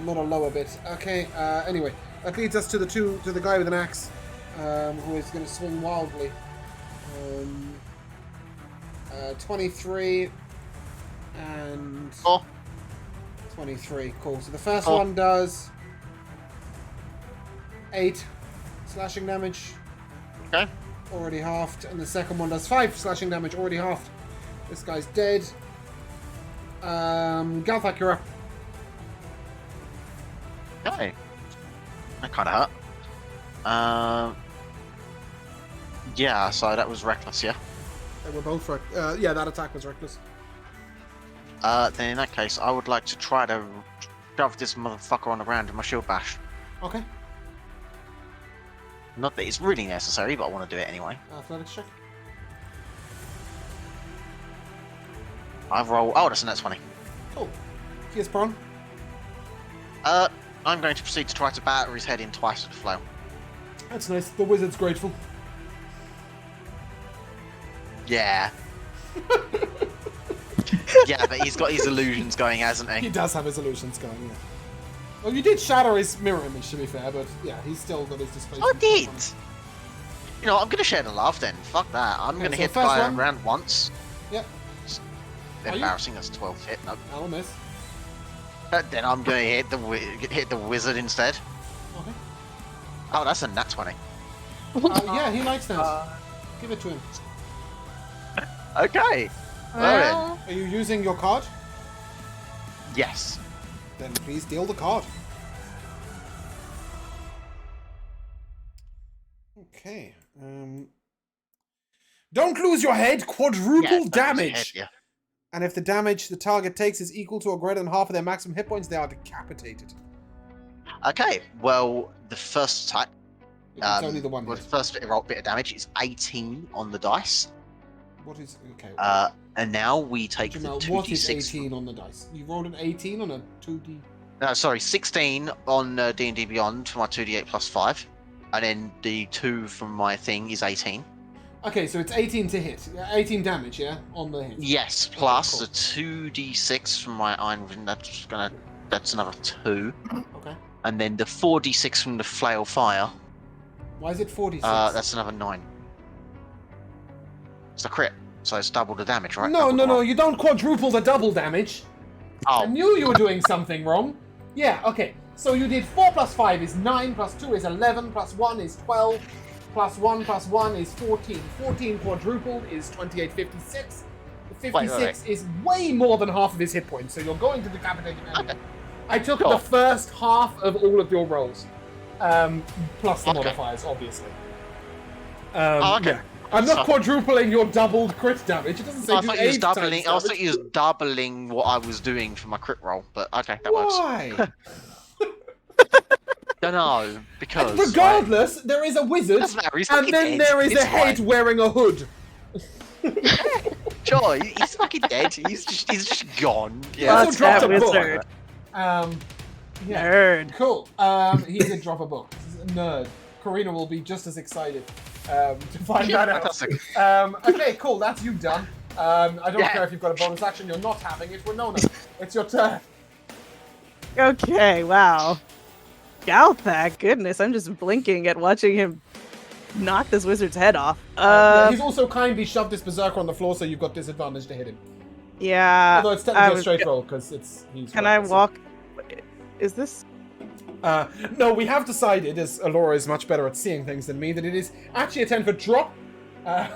Speaker 1: Not a lower bit. Okay. Anyway, that leads us to the guy with an axe, who is going to swing wildly. 23 and 23. Cool. So the first one does 8 slashing damage.
Speaker 4: Okay.
Speaker 1: Already halved, and the second one does 5 slashing damage. Already halved. This guy's dead. Galthak, you're up.
Speaker 4: Okay. That kind of hurt. Yeah, so that was reckless, yeah?
Speaker 1: They were both yeah, that attack was reckless.
Speaker 4: Then in that case, I would like to try to shove this motherfucker on the ground with my shield bash.
Speaker 1: Okay.
Speaker 4: Not that it's really necessary, but I want to do it anyway.
Speaker 1: Athletics check.
Speaker 4: I've rolled... Oh, that's a net 20.
Speaker 1: Cool. He is prone.
Speaker 4: I'm going to proceed to try to batter his head in twice with the flail.
Speaker 1: That's nice. The wizard's grateful.
Speaker 4: Yeah. Yeah, but he's got his illusions going, hasn't
Speaker 1: He
Speaker 4: he?
Speaker 1: does have his illusions going, yeah. Well, you did shatter his mirror image, to be fair, but yeah, he's still got his display.
Speaker 4: I did! You know, I'm going to share the love then. Fuck that. I'm going to
Speaker 1: so
Speaker 4: hit the
Speaker 1: first
Speaker 4: guy
Speaker 1: one.
Speaker 4: around once.
Speaker 1: Yep. Are you?
Speaker 4: Embarrassing, that's 12 hit. No.
Speaker 1: I'll miss.
Speaker 4: Then I'm going to hit the wizard instead.
Speaker 1: Okay.
Speaker 4: Oh, that's a nat 20.
Speaker 1: Yeah, he likes that. Give it to him.
Speaker 4: Okay.
Speaker 3: Well,
Speaker 1: Are you using your card?
Speaker 4: Yes.
Speaker 1: Then please deal the card. Okay. Don't lose your head. Quadruple
Speaker 4: Yeah, that was his
Speaker 1: damage.
Speaker 4: head, yeah.
Speaker 1: And if the damage the target takes is equal to or greater than half of their maximum hit points, they are decapitated.
Speaker 4: Okay, well, the first attack,
Speaker 1: It's only the one
Speaker 4: well,
Speaker 1: hit.
Speaker 4: the first bit of damage is 18 on the dice.
Speaker 1: What is okay?
Speaker 4: And now we take the
Speaker 1: Jamal,
Speaker 4: 2d6.
Speaker 1: what is 18 on the dice? You rolled an 18 on a 2d.
Speaker 4: No, sorry, 16 on D&D Beyond for my 2d8 plus 5, and then the 2 from my thing is 18.
Speaker 1: Okay, so it's 18 to hit. 18 damage, yeah, on the hit.
Speaker 4: Yes, plus
Speaker 1: cool.
Speaker 4: the 2d6 from my Iron Ring. That's another 2,
Speaker 1: Okay.
Speaker 4: and then the 4d6 from the Flail Fire.
Speaker 1: Why is it 46?
Speaker 4: That's another 9. It's a crit, so it's double the damage, right?
Speaker 1: No,
Speaker 4: Double
Speaker 1: no,
Speaker 4: the
Speaker 1: no,
Speaker 4: roll.
Speaker 1: you don't quadruple the double damage. I
Speaker 4: Oh,
Speaker 1: knew you were doing something wrong. Yeah, okay. So you did 4 plus 5 is 9, plus 2 is 11, plus 1 is 12, plus 1 plus 1 is 14. 14 quadrupled is 2856. 56 is way more than half of his hit points, so you're going to decapitate him anyway.
Speaker 4: Okay.
Speaker 1: I took
Speaker 4: Cool.
Speaker 1: the first half of all of your rolls, plus the modifiers, obviously.
Speaker 4: Okay.
Speaker 1: Yeah. I'm not quadrupling your doubled crit damage. It doesn't say
Speaker 4: I
Speaker 1: do
Speaker 4: thought you was
Speaker 1: 8 times
Speaker 4: doubling. I thought
Speaker 1: damage.
Speaker 4: you was doubling what I was doing for my crit roll, but okay, that works.
Speaker 1: Why?
Speaker 4: Don't know because.
Speaker 1: And regardless, there is a wizard,
Speaker 4: Doesn't matter, he's
Speaker 1: and
Speaker 4: fucking
Speaker 1: then
Speaker 4: dead.
Speaker 1: there is
Speaker 4: It's
Speaker 1: a head
Speaker 4: fine.
Speaker 1: wearing a hood.
Speaker 4: Sure, he's fucking dead. He's just gone.
Speaker 1: He
Speaker 4: Yeah.
Speaker 1: also
Speaker 2: Fuck
Speaker 1: dropped
Speaker 2: that
Speaker 1: a book.
Speaker 2: wizard.
Speaker 1: Yeah.
Speaker 2: Nerd.
Speaker 1: Cool. He did drop a book. This is a nerd. Karina will be just as excited to find that out.
Speaker 4: Fantastic.
Speaker 1: Okay, cool. That's you done. I don't
Speaker 4: Yeah.
Speaker 1: care if you've got a bonus action. You're not having it. Winona, it's your turn.
Speaker 2: Okay, wow. Galthak, goodness, I'm just blinking at watching him knock this wizard's head off.
Speaker 1: Yeah, he's also kindly shoved this berserker on the floor, so you've got disadvantage to hit him.
Speaker 2: Yeah.
Speaker 1: Although it's
Speaker 2: I
Speaker 1: technically a
Speaker 2: was
Speaker 1: straight
Speaker 2: go-
Speaker 1: roll because he's.
Speaker 2: Can I
Speaker 1: right, so-
Speaker 2: walk? Is this?
Speaker 1: No, we have decided, as Alora is much better at seeing things than me, that it is actually a 10-foot drop. I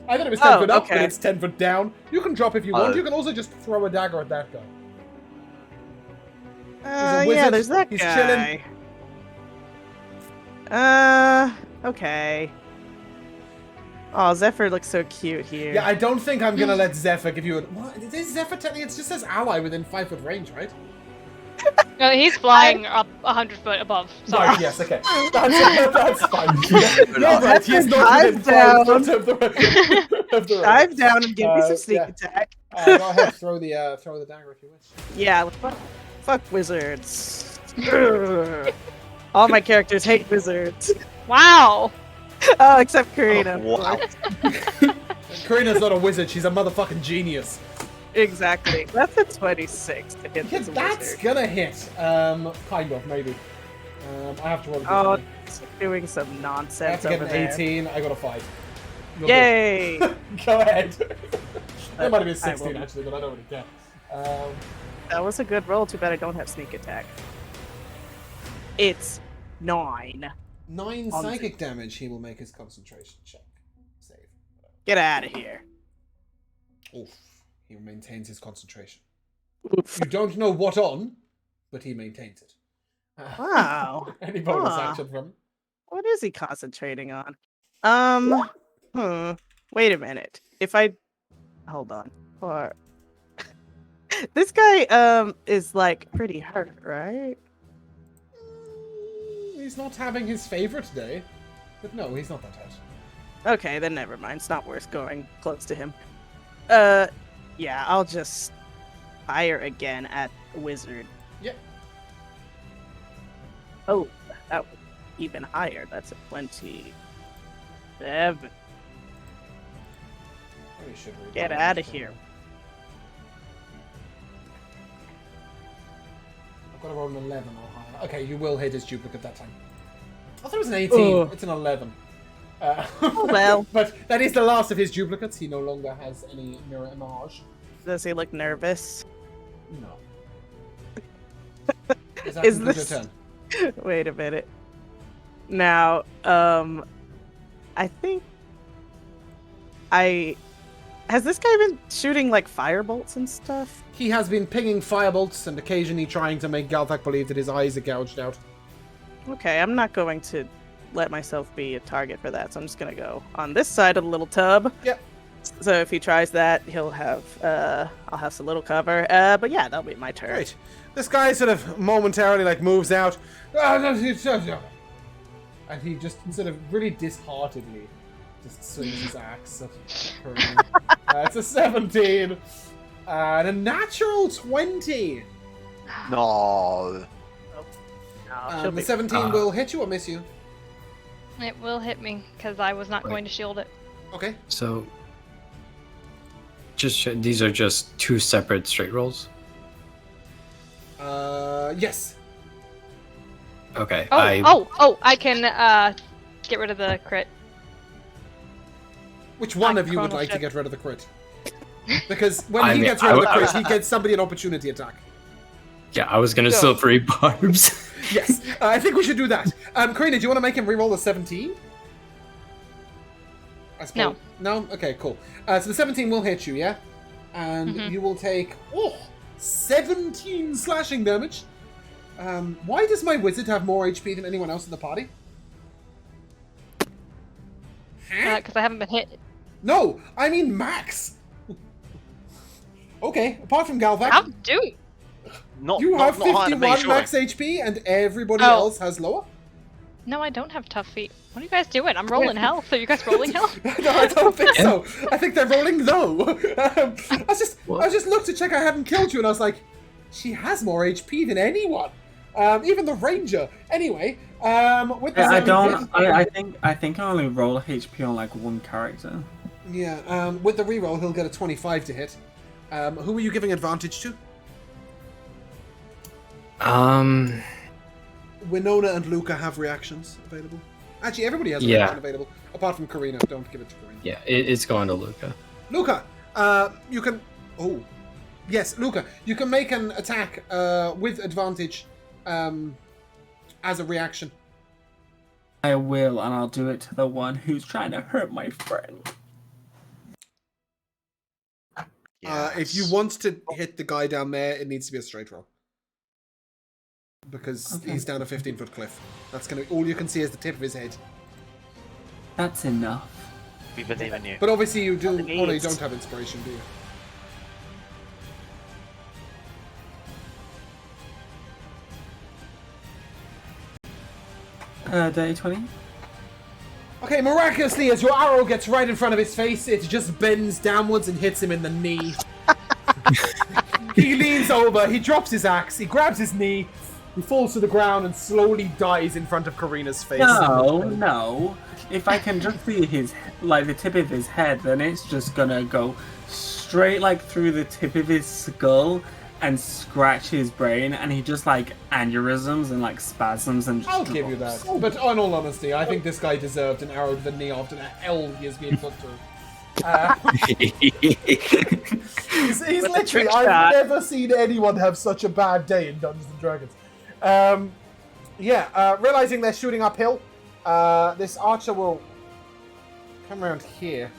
Speaker 1: thought it was 10 foot up, but
Speaker 2: okay.
Speaker 1: it's 10 foot down. You can drop if you want. You can also just throw a dagger at that guy. a
Speaker 2: Yeah,
Speaker 1: wizard.
Speaker 2: there's that
Speaker 1: He's
Speaker 2: guy. Okay. Oh, Zephyr looks so cute here.
Speaker 1: Yeah, I don't think I'm gonna let Zephyr give you a. What? Is Zephyr technically? It just says ally within 5-foot range, right?
Speaker 3: No, he's flying up 100 foot above. Sorry.
Speaker 1: Right, yes, okay. That's fine. You're right, he's not within
Speaker 2: Dive
Speaker 1: 5
Speaker 2: down.
Speaker 1: foot of the
Speaker 2: Dive down and give me some sneak
Speaker 1: yeah.
Speaker 2: attack.
Speaker 1: Go ahead, throw the dagger if you wish.
Speaker 2: Yeah, fuck wizards. All my characters hate wizards.
Speaker 3: Wow.
Speaker 2: Oh, except Karina. of
Speaker 4: Wow.
Speaker 2: course.
Speaker 1: Karina's not a wizard, she's a motherfucking genius.
Speaker 2: Exactly. That's a 26 to hit
Speaker 1: Yeah,
Speaker 2: this
Speaker 1: that's
Speaker 2: wizard.
Speaker 1: gonna hit. Kind of, maybe. I have to roll a
Speaker 2: Oh,
Speaker 1: different.
Speaker 2: it's doing some
Speaker 1: I have
Speaker 2: nonsense
Speaker 1: to get
Speaker 2: over
Speaker 1: an
Speaker 2: there.
Speaker 1: 18, I got a 5. You're
Speaker 2: Yay!
Speaker 1: good. Go ahead. That might have been
Speaker 2: I
Speaker 1: 16
Speaker 2: will.
Speaker 1: actually, but I don't really care.
Speaker 2: That was a good roll. Too bad I don't have sneak attack. It's 9.
Speaker 1: 9
Speaker 2: On
Speaker 1: psychic damage, he will make his concentration check. Save.
Speaker 2: Get out of here.
Speaker 1: Oof. He maintains his concentration.
Speaker 2: Oof.
Speaker 1: You don't know what on, but he maintains it.
Speaker 2: Wow.
Speaker 1: Any bonus
Speaker 2: Huh.
Speaker 1: action from him?
Speaker 2: What is he concentrating on? Wait a minute. If I hold on. Or this guy is like pretty hurt, right?
Speaker 1: He's not having his favorite day. But no, he's not that hurt.
Speaker 2: Okay, then never mind. It's not worth going close to him. Yeah, I'll just fire again at the wizard.
Speaker 1: Yep.
Speaker 2: Oh, that was even higher. That's a 27.
Speaker 1: Probably should read
Speaker 2: Get
Speaker 1: that.
Speaker 2: out of here.
Speaker 1: I've got to roll an 11 or higher. Okay, you will hit his duplicate that time. I thought it was an 18.
Speaker 2: Ugh.
Speaker 1: It's an 11.
Speaker 2: Oh, well.
Speaker 1: But that is the last of his duplicates. He no longer has any mirror image.
Speaker 2: Does he look nervous?
Speaker 1: No. Is that
Speaker 2: Is
Speaker 1: conclude
Speaker 2: this-
Speaker 1: your turn?
Speaker 2: Wait a minute. Now, I think has this guy been shooting like firebolts and stuff?
Speaker 1: He has been pinging firebolts and occasionally trying to make Galthak believe that his eyes are gouged out.
Speaker 2: Okay, I'm not going to let myself be a target for that, so I'm just gonna go on this side of the little tub.
Speaker 1: Yep.
Speaker 2: So if he tries that, he'll have I'll have some little cover. But yeah, that'll be my turn.
Speaker 1: Right. This guy sort of momentarily moves out. And he just sort of really disheartedly just swings his axe at Karina. It's a 17. And a natural 20.
Speaker 4: No.
Speaker 2: She'll
Speaker 1: The
Speaker 2: be
Speaker 1: 17 will hit you or miss you.
Speaker 3: It will hit me because I was not going to shield it.
Speaker 1: Okay.
Speaker 5: So, these are just 2 separate straight rolls.
Speaker 1: Yes.
Speaker 5: Okay.
Speaker 3: I can get rid of the crit.
Speaker 1: Which one
Speaker 3: I
Speaker 1: of you would like to
Speaker 3: chrono
Speaker 1: get rid of the crit? Because when
Speaker 5: I
Speaker 1: he
Speaker 5: mean,
Speaker 1: gets rid of the
Speaker 5: I-
Speaker 1: crit, he gets somebody an opportunity attack.
Speaker 5: Yeah, I was gonna
Speaker 3: Go.
Speaker 5: still 3 barbs.
Speaker 1: Yes, I think we should do that. Karina, do you want to make him re-roll a 17? I suppose. No? Okay, cool. So the 17 will hit you, yeah? And you will take 17 slashing damage. Why does my wizard have more HP than anyone else in the party?
Speaker 3: Because I haven't been hit.
Speaker 1: No, I mean max. Okay, apart from Galvac,
Speaker 3: How do?
Speaker 1: you have
Speaker 4: not higher than me,
Speaker 1: 51
Speaker 4: surely.
Speaker 1: max HP and everybody
Speaker 3: Oh.
Speaker 1: else has lower?
Speaker 3: No, I don't have tough feet. What are you guys doing? I'm rolling health. Are you guys rolling health?
Speaker 1: No, I don't think so. I think they're rolling low. I just looked to check I hadn't killed you, and I was like, she has more HP than anyone. Even the ranger. Anyway, with the
Speaker 6: I think I only roll HP on like one character.
Speaker 1: Yeah. With the reroll, he'll get a 25 to hit. Who are you giving advantage to? Winona and Luca have reactions available. Actually, everybody has a reaction available, apart from Karina. Don't give it to Karina.
Speaker 5: Yeah, it's going to Luca.
Speaker 1: Luca, you can... Oh. Yes, Luca, you can make an attack with advantage as a reaction.
Speaker 6: I will, and I'll do it to the one who's trying to hurt my friend.
Speaker 1: If you want to hit the guy down there, it needs to be a straight roll. Because he's down a 15-foot cliff. That's gonna all you can see is the tip of his head.
Speaker 6: That's enough.
Speaker 4: We believe in you.
Speaker 1: But obviously you do. Oh no, you don't have inspiration, do you?
Speaker 6: Day 20.
Speaker 1: Okay, miraculously, as your arrow gets right in front of his face, it just bends downwards and hits him in the knee. He leans over, he drops his axe, he grabs his knee, he falls to the ground and slowly dies in front of Karina's face.
Speaker 6: No. If I can just see the tip of his head, then it's just gonna go straight through the tip of his skull and scratch his brain, and he just aneurysms and spasms and just
Speaker 1: I'll give you that. But in all honesty, I think this guy deserved an arrow to the knee after the hell he has been put through. He's literally, I've never seen anyone have such a bad day in Dungeons and Dragons. Realizing they're shooting uphill, this archer will come around here.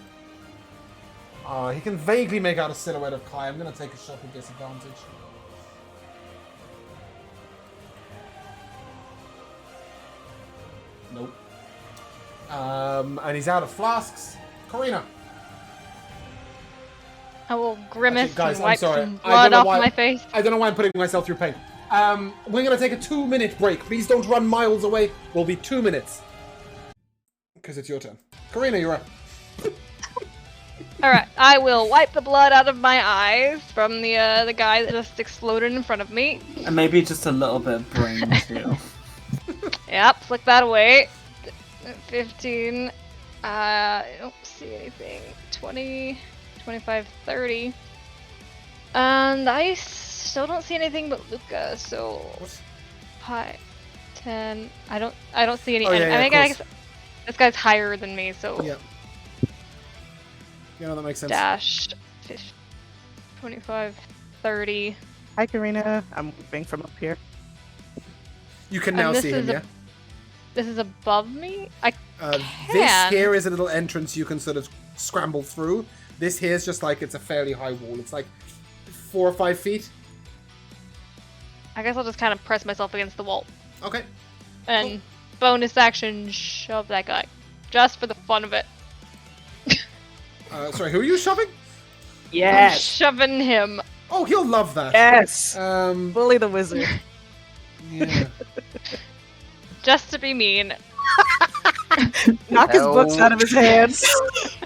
Speaker 1: He can vaguely make out a silhouette of Kai. I'm going to take a shot with disadvantage. Nope. And he's out of flasks. Karina.
Speaker 3: I will grimace
Speaker 1: Guys,
Speaker 3: and wipe
Speaker 1: I'm sorry.
Speaker 3: some blood off my face.
Speaker 1: I don't know why I'm putting myself through pain. We're going to take a 2-minute break. Please don't run miles away. We'll be 2 minutes. Because it's your turn. Karina, you're up.
Speaker 3: Alright, I will wipe the blood out of my eyes from the guy that just exploded in front of me.
Speaker 6: And maybe just a little bit of brain too.
Speaker 3: Yep, flick that away. 15. I don't see anything. 20, 25, 30. And I still don't see anything but Luca, so...
Speaker 1: What?
Speaker 3: 5, 10... I don't see any...
Speaker 1: Oh, yeah,
Speaker 3: I
Speaker 1: of
Speaker 3: guess this guy's higher than me, so...
Speaker 1: Yeah. Yeah, that makes sense.
Speaker 3: Dash 50, 25, 30.
Speaker 2: Hi, Karina. I'm whooping from up here.
Speaker 1: You can now
Speaker 3: this
Speaker 1: see him,
Speaker 3: is
Speaker 1: yeah?
Speaker 3: This is above me? I
Speaker 1: This
Speaker 3: can.
Speaker 1: here is a little entrance you can sort of scramble through. This here is just it's a fairly high wall. It's 4 or 5 feet.
Speaker 3: I guess I'll just kind of press myself against the wall.
Speaker 1: Okay.
Speaker 3: And bonus action, shove that guy. Just for the fun of it.
Speaker 1: Sorry, who are you shoving?
Speaker 3: I'm
Speaker 2: Yes.
Speaker 3: shoving him.
Speaker 1: Oh, he'll love that.
Speaker 2: Yes.
Speaker 1: Um,
Speaker 2: Bully the wizard.
Speaker 1: yeah.
Speaker 3: Just to be mean.
Speaker 2: Knock his books out of his hands.
Speaker 3: Just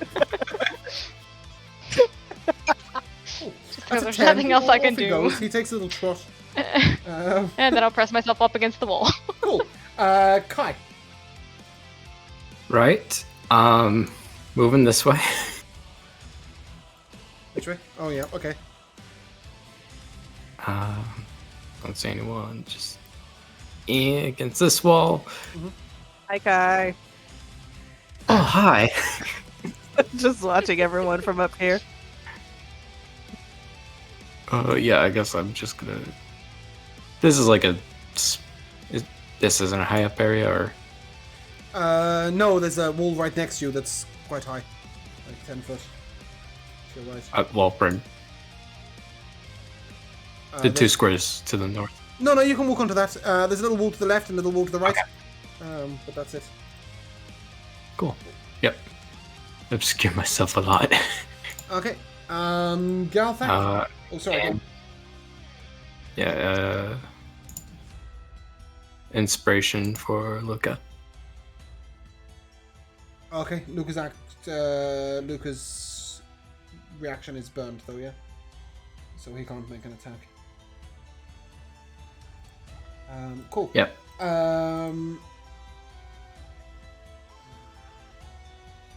Speaker 3: because
Speaker 1: That's a
Speaker 3: there's
Speaker 1: 10.
Speaker 3: nothing else I can
Speaker 1: Off he
Speaker 3: do.
Speaker 1: goes. He takes a little trot.
Speaker 3: And then I'll press myself up against the wall.
Speaker 1: Cool. Kai.
Speaker 5: Right. Moving this way.
Speaker 1: Which way? Oh, yeah. Okay.
Speaker 5: Don't see anyone. Just against this wall.
Speaker 2: Hi, Kai.
Speaker 5: Oh, hi.
Speaker 2: Just watching everyone from up here.
Speaker 5: Yeah, I guess I'm just gonna This is like a. This isn't a high up area, or
Speaker 1: No, there's a wall right next to you that's quite high, like 10 foot. To your right.
Speaker 5: well, Bryn. The 2 squares to the north.
Speaker 1: No, you can walk onto that. There's a little wall to the left and a little wall to the right. Okay. But that's it.
Speaker 5: Cool. Yep. Obscure myself a lot.
Speaker 1: Okay. Galthak. Oh, sorry. Go on.
Speaker 5: Yeah. Inspiration for Luca.
Speaker 1: Okay. Luca's reaction is burned though, yeah. So he can't make an attack. Cool.
Speaker 5: Yep.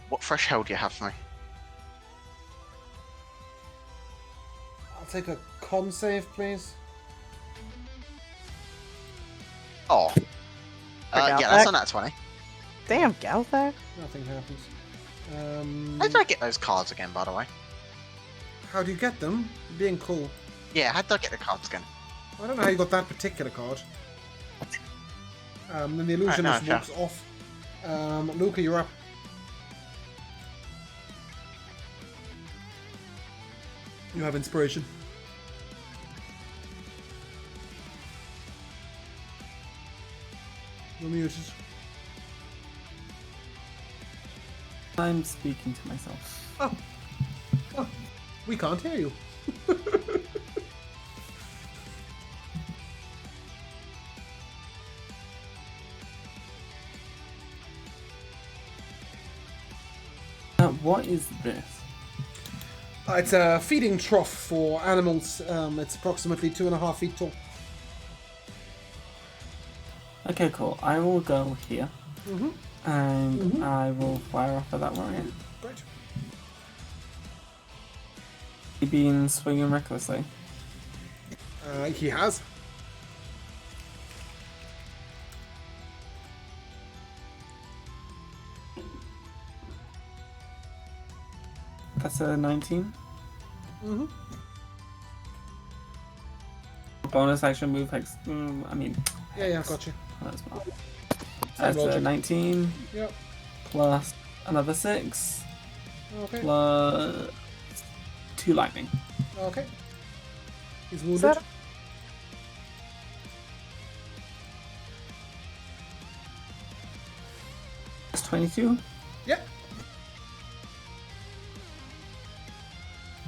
Speaker 4: What threshold do you have for me?
Speaker 1: I'll take a con save, please.
Speaker 4: Oh. Yeah, that's on that 20.
Speaker 2: Damn, Galthak.
Speaker 1: Nothing happens.
Speaker 4: How did I get those cards again, by the way?
Speaker 1: How do you get them? Being cool.
Speaker 4: Yeah, how did I get the cards again?
Speaker 1: I don't know how you got that particular card. Then the illusionist walks off. Luca, you're up. You have inspiration. You're muted.
Speaker 6: I'm speaking to myself.
Speaker 1: Oh, we can't hear you.
Speaker 6: What is this?
Speaker 1: It's a feeding trough for animals. It's approximately 2.5 feet tall.
Speaker 6: Okay, cool. I will go here.
Speaker 1: Mm-hmm.
Speaker 6: And I will fire off at that warrior.
Speaker 1: Great.
Speaker 6: He been swinging recklessly.
Speaker 1: He has.
Speaker 6: That's a 19.
Speaker 1: Mm-hmm.
Speaker 6: Bonus action move.
Speaker 1: Yeah, got you.
Speaker 6: That's well.
Speaker 1: Same
Speaker 6: That's a
Speaker 1: logic.
Speaker 6: 19
Speaker 1: Yep.
Speaker 6: plus another 6
Speaker 1: Okay.
Speaker 6: plus 2 lightning.
Speaker 1: Okay. He's wounded.
Speaker 2: that-
Speaker 6: That's 22.
Speaker 1: Yep.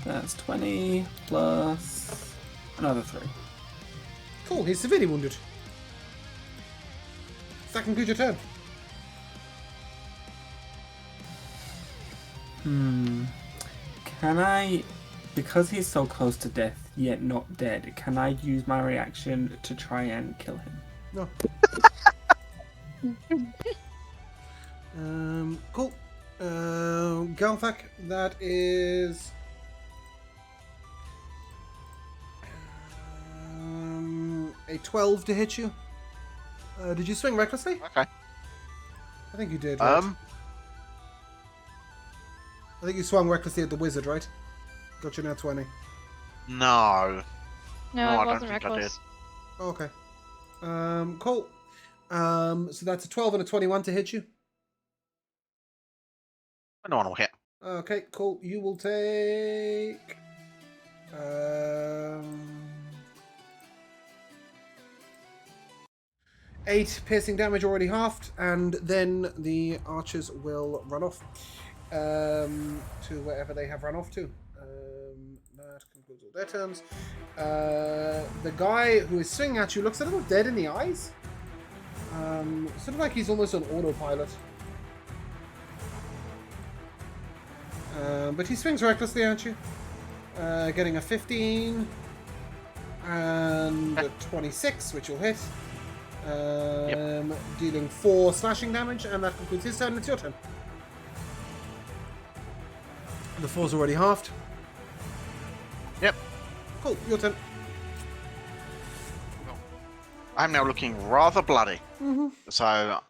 Speaker 6: That's 20 plus another 3.
Speaker 1: Cool. He's severely wounded. That concludes your turn.
Speaker 6: Can I, because he's so close to death yet not dead, can I use my reaction to try and kill him?
Speaker 1: No. Cool. Galthak, that is a 12 to hit you. Did you swing recklessly?
Speaker 4: Okay.
Speaker 1: I think you did. Right? I think you swung recklessly at the wizard, right? Got you now 20.
Speaker 4: No.
Speaker 3: No,
Speaker 4: I
Speaker 3: it
Speaker 4: don't
Speaker 3: wasn't
Speaker 4: think I did.
Speaker 3: reckless.
Speaker 1: Okay. Cool. So that's a 12 and a 21 to hit you.
Speaker 4: No one will hit.
Speaker 1: Okay, cool. You will take 8 piercing damage already halved, and then the archers will run off to wherever they have run off to. That concludes all their turns. The guy who is swinging at you looks a little dead in the eyes. Sort of like he's almost on autopilot. But he swings recklessly at you. Getting a 15 and a 26, which will hit. Dealing 4 slashing damage, and that concludes his turn. It's your turn. The 4's already halved.
Speaker 4: Yep.
Speaker 1: Cool, your turn.
Speaker 4: I'm now looking rather bloody. So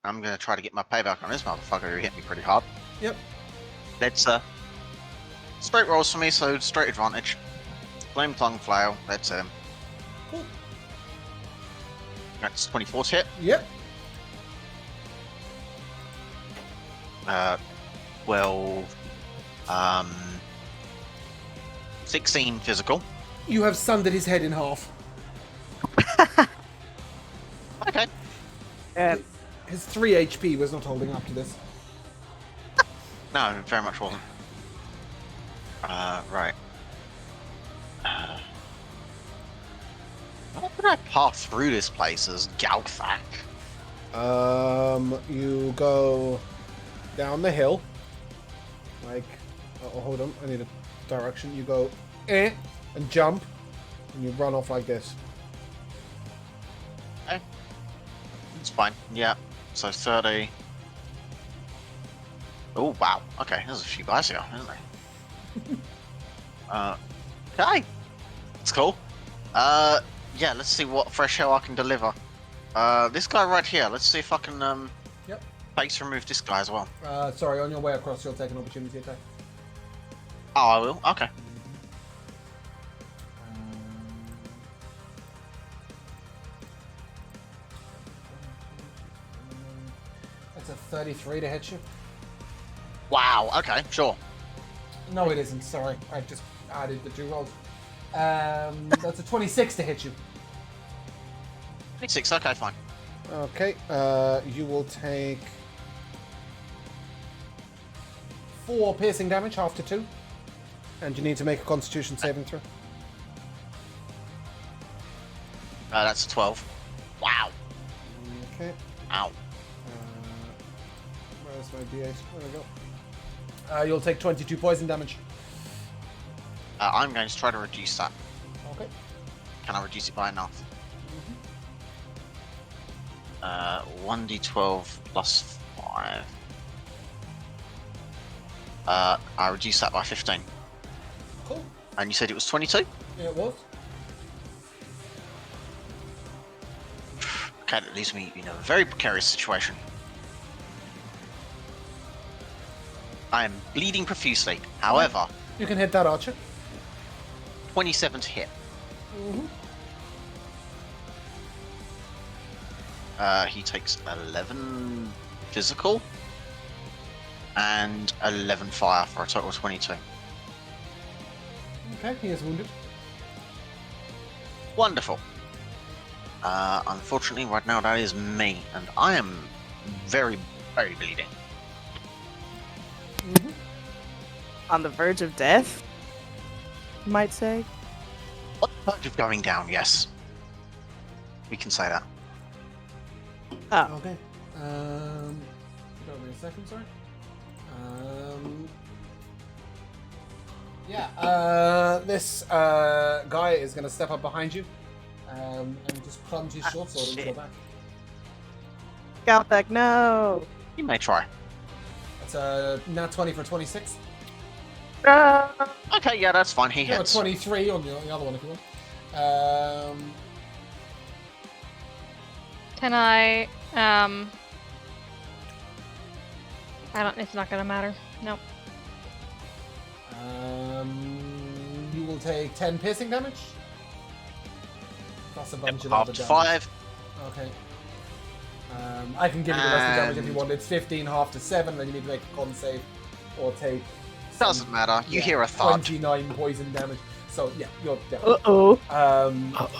Speaker 4: I'm going to try to get my payback on this motherfucker who hit me pretty hard.
Speaker 1: Yep.
Speaker 4: Let's straight rolls for me, so straight advantage. Flame tongue flail. That's
Speaker 1: Cool.
Speaker 4: That's 24 to hit.
Speaker 1: Yep.
Speaker 4: 12. 16 physical.
Speaker 1: You have sundered his head in half.
Speaker 4: Okay.
Speaker 2: And
Speaker 1: His 3 HP was not holding up to this.
Speaker 4: No, it very much wasn't. Right. How could I pass through this place as Galthak?
Speaker 1: You go down the hill. Like, oh, hold on, I need a direction. You go, and jump, and you run off like this.
Speaker 4: Okay. It's fine. Yeah. So 30. Oh, wow. Okay, there's a few guys here, isn't there? Okay. That's cool. Yeah, let's see what fresh hell I can deliver. This guy right here, let's see if I can,
Speaker 1: Yep.
Speaker 4: base remove this guy as well.
Speaker 1: Sorry, on your way across, you'll take an opportunity attack.
Speaker 4: Oh, I will? Okay.
Speaker 1: That's a 33 to hit you.
Speaker 4: Wow, okay, sure.
Speaker 1: No, it isn't. Sorry, I just added the 2 rolls. That's a 26 to hit you.
Speaker 4: 26, okay, fine.
Speaker 1: Okay, you will take 4 piercing damage after 2. And you need to make a constitution saving throw.
Speaker 4: That's a 12. Wow.
Speaker 1: Okay.
Speaker 4: Ow.
Speaker 1: Where's my d8? There we go. You'll take 22 poison damage.
Speaker 4: I'm going to try to reduce that.
Speaker 1: Okay.
Speaker 4: Can I reduce it by enough? 1d12 plus 5. I reduce that by 15.
Speaker 1: Cool.
Speaker 4: And you said it was 22?
Speaker 1: Yeah, it was.
Speaker 4: Okay, that leaves me in a very precarious situation. I am bleeding profusely. However,
Speaker 1: You can hit that archer.
Speaker 4: 27 to hit. He takes 11 physical and 11 fire for a total of 22.
Speaker 1: Okay, he is wounded.
Speaker 4: Wonderful. Unfortunately, right now that is me, and I am very, very bleeding.
Speaker 2: on the verge of death, you might say.
Speaker 4: On the verge of going down, yes. We can say that.
Speaker 2: Oh,
Speaker 1: Okay. Give me a second, sorry. This guy is going to step up behind you and just plunge his short sword into your back.
Speaker 2: Galthak, no!
Speaker 4: You may try.
Speaker 1: That's a nat 20 for 26.
Speaker 4: Okay, yeah, that's fine. He
Speaker 1: You have a
Speaker 4: hits.
Speaker 1: 23 on the other one if you want.
Speaker 3: Can I don't. It's not gonna matter. Nope.
Speaker 1: You will take 10 piercing damage. Plus a bunch of
Speaker 4: Up
Speaker 1: other
Speaker 4: to
Speaker 1: damage.
Speaker 4: 5.
Speaker 1: Okay. I can give you the rest of the damage if you want. It's 15, half to 7, then you need to make a con save or take.
Speaker 4: Doesn't matter. You hear a thud.
Speaker 1: 29 poison damage. So yeah, you're dead.
Speaker 2: Uh-oh.
Speaker 4: Yeah,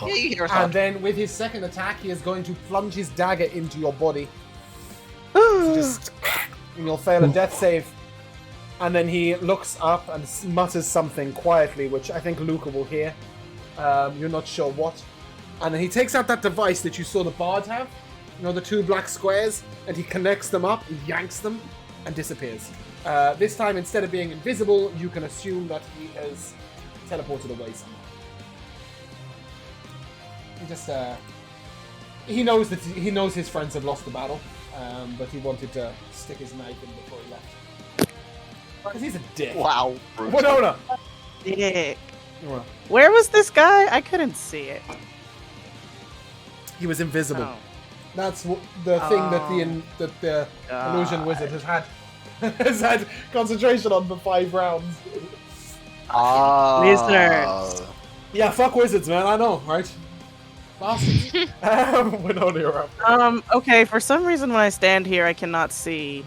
Speaker 4: you hear a thud.
Speaker 1: And then with his second attack, he is going to plunge his dagger into your body. So just, and you'll fail a death save. And then he looks up and mutters something quietly, which I think Luca will hear. You're not sure what. And then he takes out that device that you saw the bard have. You know, the 2 black squares. And he connects them up, yanks them, and disappears. This time, instead of being invisible, you can assume that he has teleported away somehow. He just, he knows his friends have lost the battle, but he wanted to stick his knife in before he left. Because he's a dick.
Speaker 4: Wow.
Speaker 1: Winona!
Speaker 2: Dick.
Speaker 1: Well,
Speaker 2: Where was this guy? I couldn't see it.
Speaker 1: he was invisible.
Speaker 2: Oh.
Speaker 1: That's the thing that the illusion wizard has had has had concentration on for 5 rounds.
Speaker 4: Oh.
Speaker 2: Listeners.
Speaker 1: Yeah, fuck wizards, man. I know, right? Bastards. Winona, you're up.
Speaker 2: Okay, for some reason when I stand here, I cannot see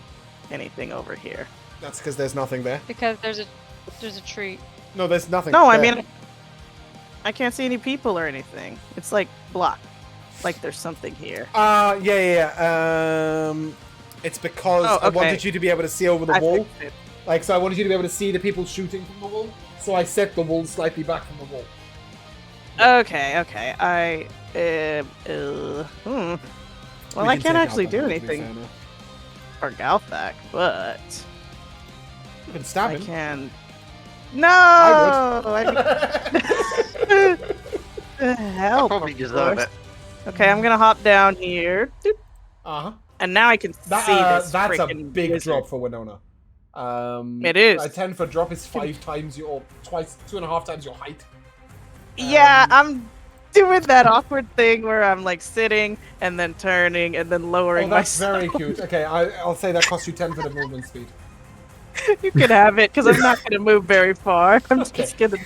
Speaker 2: anything over here.
Speaker 1: That's because there's nothing there.
Speaker 3: Because there's a tree.
Speaker 1: No, there's nothing.
Speaker 2: No, I
Speaker 1: there.
Speaker 2: mean, I can't see any people or anything. It's like blocked. Like there's something here.
Speaker 1: Yeah. It's because I wanted you to be able to see over the wall.
Speaker 2: fixed it.
Speaker 1: Like, so I wanted you to be able to see the people shooting from the wall. So I set the wall slightly back from the wall.
Speaker 2: Okay. Well, I can't actually do anything for Galthak, but
Speaker 1: You can stab
Speaker 2: I
Speaker 1: him.
Speaker 2: can. No!
Speaker 1: I
Speaker 2: Help!
Speaker 4: Probably
Speaker 2: of
Speaker 4: deserve
Speaker 2: course.
Speaker 4: it.
Speaker 2: Okay, I'm gonna hop down here. Doop.
Speaker 1: Uh-huh.
Speaker 2: And now I can see this.
Speaker 1: That's a
Speaker 2: frickin'
Speaker 1: big
Speaker 2: wizard.
Speaker 1: drop for Winona.
Speaker 2: It is.
Speaker 1: A 10 foot drop is 5 times your, 2.5 times your height.
Speaker 2: Yeah, I'm doing that awkward thing where I'm like sitting and then turning and then lowering
Speaker 1: Oh, that's
Speaker 2: myself.
Speaker 1: very cute. Okay, I'll say that costs you 10 foot of movement speed.
Speaker 2: You can have it because I'm not gonna move very far. I'm just gonna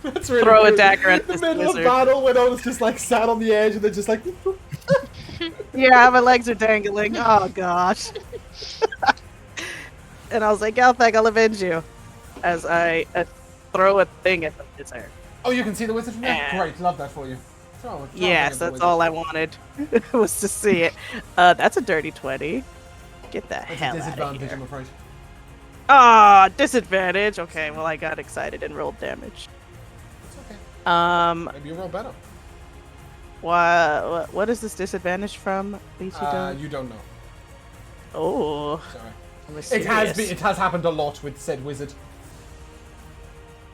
Speaker 1: That's really
Speaker 2: throw a
Speaker 1: cute.
Speaker 2: dagger at
Speaker 1: In the
Speaker 2: this
Speaker 1: middle
Speaker 2: wizard.
Speaker 1: of battle, Winona's just like sat on the edge and then just like.
Speaker 2: Yeah, my legs are dangling. Oh gosh. And I was like, Galthak, I'll avenge you. As I throw a thing at the wizard.
Speaker 1: Oh, you can see the wizard from there?
Speaker 2: Yeah.
Speaker 1: Great, love that for you. Throw a
Speaker 2: Yes,
Speaker 1: thing at the
Speaker 2: that's
Speaker 1: wizard.
Speaker 2: all I wanted. Was to see it. That's a dirty 20. Get the
Speaker 1: That's a
Speaker 2: hell out of
Speaker 1: disadvantage,
Speaker 2: here.
Speaker 1: I'm afraid.
Speaker 2: Ah, disadvantage. Okay, well I got excited and rolled damage.
Speaker 1: It's okay. Maybe you roll better.
Speaker 2: What is this disadvantage from? These who don't?
Speaker 1: You don't know.
Speaker 2: Oh,
Speaker 1: Sorry.
Speaker 2: I'm
Speaker 1: It has happened a lot with said wizard.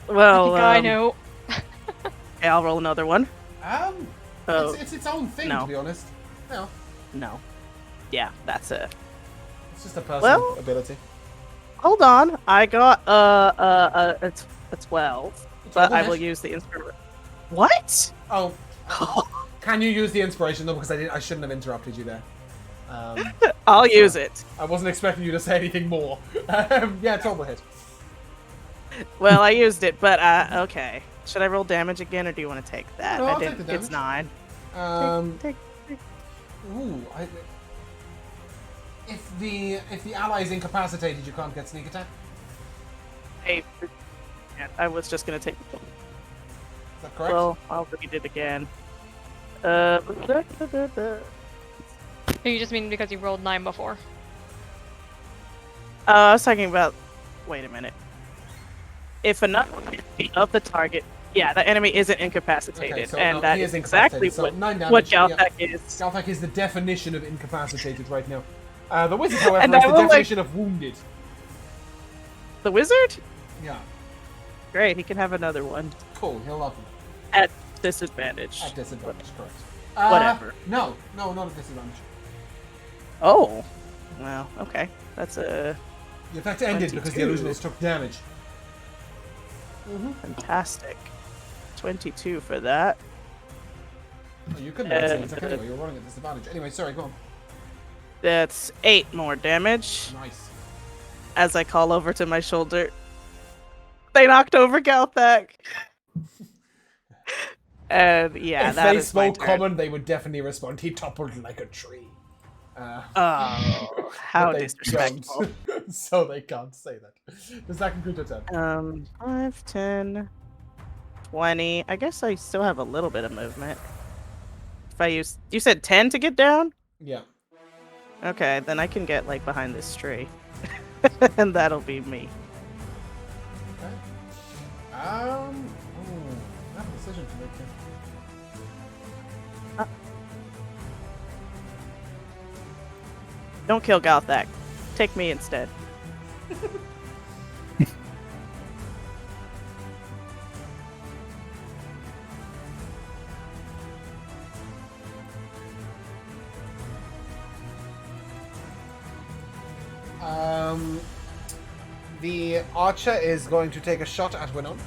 Speaker 2: Well,
Speaker 3: I know.
Speaker 2: okay, I'll roll another one. Oh,
Speaker 1: It's its own thing,
Speaker 2: no.
Speaker 1: to be honest. No,
Speaker 2: no. Yeah, that's it.
Speaker 1: it's just a personal
Speaker 2: Well-
Speaker 1: ability.
Speaker 2: Hold on, I got a 12, but I
Speaker 1: hit.
Speaker 2: will use the inspiration. What?
Speaker 1: Oh, can you use the inspiration though? Because I shouldn't have interrupted you there.
Speaker 2: I'll use it.
Speaker 1: I wasn't expecting you to say anything more. Yeah, total hit.
Speaker 2: Well, I used it, but okay. Should I roll damage again, or do you want to take that?
Speaker 1: No,
Speaker 2: I
Speaker 1: I'll
Speaker 2: did.
Speaker 1: take the
Speaker 2: It's 9. Take.
Speaker 1: Ooh, if the ally is incapacitated, you can't get sneak attack.
Speaker 2: Hey, I was just gonna take.
Speaker 1: Is that correct?
Speaker 2: Well, I'll read it again.
Speaker 3: Or you just mean because you rolled 9 before?
Speaker 2: I was talking about. Wait a minute. If enough of the target, yeah, the enemy isn't incapacitated,
Speaker 1: Okay, so
Speaker 2: and
Speaker 1: no,
Speaker 2: that
Speaker 1: he
Speaker 2: is
Speaker 1: is
Speaker 2: exactly
Speaker 1: incapacitated, so 9 damage,
Speaker 2: what
Speaker 1: yeah.
Speaker 2: Galthak is.
Speaker 1: Galthak is the definition of incapacitated right now. The wizard, however,
Speaker 2: And
Speaker 1: is
Speaker 2: I
Speaker 1: the
Speaker 2: will, like-
Speaker 1: definition of wounded.
Speaker 2: The wizard?
Speaker 1: Yeah,
Speaker 2: Great, he can have another one
Speaker 1: cool. He'll love them.
Speaker 2: at disadvantage.
Speaker 1: At disadvantage, correct.
Speaker 2: Whatever.
Speaker 1: No, not at disadvantage.
Speaker 2: Oh, well, okay, that's a
Speaker 1: The effect ended because the
Speaker 2: 22.
Speaker 1: illusionist took damage.
Speaker 2: fantastic 22 for that.
Speaker 1: Oh, you couldn't have seen it anyway. You're rolling at disadvantage. Anyway, sorry, go on.
Speaker 2: That's 8 more damage.
Speaker 1: Nice.
Speaker 2: As I call over to my shoulder. They knocked over Galthak. And yeah,
Speaker 1: if
Speaker 2: that
Speaker 1: they
Speaker 2: is my
Speaker 1: spoke
Speaker 2: turn.
Speaker 1: common, they would definitely respond. He toppled like a tree.
Speaker 2: Oh, how
Speaker 1: but they
Speaker 2: disrespectful.
Speaker 1: don't, so they can't say that. Does that conclude your turn?
Speaker 2: 5, 10, 20. I guess I still have a little bit of movement. If I use, you said 10 to get down?
Speaker 1: Yeah.
Speaker 2: Okay, then I can get like behind this tree. And that'll be me.
Speaker 1: Okay. I have a decision to make here.
Speaker 2: Don't kill Galthak. Take me instead.
Speaker 1: The archer is going to take a shot at Winona.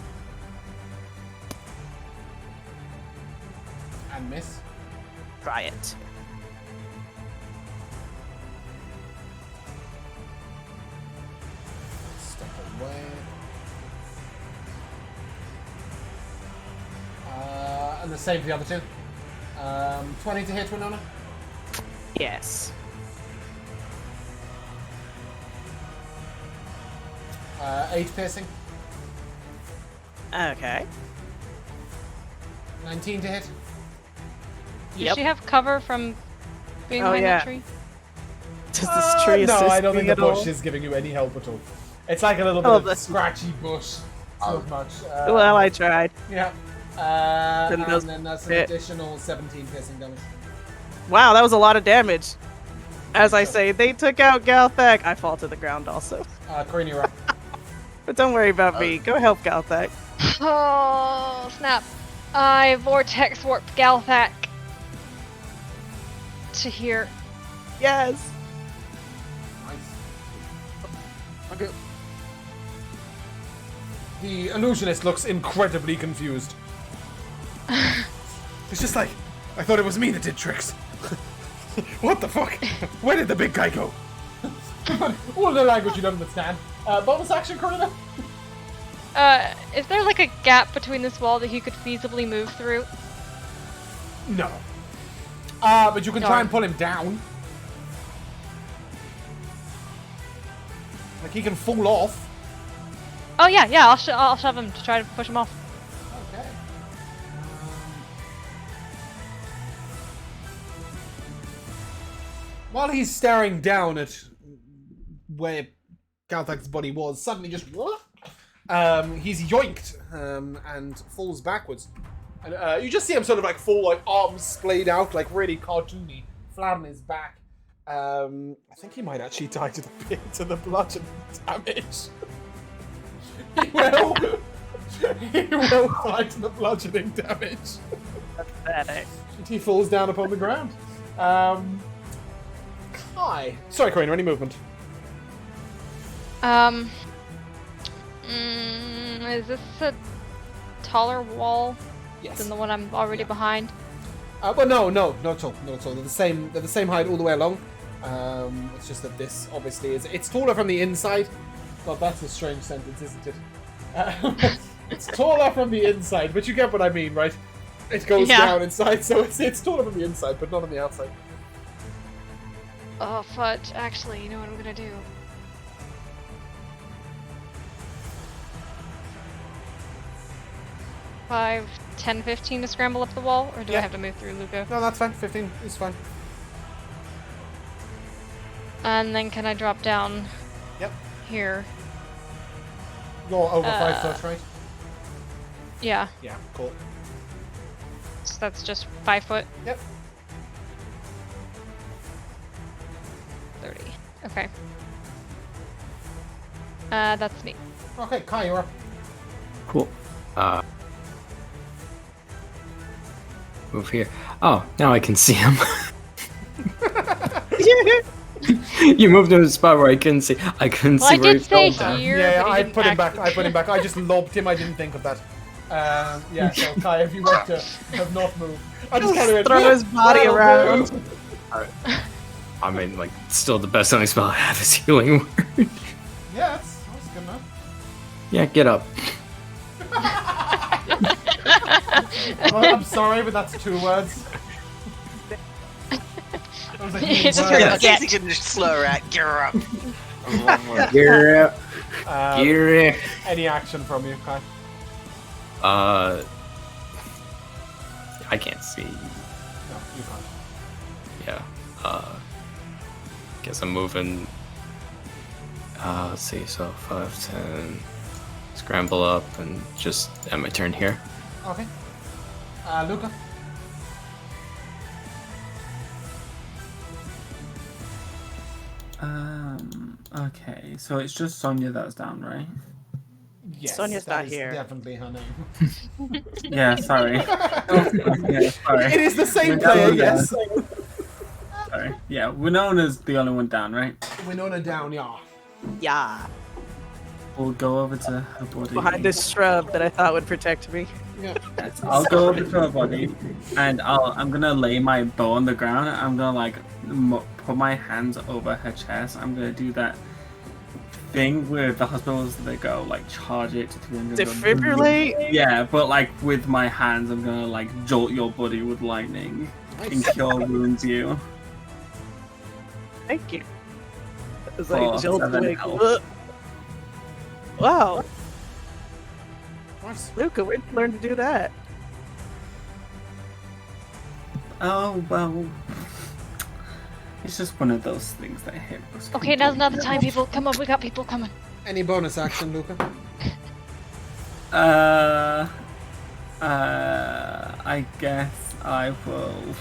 Speaker 1: And miss.
Speaker 2: Try it.
Speaker 1: Step away. And the same for the other two. 20 to hit, Winona.
Speaker 2: Yes.
Speaker 1: 8 piercing.
Speaker 2: Okay.
Speaker 1: 19 to hit.
Speaker 3: Does
Speaker 2: Yep.
Speaker 3: she have cover from being
Speaker 2: Oh,
Speaker 3: behind
Speaker 2: yeah.
Speaker 3: that tree?
Speaker 2: Does this tree assist
Speaker 1: No, I don't think
Speaker 2: me
Speaker 1: the
Speaker 2: at all?
Speaker 1: bush is giving you any help at all. It's like a little bit
Speaker 2: Oh,
Speaker 1: of
Speaker 2: that's-
Speaker 1: scratchy bush. Not much.
Speaker 2: Well, I tried.
Speaker 1: Yeah.
Speaker 2: Then
Speaker 1: And
Speaker 2: those
Speaker 1: then that's an
Speaker 2: hit.
Speaker 1: additional 17 piercing damage.
Speaker 2: Wow, that was a lot of damage. As I say, they took out Galthak. I fall to the ground also.
Speaker 1: Corinne, you're up.
Speaker 2: But don't worry about me. Go help Galthak.
Speaker 3: Oh, snap. I vortex warped Galthak to here.
Speaker 2: Yes.
Speaker 1: Nice. Okay. The illusionist looks incredibly confused. It's just like, I thought it was me that did tricks. What the fuck? Where did the big guy go? All the language you don't understand. Bonus action, Corina?
Speaker 3: Is there like a gap between this wall that he could feasibly move through?
Speaker 1: No. But you can try
Speaker 3: Darn.
Speaker 1: and pull him down. Like he can fall off.
Speaker 3: Oh yeah, I'll shove him to try to push him off.
Speaker 1: Okay. While he's staring down at where Galthak's body was, suddenly just he's yoinked and falls backwards. And you just see him sort of like fall, like arms splayed out, like really cartoony, flat on his back. I think he might actually die to the bludgeoning damage. He will. He will die to the bludgeoning damage.
Speaker 2: Pathetic.
Speaker 1: He falls down upon the ground. Kai. Sorry, Corina, any movement?
Speaker 3: Is this a taller wall
Speaker 1: Yes.
Speaker 3: than the one I'm already behind?
Speaker 1: Well, no, not at all. Not at all. They're the same height all the way along. It's just that this obviously it's taller from the inside. God, that's a strange sentence, isn't it? It's taller from the inside, but you get what I mean, right? It goes
Speaker 3: Yeah.
Speaker 1: down inside, so it's taller from the inside, but not on the outside.
Speaker 3: Oh fudge! Actually, you know what I'm gonna do? Five, 10, 15 to scramble up the wall, or do
Speaker 1: Yeah.
Speaker 3: I have to move through Lugo?
Speaker 1: No, that's fine. 15 is fine.
Speaker 3: And then can I drop down
Speaker 1: Yep.
Speaker 3: here?
Speaker 1: You're over 5 foot, right?
Speaker 3: Yeah,
Speaker 1: Yeah, cool.
Speaker 3: so that's just 5 foot.
Speaker 1: Yep.
Speaker 3: 30. Okay. That's me.
Speaker 1: Okay, Kai, you're up.
Speaker 5: Cool. Move here. Oh, now I can see him. You moved to a spot where I couldn't see. I couldn't
Speaker 3: Well,
Speaker 5: see
Speaker 3: I
Speaker 5: where he
Speaker 3: did say
Speaker 5: fell down.
Speaker 3: here.
Speaker 1: Yeah,
Speaker 3: but he
Speaker 1: I
Speaker 3: didn't
Speaker 1: put him back.
Speaker 3: actually-
Speaker 1: I put him back. I just lobbed him. I didn't think of that. Yeah, so Kai, if you were to have not moved, I just kind of went,
Speaker 2: throw
Speaker 1: "Yeah,
Speaker 2: his body
Speaker 1: that'll
Speaker 2: around."
Speaker 1: do."
Speaker 5: I mean, like, still the best healing spell I have is healing word.
Speaker 1: Yeah, that's good enough.
Speaker 5: Yeah, get up.
Speaker 1: Oh, I'm sorry, but that's 2 words. That was a huge
Speaker 3: It's just
Speaker 1: word.
Speaker 3: your
Speaker 4: Yeah,
Speaker 3: get.
Speaker 4: you can just slur at gear up. One word.
Speaker 5: Get up.
Speaker 1: Um,
Speaker 5: Get up.
Speaker 1: any action from you, Kai?
Speaker 5: I can't see.
Speaker 1: No, you can't.
Speaker 5: Yeah. Guess I'm moving. Let's see. So 5, 10. Scramble up and just end my turn here.
Speaker 1: Okay. Luca?
Speaker 6: Okay, so it's just Sonya that's down, right?
Speaker 1: Yes,
Speaker 2: Sonia's
Speaker 1: that
Speaker 2: not
Speaker 1: is
Speaker 2: here.
Speaker 1: definitely her name.
Speaker 6: Yeah, sorry. Yeah, sorry.
Speaker 1: It is the same
Speaker 6: Winona
Speaker 1: player,
Speaker 6: down.
Speaker 1: yes.
Speaker 6: Sorry. Yeah, Winona's the only one down, right?
Speaker 1: Winona down, yeah.
Speaker 2: Yeah.
Speaker 6: We'll go over to her body.
Speaker 2: Behind this shrub that I thought would protect me.
Speaker 1: Yeah.
Speaker 6: Yes, I'll go over to her body, and I'm gonna lay my bow on the ground. I'm gonna like put my hands over her chest. I'm gonna do that thing with the hospitals that go like charge it to 200.
Speaker 2: Defibrillate?
Speaker 6: Yeah, but like with my hands, I'm gonna like jolt your body with lightning. and
Speaker 1: Nice.
Speaker 6: cure wounds you.
Speaker 2: Thank you. As
Speaker 6: For
Speaker 2: I jolt
Speaker 6: 7
Speaker 2: awake.
Speaker 6: health.
Speaker 2: Ugh. Wow,
Speaker 1: Nice.
Speaker 2: Luca, where'd you learn to do that?
Speaker 6: Oh, well. It's just one of those things that heroes can
Speaker 3: Okay, now's
Speaker 6: do.
Speaker 3: not the time, people. Come on, we got people coming.
Speaker 1: Any bonus action, Luca?
Speaker 6: I guess I will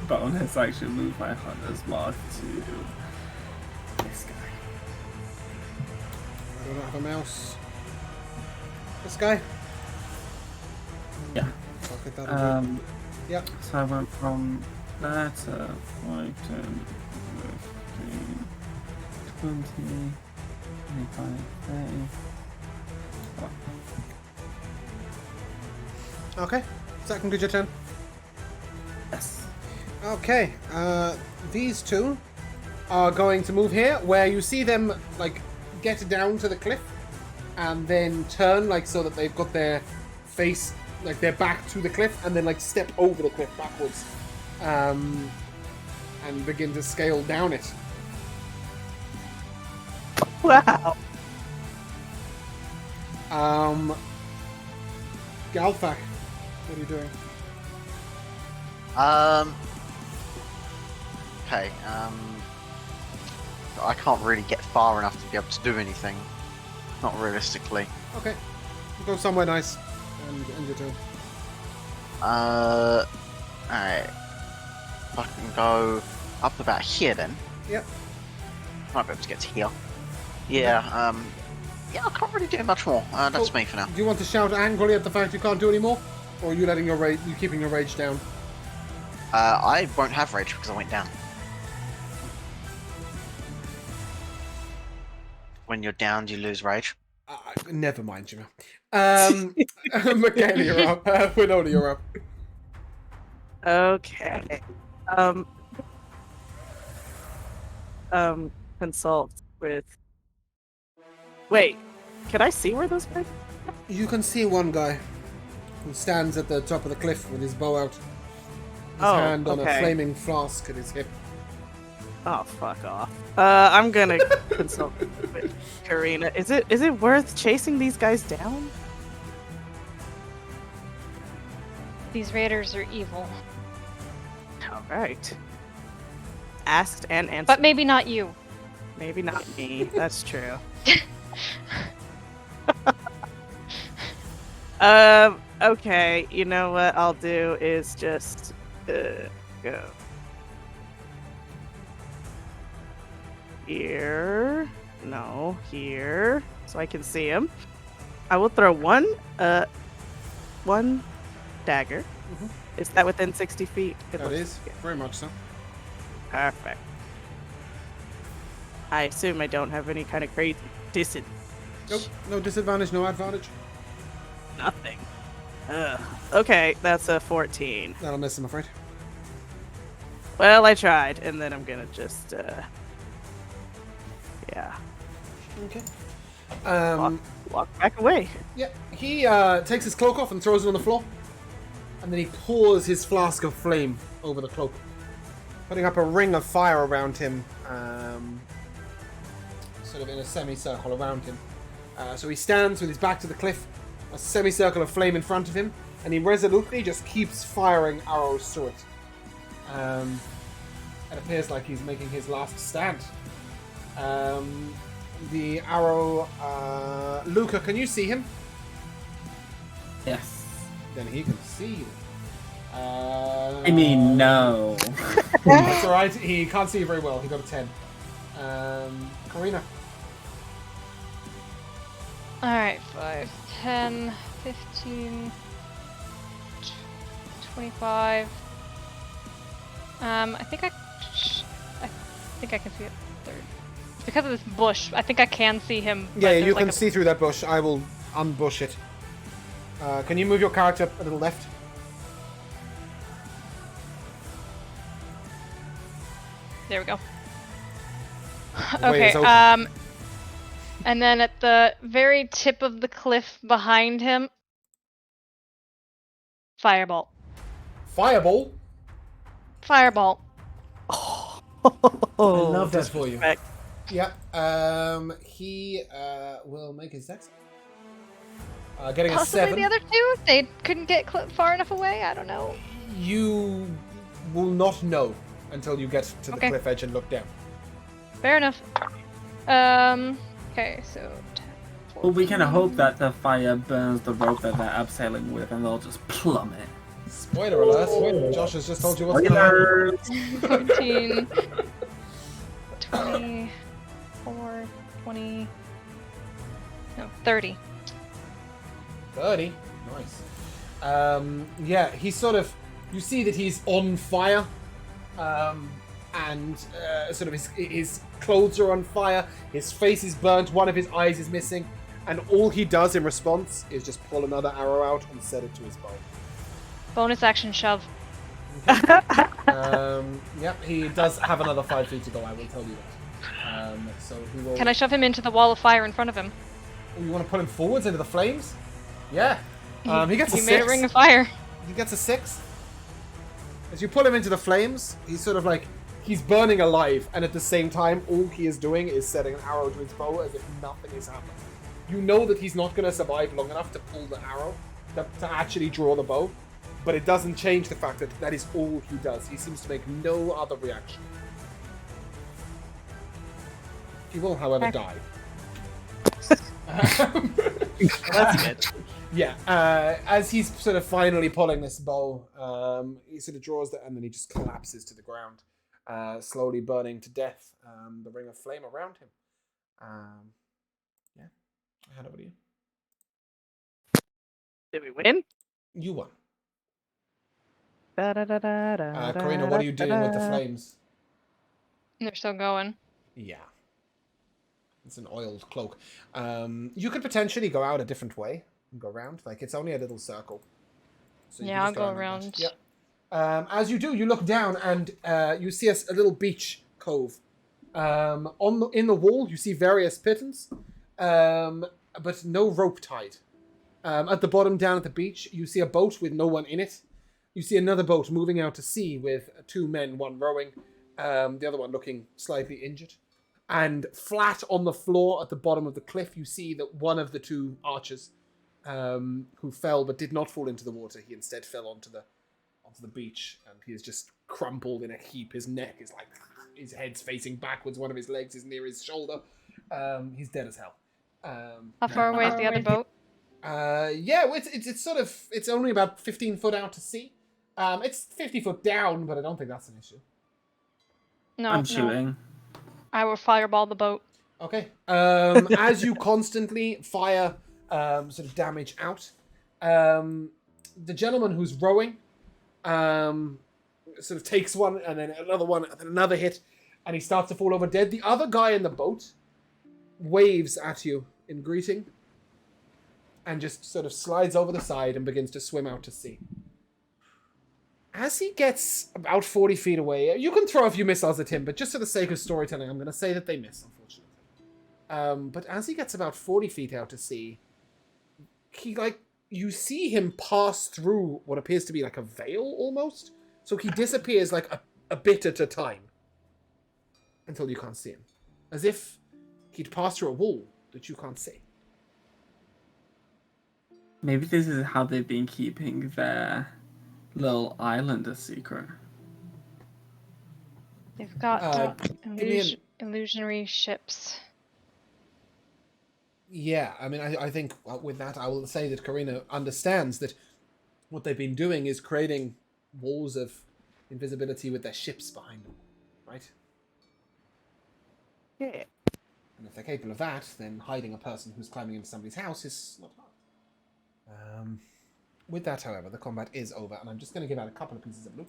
Speaker 6: bonus action move my Hunter's Mark to this guy.
Speaker 1: I don't have a mouse. This guy?
Speaker 6: Yeah.
Speaker 1: Fuck it, that'll do. Yeah.
Speaker 6: So I went from there to 5, 10, 15, 20, 25, 30.
Speaker 1: Okay. Second, did your turn?
Speaker 6: Yes.
Speaker 1: Okay. These two are going to move here, where you see them like get down to the cliff, and then turn like so that they've got their face like their back to the cliff, and then like step over the cliff backwards, and begin to scale down it.
Speaker 2: Wow.
Speaker 1: Galthak, what are you doing?
Speaker 4: Okay. I can't really get far enough to be able to do anything. Not realistically.
Speaker 1: Okay. Go somewhere nice and end your turn.
Speaker 4: Alright. I can go up about here then.
Speaker 1: Yep.
Speaker 4: Might be able to get to here. Yeah, yeah, I can't really do much more. That's
Speaker 1: Cool.
Speaker 4: me for now.
Speaker 1: Do you want to shout angrily at the fact you can't do any more? Or are you letting your rage, you keeping your rage down?
Speaker 4: I won't have rage because I went down. When you're down, you lose rage.
Speaker 1: Never mind, Jimmy. Michaela, you're up. Winona, you're up.
Speaker 2: Okay. Consult with. Wait, can I see where those guys?
Speaker 1: You can see one guy who stands at the top of the cliff with his bow out, his hand on a
Speaker 2: okay.
Speaker 1: flaming flask at his hip.
Speaker 2: Oh, fuck off. I'm gonna consult with Karina. Is it worth chasing these guys down?
Speaker 3: These raiders are evil.
Speaker 2: All right. Asked and answered.
Speaker 3: But maybe not you.
Speaker 2: Maybe not me. That's true. Okay. You know what I'll do is just go here. No, here, so I can see him. I will throw one dagger.
Speaker 1: Mhm.
Speaker 2: Is that within 60 feet?
Speaker 1: That is very much so.
Speaker 2: Perfect. I assume I don't have any kind of crazy disadvantage.
Speaker 1: Nope, no disadvantage, no advantage.
Speaker 2: Nothing. Okay, that's a 14.
Speaker 1: That'll miss, I'm afraid.
Speaker 2: Well, I tried, and then I'm gonna just, yeah,
Speaker 1: Okay.
Speaker 2: walk back away.
Speaker 1: Yeah, he takes his cloak off and throws it on the floor, and then he pours his flask of flame over the cloak, putting up a ring of fire around him, sort of in a semicircle around him. So he stands with his back to the cliff, a semicircle of flame in front of him, and he resolutely just keeps firing arrows through it. It appears like he's making his last stand. The arrow... Luca, can you see him?
Speaker 6: Yes.
Speaker 1: Then he can see you.
Speaker 6: I mean, no.
Speaker 1: That's alright, he can't see you very well. He got a 10. Karina.
Speaker 3: Alright, 5, 10, 15, 25. I think I can see it. Third. Because of this bush, I think I can see him. but
Speaker 1: Yeah,
Speaker 3: there's
Speaker 1: you
Speaker 3: like
Speaker 1: can see through that bush. I will unbush it. Can you move your character a little left?
Speaker 3: There we go.
Speaker 1: The way is
Speaker 3: Okay,
Speaker 1: open.
Speaker 3: and then at the very tip of the cliff behind him, fireball.
Speaker 1: Fireball?
Speaker 3: Fireball.
Speaker 2: Oh,
Speaker 1: I love that for you.
Speaker 2: disrespect.
Speaker 1: Yep. He will make his dex. Getting a
Speaker 3: Possibly
Speaker 1: 7.
Speaker 3: the other two? They couldn't get far enough away? I don't know.
Speaker 1: You will not know until you get to the
Speaker 3: Okay.
Speaker 1: cliff edge and look down.
Speaker 3: Fair enough. Okay, so...
Speaker 6: Well, we kind of hope that the fire burns the rope that they're abseiling with, and they'll just plummet.
Speaker 1: Spoiler alert! Josh has just told you what's going to happen.
Speaker 3: 14, 24, 20... No, 30.
Speaker 1: 30. Nice. Yeah, he's sort of... You see that he's on fire. And sort of his clothes are on fire. His face is burnt. One of his eyes is missing. And all he does in response is just pull another arrow out and set it to his bow.
Speaker 3: Bonus action shove.
Speaker 1: Yep, he does have another 5 feet to go, I will tell you that. So he will...
Speaker 3: Can I shove him into the wall of fire in front of him?
Speaker 1: Oh, you want to put him forwards into the flames? Yeah. He gets a
Speaker 3: He
Speaker 1: 6.
Speaker 3: made a ring of fire.
Speaker 1: He gets a 6. As you pull him into the flames, he's sort of like... He's burning alive, and at the same time, all he is doing is setting an arrow to his bow as if nothing is happening. You know that he's not going to survive long enough to pull the arrow, to actually draw the bow, but it doesn't change the fact that that is all he does. He seems to make no other reaction. He will, however, die.
Speaker 2: That's good.
Speaker 1: Yeah, as he's sort of finally pulling this bow, he sort of draws that, and then he just collapses to the ground, slowly burning to death. The ring of flame around him. Yeah, I hand over to you.
Speaker 2: Did we win?
Speaker 1: You won.
Speaker 2: Da-da-da-da-da-da,
Speaker 1: Karina, what are you doing with the flames?
Speaker 3: They're still going.
Speaker 1: Yeah. It's an oiled cloak. You could potentially go out a different way and go around. Like, it's only a little circle. So
Speaker 3: Yeah, I'll go around.
Speaker 1: Yep. As you do, you look down and you see a little beach cove. In the wall, you see various pittons, but no rope tied. At the bottom, down at the beach, you see a boat with no one in it. You see another boat moving out to sea with 2 men, one rowing, the other one looking slightly injured. And flat on the floor at the bottom of the cliff, you see that one of the 2 archers who fell but did not fall into the water, he instead fell onto the beach, and he is just crumpled in a heap. His neck is like, his head's facing backwards, one of his legs is near his shoulder. He's dead as hell.
Speaker 3: How far away is the other boat?
Speaker 1: Yeah, it's sort of, it's only about 15 foot out to sea. It's 50 foot down, but I don't think that's an issue.
Speaker 3: No,
Speaker 6: I'm shooting.
Speaker 3: I will fireball the boat.
Speaker 1: Okay. As you constantly fire sort of damage out, the gentleman who's rowing sort of takes one, and then another one, and then another hit, and he starts to fall over dead. The other guy in the boat waves at you in greeting and just sort of slides over the side and begins to swim out to sea. As he gets about 40 feet away, you can throw a few missiles at him, but just for the sake of storytelling, I'm going to say that they miss, unfortunately. But as he gets about 40 feet out to sea, you see him pass through what appears to be like a veil, almost. So he disappears like a bit at a time until you can't see him. As if he'd pass through a wall that you can't see.
Speaker 6: Maybe this is how they've been keeping their little island a secret.
Speaker 3: They've got
Speaker 1: give me
Speaker 3: illusionary ships.
Speaker 1: Yeah, I mean, I think with that, I will say that Karina understands that what they've been doing is creating walls of invisibility with their ships behind them, right?
Speaker 2: Yeah.
Speaker 1: And if they're capable of that, then hiding a person who's climbing into somebody's house is not hard. With that, however, the combat is over, and I'm just going to give out a couple of pieces of loot.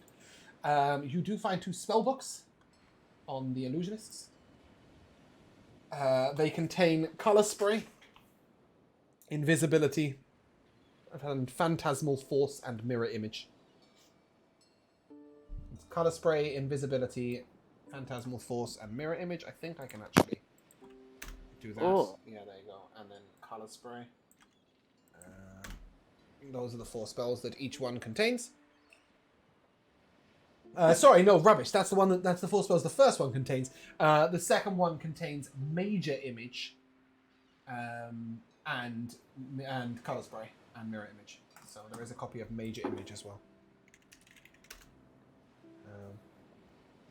Speaker 1: You do find 2 spell books on the illusionists. They contain color spray, invisibility, and phantasmal force and mirror image. It's color spray, invisibility, phantasmal force, and mirror image. I think I can actually do that.
Speaker 2: Oh.
Speaker 1: Yeah, there you go. And then color spray. Those are the 4 spells that each one contains. Sorry, no, rubbish. That's the one. That's the 4 spells the first one contains. The second one contains major image, and color spray and mirror image. So there is a copy of major image as well.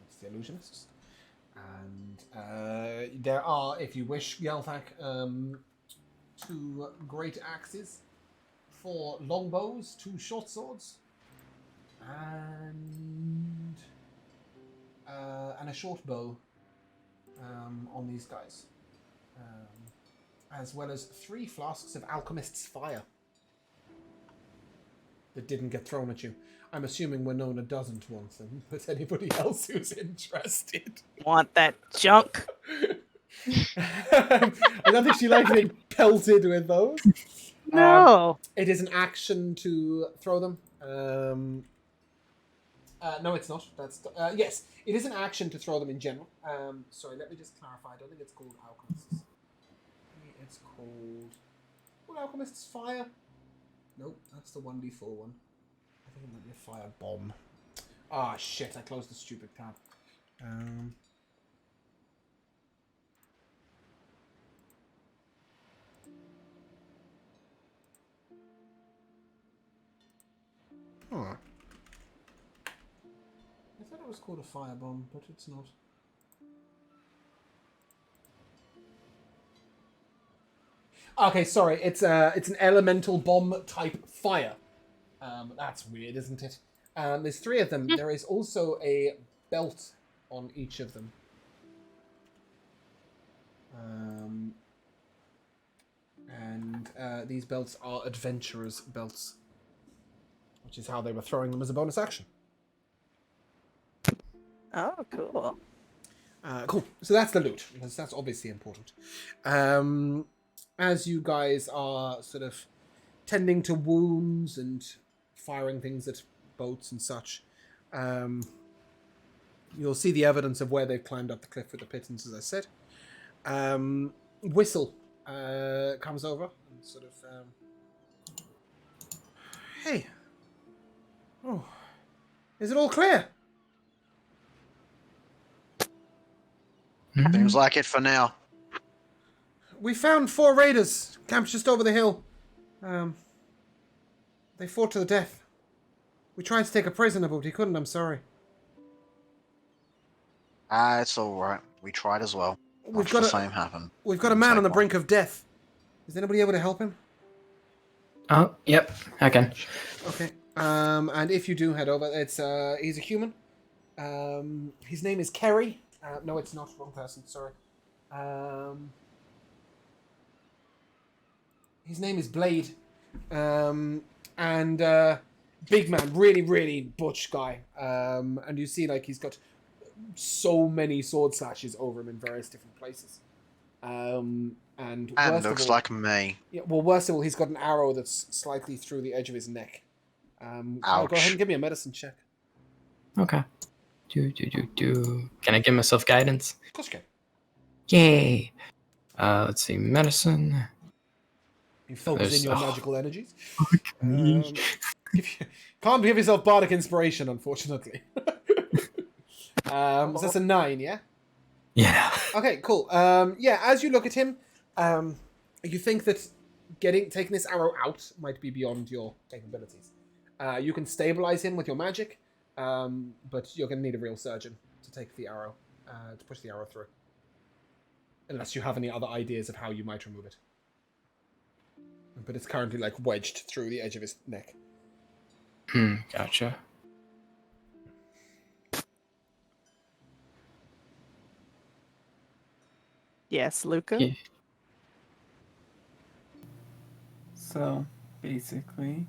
Speaker 1: It's the illusionists, and there are, if you wish, Gelthak, 2 great axes, 4 longbows, 2 short swords, and a short bow on these guys, as well as 3 flasks of alchemist's fire that didn't get thrown at you. I'm assuming Winona doesn't want them, but anybody else who's interested.
Speaker 2: Want that junk?
Speaker 1: I don't think she likes being pelted with those.
Speaker 2: No.
Speaker 1: It is an action to throw them. No, it's not. That's yes, it is an action to throw them in general. Sorry, let me just clarify. I don't think it's called Alchemists. It's called... What, Alchemist's Fire? Nope, that's the 1d4 one. I think it might be a fire bomb. Ah, shit, I closed the stupid tab. Huh. I thought it was called a firebomb, but it's not. Okay, sorry. It's an elemental bomb type fire. That's weird, isn't it? There's 3 of them. There is also a belt on each of them. And these belts are adventurers' belts, which is how they were throwing them as a bonus action.
Speaker 2: Oh, cool.
Speaker 1: Cool. So that's the loot, because that's obviously important. As you guys are sort of tending to wounds and firing things at boats and such, you'll see the evidence of where they've climbed up the cliff with the pittance, as I said. Whistle comes over and sort of... Hey! Oh, is it all clear?
Speaker 4: Seems like it for now.
Speaker 1: We found 4 raiders camped just over the hill. They fought to the death. We tried to take a prisoner, but we couldn't. I'm sorry.
Speaker 4: It's alright. We tried as well.
Speaker 1: We've
Speaker 4: Watched the same happen.
Speaker 1: We've got a man on the brink of death. Is anybody able to help him?
Speaker 5: Oh, yep, I can.
Speaker 1: Okay. And if you do head over, he's a human. His name is Kerry. No, it's not. Wrong person. Sorry. His name is Blade. And big man, really, really butch guy. And you see, like, he's got so many sword slashes over him in various different places. And
Speaker 4: looks like me.
Speaker 1: Yeah, well, worst of all, he's got an arrow that's slightly through the edge of his neck. Go ahead and give me a medicine check.
Speaker 5: Okay. Can I give myself guidance?
Speaker 1: Of course you can.
Speaker 5: Yay! Let's see, medicine.
Speaker 1: You focus in your magical energies.
Speaker 5: Me.
Speaker 1: Can't give yourself bardic inspiration, unfortunately. So that's a 9, yeah?
Speaker 5: Yeah.
Speaker 1: Okay, cool. Yeah, as you look at him, you think that taking this arrow out might be beyond your capabilities. You can stabilize him with your magic, but you're going to need a real surgeon to take the arrow, to push the arrow through. Unless you have any other ideas of how you might remove it. But it's currently, like, wedged through the edge of his neck.
Speaker 5: Gotcha.
Speaker 2: Yes, Luca?
Speaker 5: Yeah.
Speaker 6: So, basically,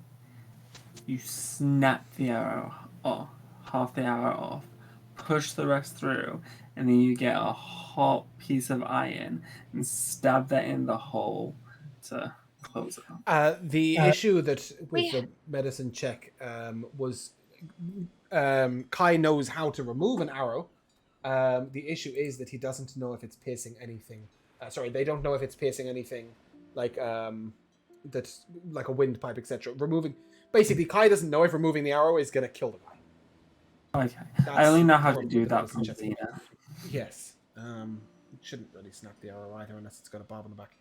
Speaker 6: you snap the arrow off, half the arrow off, push the rest through, and then you get a hot piece of iron and stab that in the hole to close it up.
Speaker 1: The issue that with the medicine check was Kai knows how to remove an arrow. The issue is that he doesn't know if it's piercing anything. They don't know if it's piercing anything like that's like a windpipe, etc. Basically, Kai doesn't know if removing the arrow is going to kill the guy.
Speaker 6: Okay. I
Speaker 1: That's
Speaker 6: only know how to
Speaker 1: probably
Speaker 6: do
Speaker 1: the
Speaker 6: that
Speaker 1: medicine
Speaker 6: from
Speaker 1: check.
Speaker 6: Xena.
Speaker 1: Yes. It shouldn't really snap the arrow either unless it's got a barb on the back.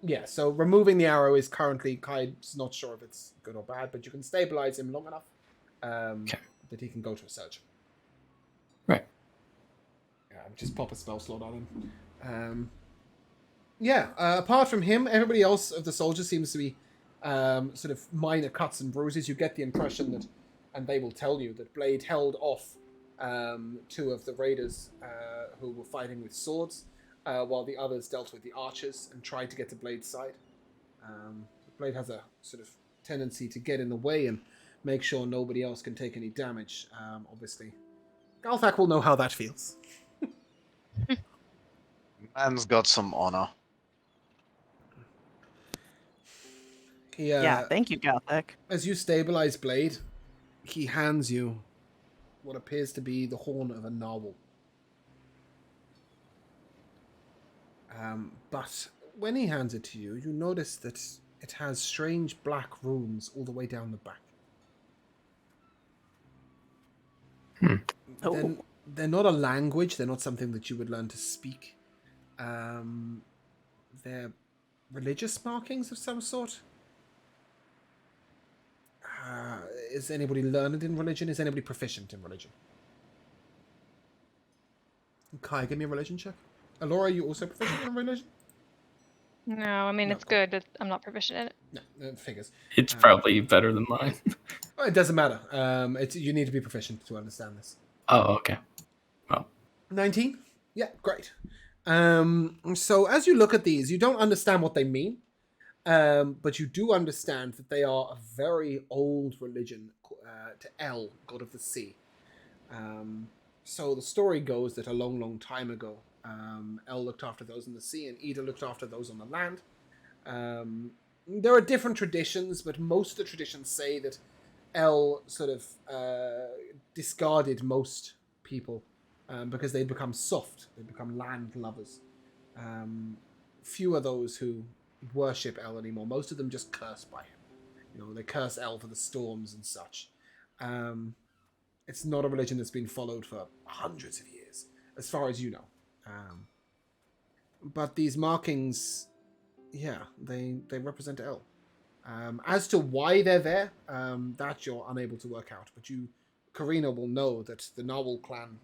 Speaker 1: Yeah, so removing the arrow is currently Kai's not sure if it's good or bad, but you can stabilize him long enough that he can go to a surgeon.
Speaker 5: Right.
Speaker 1: Just pop a spell slot on him. Apart from him, everybody else of the soldiers seems to be sort of minor cuts and bruises. You get the impression that, and they will tell you, that Blade held off two of the raiders who were fighting with swords, while the others dealt with the archers and tried to get to Blade's side. Blade has a sort of tendency to get in the way and make sure nobody else can take any damage, obviously. Galthak will know how that feels.
Speaker 4: Man's got some honor.
Speaker 2: Yeah, thank you, Galthek.
Speaker 1: As you stabilize Blade, he hands you what appears to be the horn of a narwhal. But when he hands it to you, you notice that it has strange black runes all the way down the back. They're not a language. They're not something that you would learn to speak. They're religious markings of some sort. Is anybody learned in religion? Is anybody proficient in religion? Kai, give me a religion check. Alora, are you also proficient in religion?
Speaker 3: No, I mean,
Speaker 1: No,
Speaker 3: it's
Speaker 1: cool.
Speaker 3: good. I'm not proficient in it.
Speaker 1: No, it figures.
Speaker 5: It's probably better than mine.
Speaker 1: It doesn't matter. You need to be proficient to understand this.
Speaker 5: Oh, okay. Well,
Speaker 1: 19? Yeah, great. So as you look at these, you don't understand what they mean, but you do understand that they are a very old religion to El, god of the sea. So the story goes that a long, long time ago, El looked after those in the sea and Ida looked after those on the land. There are different traditions, but most of the traditions say that El sort of discarded most people because they become soft, they become land lovers. Few are those who worship El anymore. Most of them just curse by him. You know, they curse El for the storms and such. It's not a religion that's been followed for hundreds of years, as far as you know. But these markings, yeah, they represent El. As to why they're there, that you're unable to work out. But you, Karina, will know that the Narwhal clan,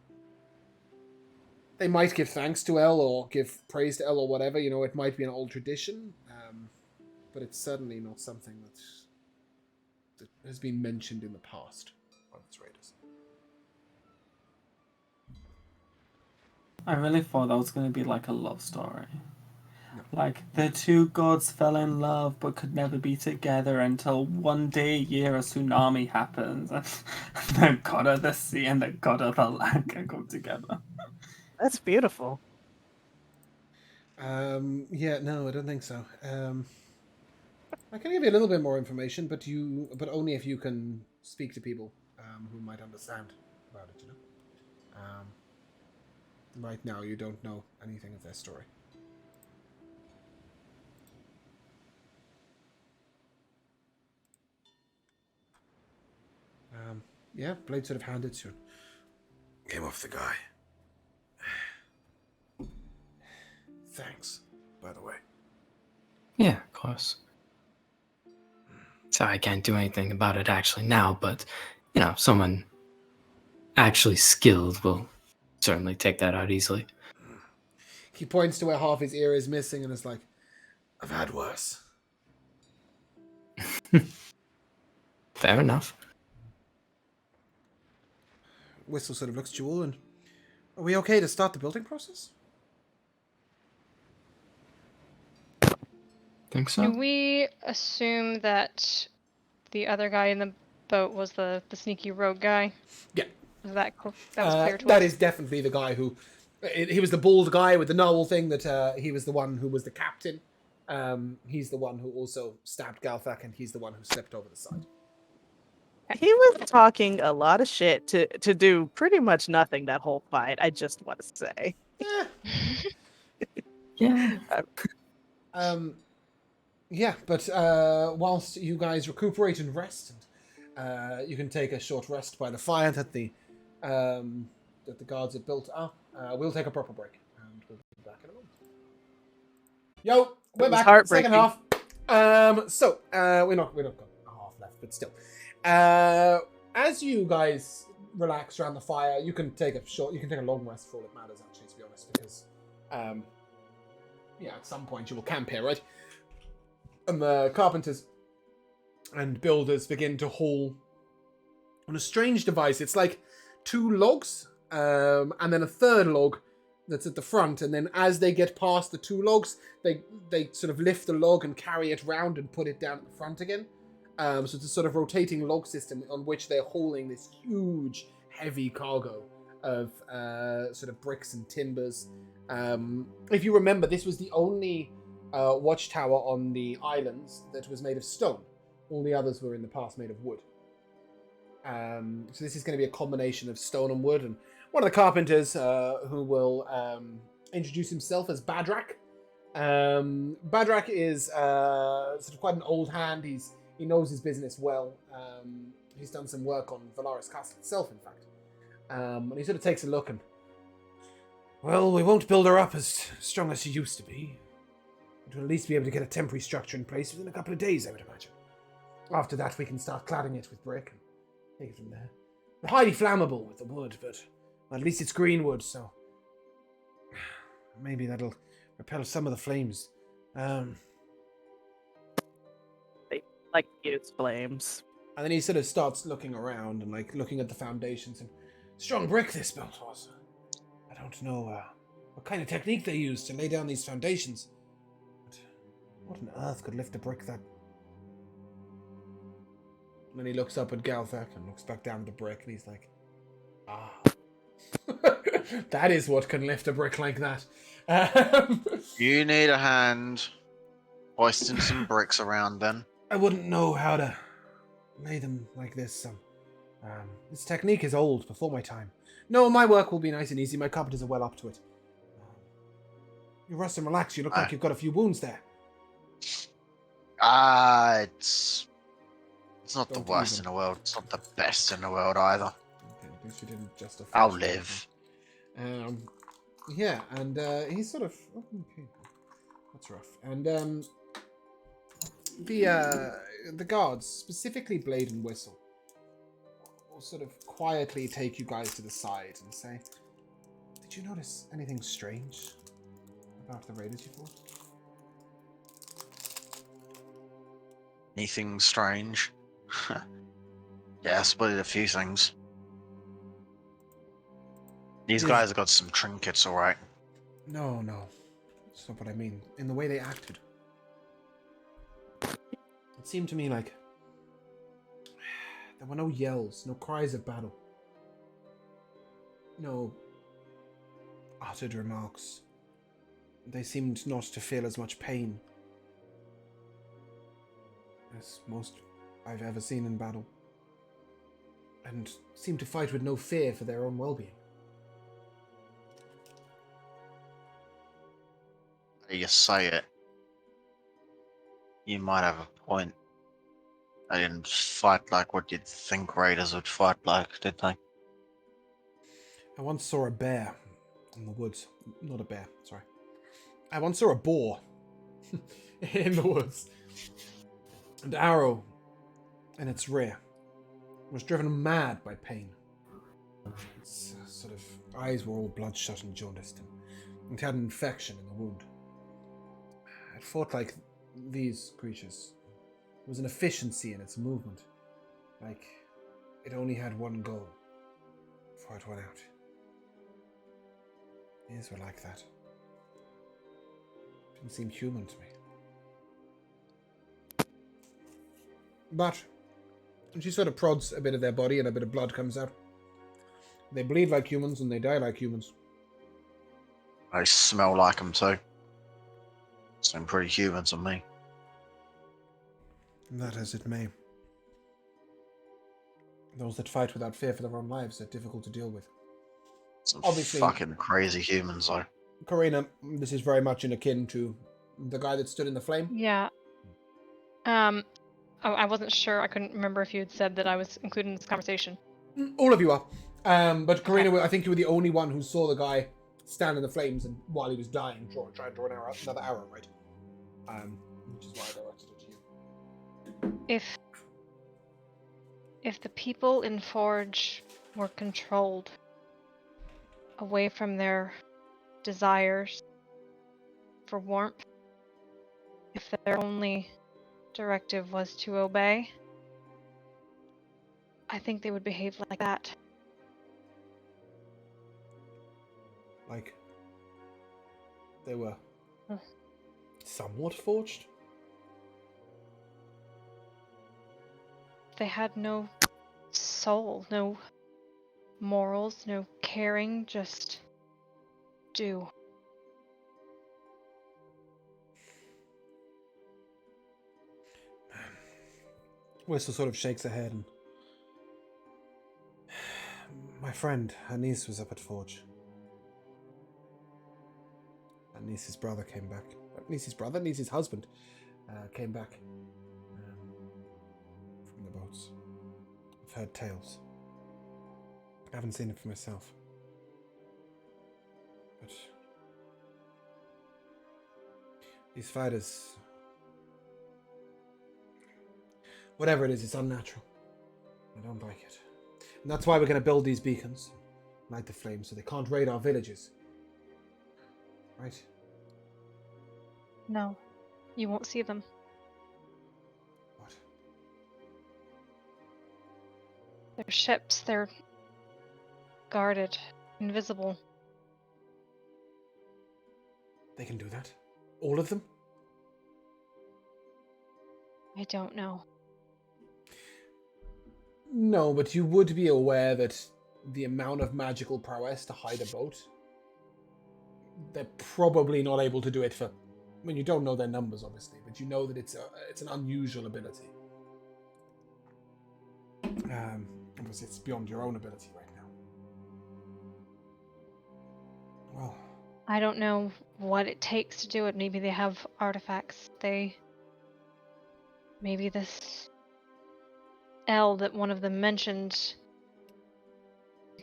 Speaker 1: they might give thanks to El or give praise to El or whatever. You know, it might be an old tradition, but it's certainly not something that has been mentioned in the past by its raiders.
Speaker 6: I really thought that was going to be like a love story. No. Like, the two gods fell in love but could never be together until one day a year a tsunami happens and the god of the sea and the god of the land can come together.
Speaker 2: That's beautiful.
Speaker 1: Yeah, no, I don't think so. I can give you a little bit more information, but only if you can speak to people who might understand about it, you know? Right now, you don't know anything of their story. Yeah, Blade sort of handed to him. Came off the guy. Thanks, by the way.
Speaker 5: yeah, of course. So I can't do anything about it actually now, but, you know, someone actually skilled will certainly take that out easily.
Speaker 1: He points to where half his ear is missing and is like, I've had worse.
Speaker 5: Fair enough.
Speaker 1: Whistle sort of looks at you all and, are we okay to start the building process?
Speaker 5: Think so?
Speaker 3: Do we assume that the other guy in the boat was the sneaky rogue guy?
Speaker 1: Yeah.
Speaker 3: Was that was clear to
Speaker 1: that
Speaker 3: us?
Speaker 1: is definitely the guy who... He was the bald guy with the narwhal thing that he was the one who was the captain. He's the one who also stabbed Galthak, and he's the one who stepped over the side.
Speaker 2: He was talking a lot of shit to do pretty much nothing that whole fight, I just want to say.
Speaker 5: Yeah.
Speaker 1: Yeah, but whilst you guys recuperate and rest You can take a short rest by the fire that the guards have built up. We'll take a proper break, and we'll be back in a moment. Yo, we're
Speaker 2: was
Speaker 1: back. Second
Speaker 2: heartbreaking.
Speaker 1: half. We're not got a half left, but still. As you guys relax around the fire, you can take a long rest for all it matters, actually, to be honest, because at some point you will camp here, right? And the carpenters and builders begin to haul on a strange device. It's like 2 logs, and then a third log that's at the front, and then as they get past the 2 logs, they sort of lift the log and carry it round and put it down at the front again. So it's a sort of rotating log system on which they're hauling this huge, heavy cargo of sort of bricks and timbers. If you remember, this was the only watchtower on the islands that was made of stone. All the others were in the past made of wood. So this is going to be a combination of stone and wood. And one of the carpenters who will introduce himself as Badrak. Badrak is sort of quite an old hand. He knows his business well. He's done some work on Valaris Castle itself, in fact. And he sort of takes a look and... Well, we won't build her up as strong as she used to be. But we'll at least be able to get a temporary structure in place within a couple of days, I would imagine. After that, we can start cladding it with brick and take it from there. They're highly flammable with the wood, but at least it's green wood, so... Maybe that'll repel some of the flames.
Speaker 2: They like to use flames.
Speaker 1: And then he sort of starts looking around and like looking at the foundations and strong brick this built was. I don't know what kind of technique they used to lay down these foundations. But what on earth could lift a brick that... And then he looks up at Galthak and looks back down at the brick and he's like, ah. That is what can lift a brick like that.
Speaker 4: You need a hand hoisting some bricks around then.
Speaker 1: I wouldn't know how to lay them like this. This technique is old, before my time. No, my work will be nice and easy. My carpenters are well up to it. You rest and relax. You look like you've got a few wounds there.
Speaker 4: It's not the worst in the world. It's not the best in the world either.
Speaker 1: Okay, at least you didn't justify.
Speaker 4: I'll live.
Speaker 1: Yeah, and he's sort of... Oh, okay. That's rough. And the guards, specifically Blade and Whistle, will sort of quietly take you guys to the side and say, did you notice anything strange about the raiders you fought?
Speaker 4: Anything strange? Yeah, I spotted a few things. These guys have got some trinkets, alright.
Speaker 1: No. That's not what I mean. In the way they acted. It seemed to me like there were no yells, no cries of battle. No uttered remarks. They seemed not to feel as much pain as most I've ever seen in battle. And seemed to fight with no fear for their own well-being.
Speaker 4: You say it. You might have a point. They didn't fight like what you'd think raiders would fight like, did they?
Speaker 1: I once saw a bear in the woods. Not a bear, sorry. I once saw a boar in the woods. An arrow in its rear was driven mad by pain. Its sort of eyes were all bloodshot and jaundiced, and it had an infection in the wound. It fought like these creatures. There was an efficiency in its movement, like it only had one goal before it went out. These were like that. Didn't seem human to me. But she sort of prods a bit of their body and a bit of blood comes out. They bleed like humans and they die like humans.
Speaker 4: They smell like them too. Seem pretty human to me.
Speaker 1: That as it may. Those that fight without fear for their own lives are difficult to deal with.
Speaker 4: Some
Speaker 1: Obviously-
Speaker 4: fucking crazy humans though.
Speaker 1: Karina, this is very much in akin to the guy that stood in the flame.
Speaker 3: Yeah. I wasn't sure. I couldn't remember if you had said that I was included in this conversation.
Speaker 1: All of you are. But
Speaker 3: Okay.
Speaker 1: Karina, I think you were the only one who saw the guy stand in the flames and while he was dying, try and draw another arrow, right? Which is why I directed it to you.
Speaker 3: If the people in Forge were controlled away from their desires for warmth, if their only directive was to obey, I think they would behave like that.
Speaker 1: Like, they were
Speaker 3: Hmm.
Speaker 1: somewhat forged.
Speaker 3: They had no soul, no morals, no caring, just do.
Speaker 1: Whistle sort of shakes her head and... My friend, her niece was up at Forge. Her niece's brother came back. Niece's husband came back from the boats. I've heard tales. I haven't seen it for myself. But these fighters... Whatever it is, it's unnatural. I don't like it. And that's why we're going to build these beacons. Light the flames so they can't raid our villages. Right?
Speaker 3: No, you won't see them.
Speaker 1: What?
Speaker 3: They're ships, they're guarded, invisible.
Speaker 1: They can do that? All of them?
Speaker 3: I don't know.
Speaker 1: No, but you would be aware that the amount of magical prowess to hide a boat, they're probably not able to do it for... I mean, you don't know their numbers, obviously, but you know that it's an unusual ability. Obviously, it's beyond your own ability right now. Well...
Speaker 3: I don't know what it takes to do it. Maybe they have artifacts. Maybe this L that one of them mentioned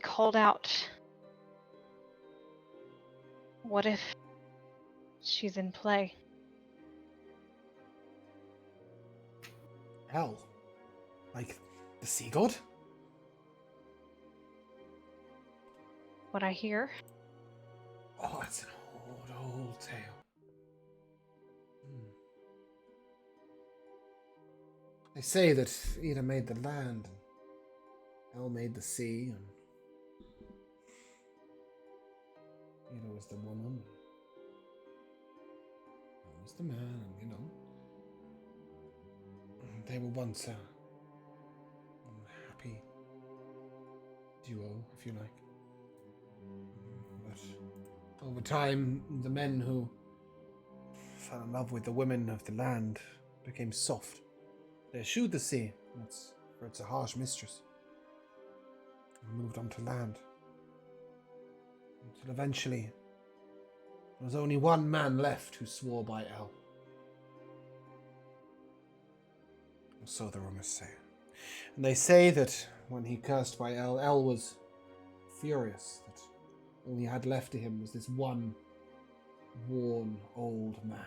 Speaker 3: called out. What if she's in play?
Speaker 1: Hell. Like, the sea god?
Speaker 3: What I hear?
Speaker 1: Oh, that's an old tale. They say that Ida made the land, and El made the sea, and Ida was the woman, El was the man, and they were once a happy duo, if you like. But over time, the men who fell in love with the women of the land became soft. They eschewed the sea, for it's a harsh mistress, and moved on to land. Until eventually, there was only one man left who swore by El. Or so the rumors say. And they say that when he cursed by El was furious, that all he had left to him was this one worn old man.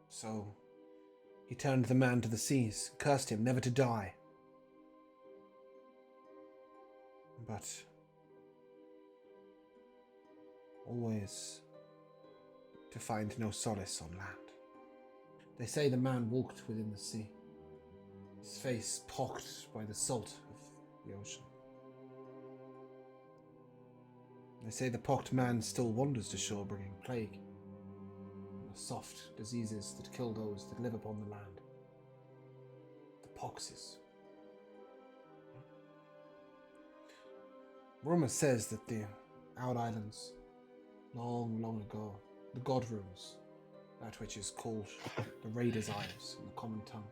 Speaker 1: So he turned the man to the seas, cursed him never to die. But always to find no solace on land. They say the man walked within the sea, his face pocked by the salt of the ocean. They say the pocked man still wanders to shore bringing plague, the soft diseases that kill those that live upon the land. The poxes. Rumor says that the Out Islands, long, long ago, the God Rooms, that which is called the Raiders' Isles in the common tongue,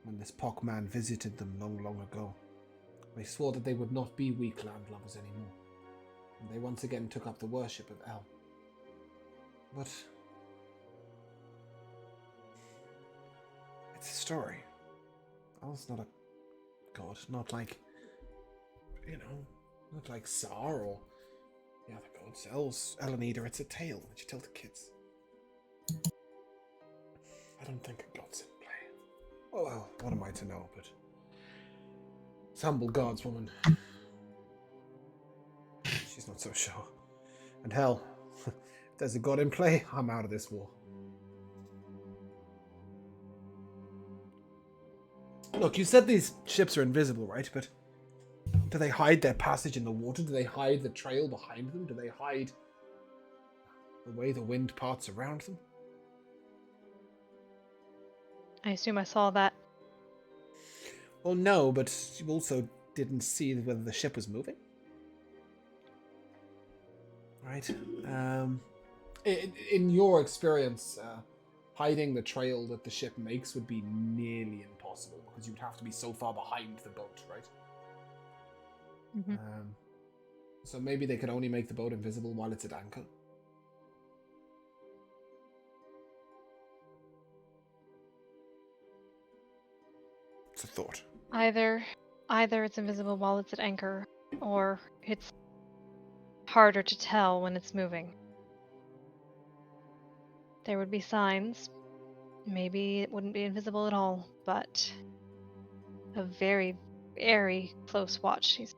Speaker 1: when this pock man visited them long, long ago, they swore that they would not be weak landlubbers anymore, and they once again took up the worship of El. But It's a story. Al's not a god, not like, not like Tsar or the other gods. El's Eleneder, it's a tale that you tell to kids. I don't think a god's in play. Oh, well, what am I to know, but it's humble gods, woman. She's not so sure. And hell, if there's a god in play, I'm out of this war. Look, you said these ships are invisible, right? But do they hide their passage in the water? Do they hide the trail behind them? Do they hide the way the wind parts around them?
Speaker 3: I assume I saw that.
Speaker 1: Well, no, but you also didn't see whether the ship was moving. Right? In your experience, hiding the trail that the ship makes would be nearly impossible because you'd have to be so far behind the boat, right?
Speaker 3: Mm-hmm.
Speaker 1: So maybe they could only make the boat invisible while it's at anchor. It's a thought.
Speaker 3: Either it's invisible while it's at anchor, or it's harder to tell when it's moving. There would be signs. Maybe it wouldn't be invisible at all, but a very, very close watch. She's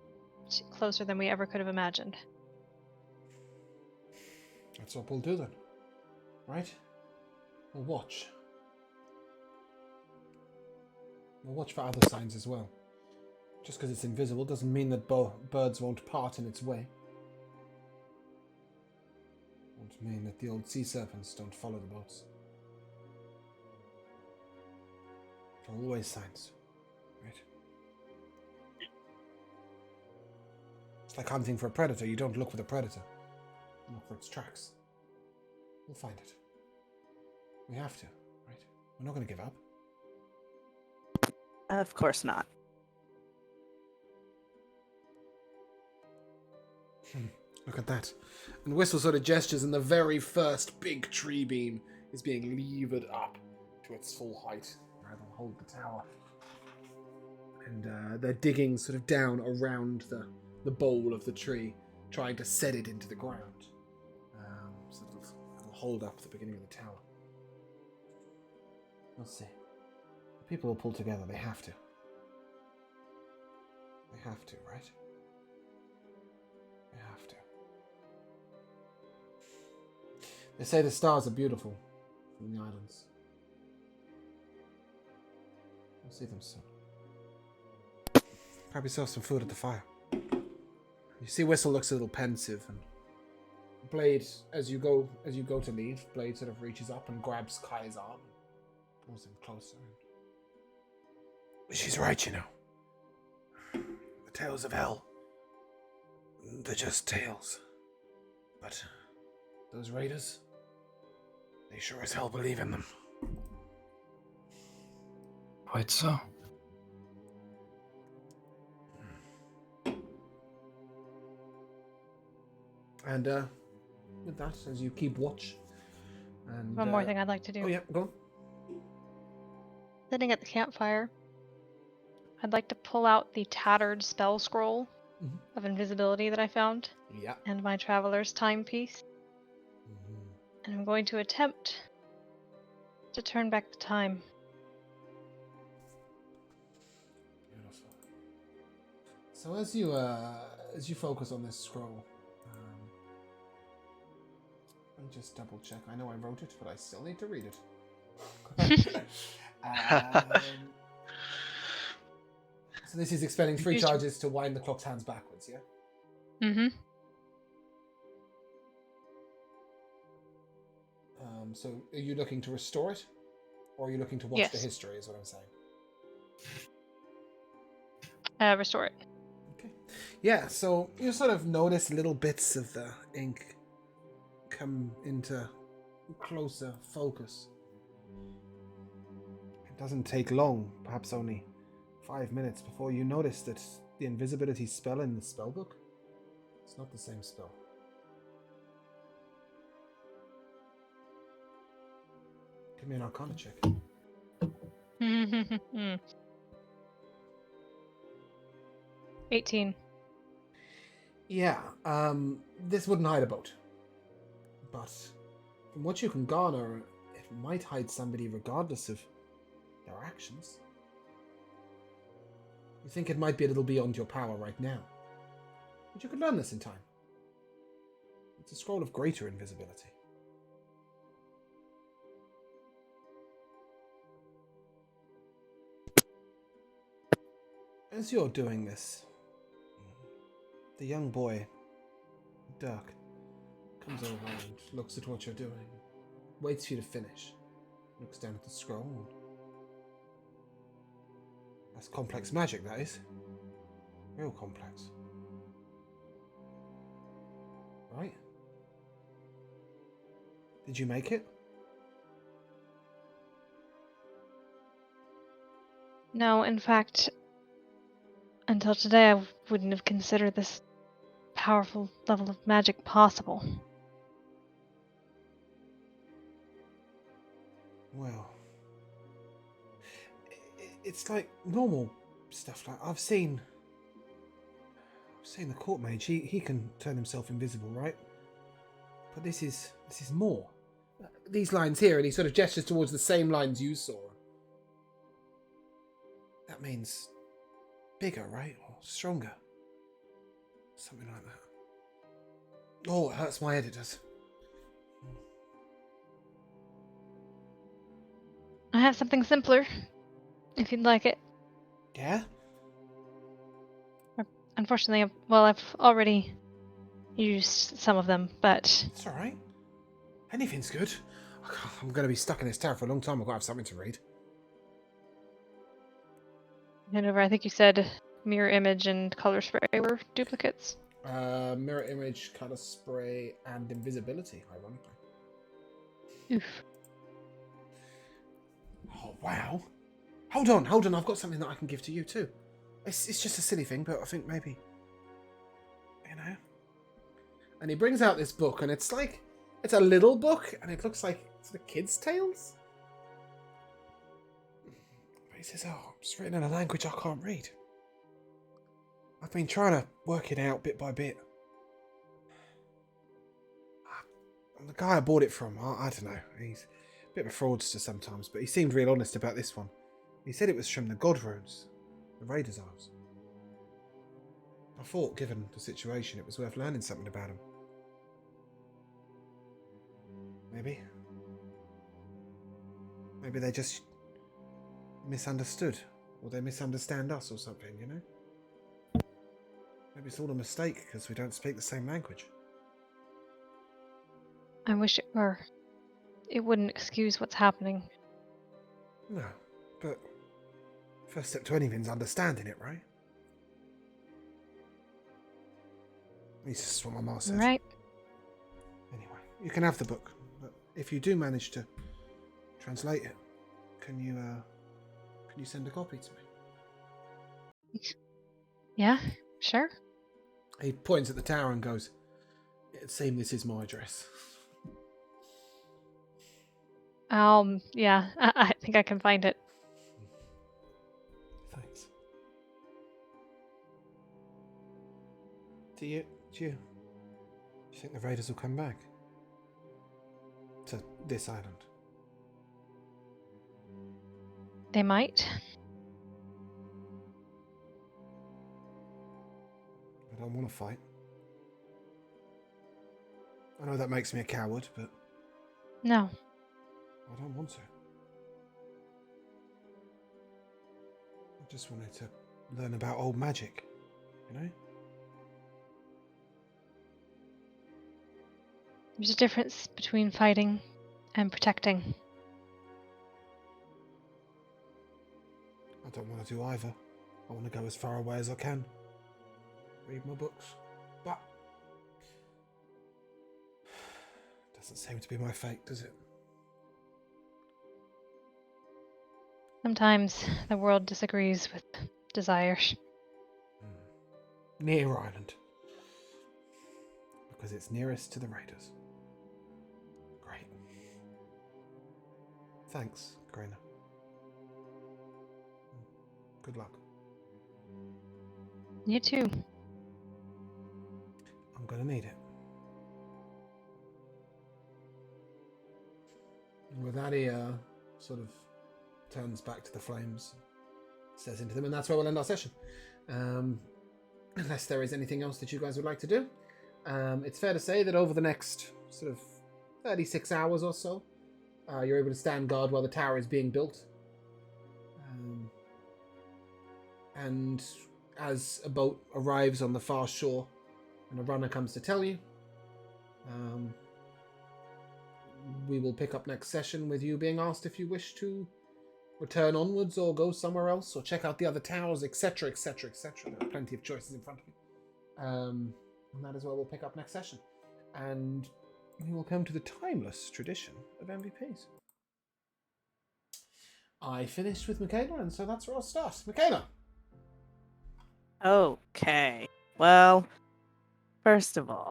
Speaker 3: closer than we ever could have imagined.
Speaker 1: That's what we'll do then. Right? We'll watch. We'll watch for other signs as well. Just because it's invisible doesn't mean that birds won't part in its way. Won't mean that the old sea serpents don't follow the boats. There are always signs, right? It's like hunting for a predator. You don't look for the predator. You look for its tracks. We'll find it. We have to, right? We're not going to give up.
Speaker 2: Of course not.
Speaker 1: Look at that. And Whistle sort of gestures, and the very first big tree beam is being levered up to its full height. Rather than hold the tower. And they're digging sort of down around the bole of the tree, trying to set it into the ground. So it'll hold up the beginning of the tower. We'll see. The people will pull together. They have to. They have to, right? They have to. They say the stars are beautiful from the islands. We'll see them soon. Grab yourself some food at the fire. You see Whistle looks a little pensive, and Blade, as you go to leave, Blade sort of reaches up and grabs Kai's arm, pulls him closer. She's right, you know. The tales of hell, they're just tales. But those raiders, they sure as hell believe in them.
Speaker 5: Quite so.
Speaker 1: And with that, as you keep watch, and
Speaker 3: One more thing I'd like to do.
Speaker 1: Oh yeah, go on.
Speaker 3: Sitting at the campfire, I'd like to pull out the tattered spell scroll
Speaker 1: Mhm.
Speaker 3: of invisibility that I found,
Speaker 1: Yeah.
Speaker 3: and my traveler's timepiece, and I'm going to attempt to turn back the time.
Speaker 1: Beautiful. So as you focus on this scroll, let me just double check. I know I wrote it, but I still need to read it. So this is expending 3 charges to wind the clock's hands backwards, yeah?
Speaker 3: Mm-hmm.
Speaker 1: So are you looking to restore it? Or are you looking to watch the
Speaker 3: Yes.
Speaker 1: history, is what I'm saying?
Speaker 3: Restore it.
Speaker 1: Okay. Yeah, so you sort of notice little bits of the ink come into closer focus. It doesn't take long, perhaps only 5 minutes, before you notice that the invisibility spell in the spellbook, it's not the same spell. Give me an Arcana check.
Speaker 3: 18.
Speaker 1: Yeah, this wouldn't hide a boat. But from what you can garner, it might hide somebody regardless of their actions. You think it might be a little beyond your power right now. But you could learn this in time. It's a scroll of greater invisibility. As you're doing this, the young boy, Dirk, comes over and looks at what you're doing, waits for you to finish, looks down at the scroll. That's complex magic, that is. Real complex. Right? Did you make it?
Speaker 3: No, in fact, until today I wouldn't have considered this powerful level of magic possible.
Speaker 1: Well, it's like normal stuff. Like I've seen the court mage. He can turn himself invisible, right? But this is more. These lines here, and he sort of gestures towards the same lines you saw. That means bigger, right? Or stronger. Something like that. Oh, it hurts my editors.
Speaker 3: I have something simpler, if you'd like it.
Speaker 1: Yeah?
Speaker 3: Unfortunately, I've already used some of them, but
Speaker 1: It's alright. Anything's good. I'm going to be stuck in this tower for a long time. I've got to have something to read.
Speaker 3: hand over. I think you said mirror image and color spray were duplicates.
Speaker 1: Mirror image, color spray, and invisibility, ironically.
Speaker 3: Oof.
Speaker 1: Oh, wow. Hold on. I've got something that I can give to you, too. It's just a silly thing, but I think maybe... You know? And he brings out this book, and it's like... It's a little book, and it looks like sort of kids' tales. But he says, oh, it's written in a language I can't read. I've been trying to work it out bit by bit. And the guy I bought it from, I don't know, he's a bit of a fraudster sometimes, but he seemed real honest about this one. He said it was from the God Runes, the Raiders' Isles. I thought, given the situation, it was worth learning something about him. Maybe. Maybe they just misunderstood, or they misunderstand us or something, you know? Maybe it's all a mistake because we don't speak the same language.
Speaker 3: I wish it were. It wouldn't excuse what's happening.
Speaker 1: No, but first step to anything's understanding it, right? At least that's what my ma says.
Speaker 3: Right.
Speaker 1: Anyway, you can have the book, but if you do manage to translate it, can you send a copy to me?
Speaker 3: Yeah, sure.
Speaker 1: He points at the tower and goes, "It seems this is my address."
Speaker 3: Yeah, I think I can find it.
Speaker 1: Thanks. Do you think the raiders will come back to this island?
Speaker 3: They might.
Speaker 1: I don't want to fight. I know that makes me a coward, but
Speaker 3: No.
Speaker 1: I don't want to. I just wanted to learn about old magic, you know?
Speaker 3: There's a difference between fighting and protecting.
Speaker 1: I don't want to do either. I want to go as far away as I can. Read my books. But doesn't seem to be my fate, does it?
Speaker 3: Sometimes the world disagrees with desires.
Speaker 1: Near Island. Because it's nearest to the raiders. Great. Thanks, Karina. Good luck.
Speaker 3: You too.
Speaker 1: I'm gonna need it. And with that, he sort of turns back to the flames, stares into them, and that's where we'll end our session. Unless there is anything else that you guys would like to do. It's fair to say that over the next sort of 36 hours or so, you're able to stand guard while the tower is being built. And as a boat arrives on the far shore and a runner comes to tell you, we will pick up next session with you being asked if you wish to return onwards or go somewhere else or check out the other towers, etc., etc., etc. There are plenty of choices in front of you. And that is where we'll pick up next session. And we will come to the timeless tradition of MVPs. I finished with Michaela, and so that's where I'll start. Michaela!
Speaker 2: Okay. Well, first of all,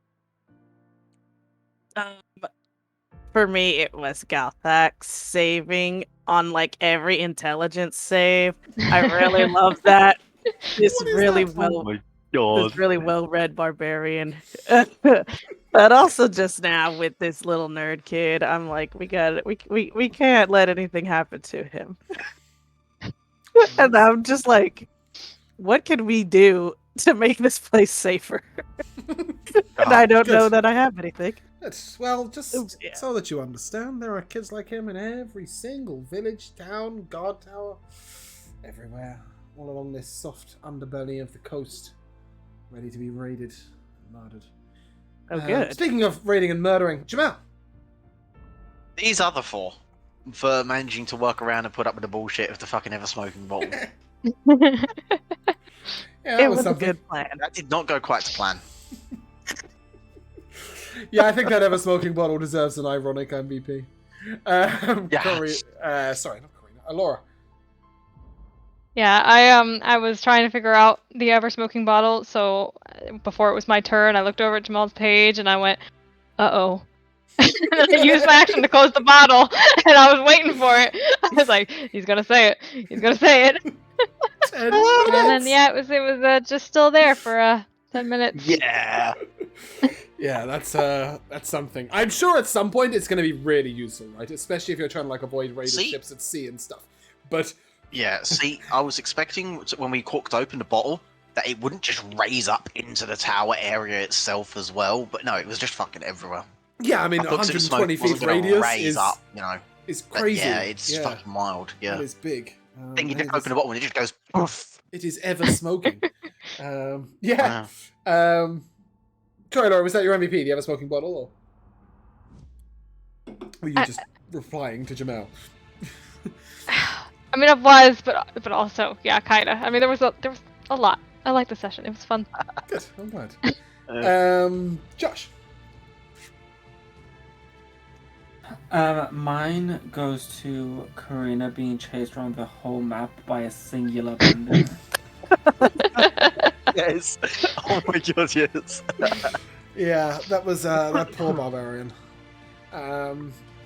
Speaker 2: for me, it was Galthax saving on like every intelligence save. I really love that. This
Speaker 1: What is
Speaker 2: really
Speaker 1: that?
Speaker 2: well,
Speaker 5: my god.
Speaker 2: this really well-read barbarian. But also just now with this little nerd kid, I'm like, we can't let anything happen to him. And I'm just like, what can we do to make this place safer? And I don't know that I have anything.
Speaker 1: That's, well, just
Speaker 2: Yeah.
Speaker 1: so that you understand, there are kids like him in every single village, town, guard tower, everywhere, all along this soft underbelly of the coast, ready to be raided and murdered.
Speaker 2: Oh, good.
Speaker 1: Speaking of raiding and murdering, Jamal!
Speaker 4: These other four, for managing to work around and put up with the bullshit of the fucking ever-smoking bottle.
Speaker 1: Yeah,
Speaker 2: It was a
Speaker 1: something.
Speaker 2: good plan.
Speaker 4: That did not go quite to plan.
Speaker 1: Yeah, I think that ever-smoking bottle deserves an ironic MVP.
Speaker 4: Yeah.
Speaker 1: Sorry, not Corina. Laura.
Speaker 3: Yeah, I was trying to figure out the ever smoking bottle, so before it was my turn, I looked over at Jamal's page and I went, "Uh-oh." And then I used my action to close the bottle, and I was waiting for it. I was like, "He's gonna say it. He's gonna say it."
Speaker 1: 10
Speaker 3: And then
Speaker 1: minutes!
Speaker 3: yeah, it was just still there for 10 minutes.
Speaker 4: Yeah.
Speaker 1: Yeah, that's something. I'm sure at some point it's going to be really useful, right? Especially if you're trying to like avoid raider
Speaker 4: See?
Speaker 1: ships at sea and stuff. But
Speaker 4: Yeah, see, I was expecting when we corked open the bottle that it wouldn't just raise up into the tower area itself as well, but no, it was just fucking everywhere.
Speaker 1: yeah, I mean,
Speaker 4: I thought it was smoke
Speaker 1: 120
Speaker 4: wasn't
Speaker 1: feet
Speaker 4: gonna
Speaker 1: radius
Speaker 4: raise
Speaker 1: is
Speaker 4: up, you know. But
Speaker 1: crazy.
Speaker 4: yeah, it's fucking wild. Yeah.
Speaker 1: That is big.
Speaker 4: Then you
Speaker 1: and
Speaker 4: just
Speaker 1: it
Speaker 4: open
Speaker 1: is-
Speaker 4: the bottle and it just goes poof.
Speaker 1: It is ever smoking. Yeah.
Speaker 4: Wow.
Speaker 1: Sorry, Laura, was that your MVP, the ever smoking bottle, or were you just replying to Jamal?
Speaker 3: I mean, it was, but also, yeah, kinda. I mean, there was a lot. I liked the session. It was fun.
Speaker 1: Good, I'm glad. Josh.
Speaker 6: Mine goes to Karina being chased around the whole map by a singular bandit.
Speaker 4: Yes. Oh my god, yes.
Speaker 1: Yeah, that was that poor barbarian.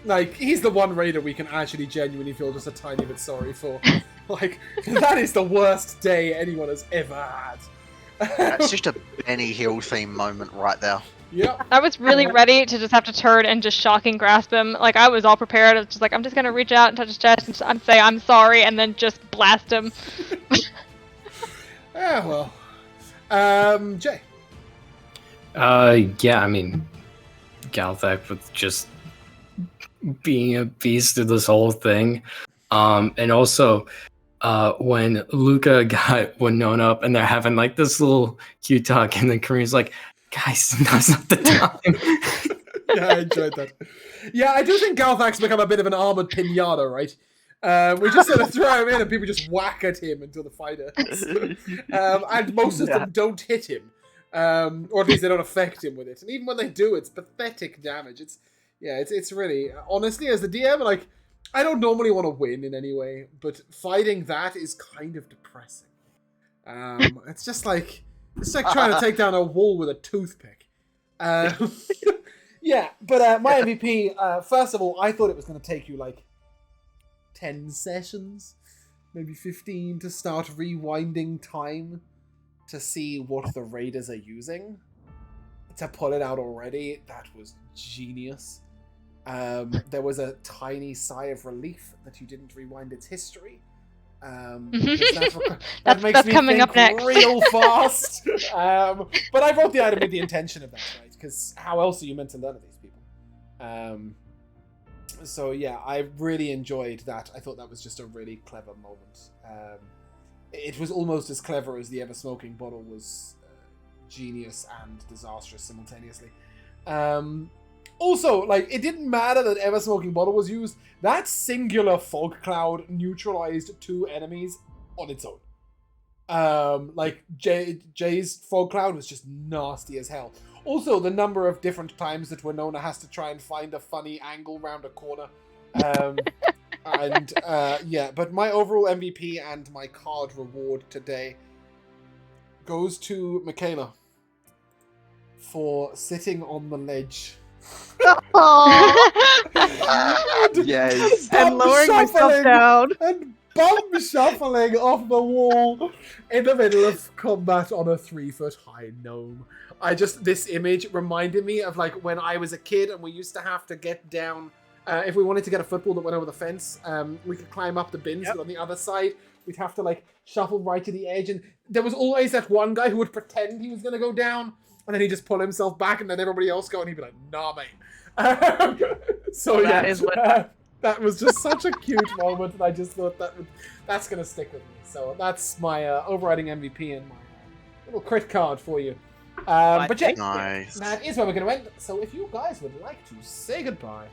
Speaker 1: Like, he's the one raider we can actually genuinely feel just a tiny bit sorry for. Like, that is the worst day anyone has ever had.
Speaker 4: That's just a Benny Hill theme moment right there.
Speaker 1: Yep.
Speaker 3: I was really ready to just have to turn and just shocking grasp him. Like, I was all prepared. I was just like, I'm just gonna reach out and touch his chest and say I'm sorry, and then just blast him.
Speaker 1: Ah, well. Jay.
Speaker 5: Yeah, I mean, Galthac with just being a beast of this whole thing. And also, when Luca got Winona up and they're having like this little cute talk, and then Kareem's like, guys, now's not the time.
Speaker 1: Yeah, I enjoyed that. Yeah, I do think Galthac's become a bit of an armored pinata, right? We just sort of throw him in and people just whack at him until the fight ends. And most of them don't hit him. Or at least they don't affect him with it. And even when they do, it's pathetic damage. It's really, honestly, as the DM, like, I don't normally want to win in any way, but fighting that is kind of depressing. It's just like, it's like trying to take down a wall with a toothpick. Yeah, but my MVP, first of all, I thought it was going to take you like 10 sessions. maybe 15 to start rewinding time to see what the raiders are using. To pull it out already, that was genius. There was a tiny sigh of relief that you didn't rewind its history. That makes
Speaker 3: that's
Speaker 1: me
Speaker 3: coming
Speaker 1: think
Speaker 3: up next.
Speaker 1: real fast. But I wrote the item with the intention of that, right? Because how else are you meant to learn of these people? So yeah, I really enjoyed that. I thought that was just a really clever moment. It was almost as clever as the ever-smoking bottle was genius and disastrous simultaneously. Also, like, it didn't matter that ever-smoking bottle was used. That singular fog cloud neutralized 2 enemies on its own. Like, Jay's fog cloud was just nasty as hell. Also, the number of different times that Winona has to try and find a funny angle round a corner. Yeah, but my overall MVP and my card reward today goes to Michaela for sitting on the ledge.
Speaker 7: Yes.
Speaker 2: And lowering myself down.
Speaker 1: And bum shuffling off the wall in the middle of combat on a 3-foot-high gnome. This image reminded me of like when I was a kid and we used to have to get down. If we wanted to get a football that went over the fence, we could climb up the bins, but on the other side, we'd have to like shuffle right to the edge. And there was always that one guy who would pretend he was going to go down, and then he'd just pull himself back, and then everybody else go, and he'd be like, "Nah, mate." So
Speaker 2: That
Speaker 1: yeah,
Speaker 2: is what-
Speaker 1: that was just such a cute moment, and I just thought that's going to stick with me. So that's my overriding MVP and my little crit card for you. But yeah,
Speaker 7: Nice.
Speaker 1: that is where we're going to end. So if you guys would like to say goodbye,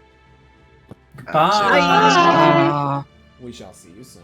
Speaker 6: Bye.
Speaker 1: we shall see you soon.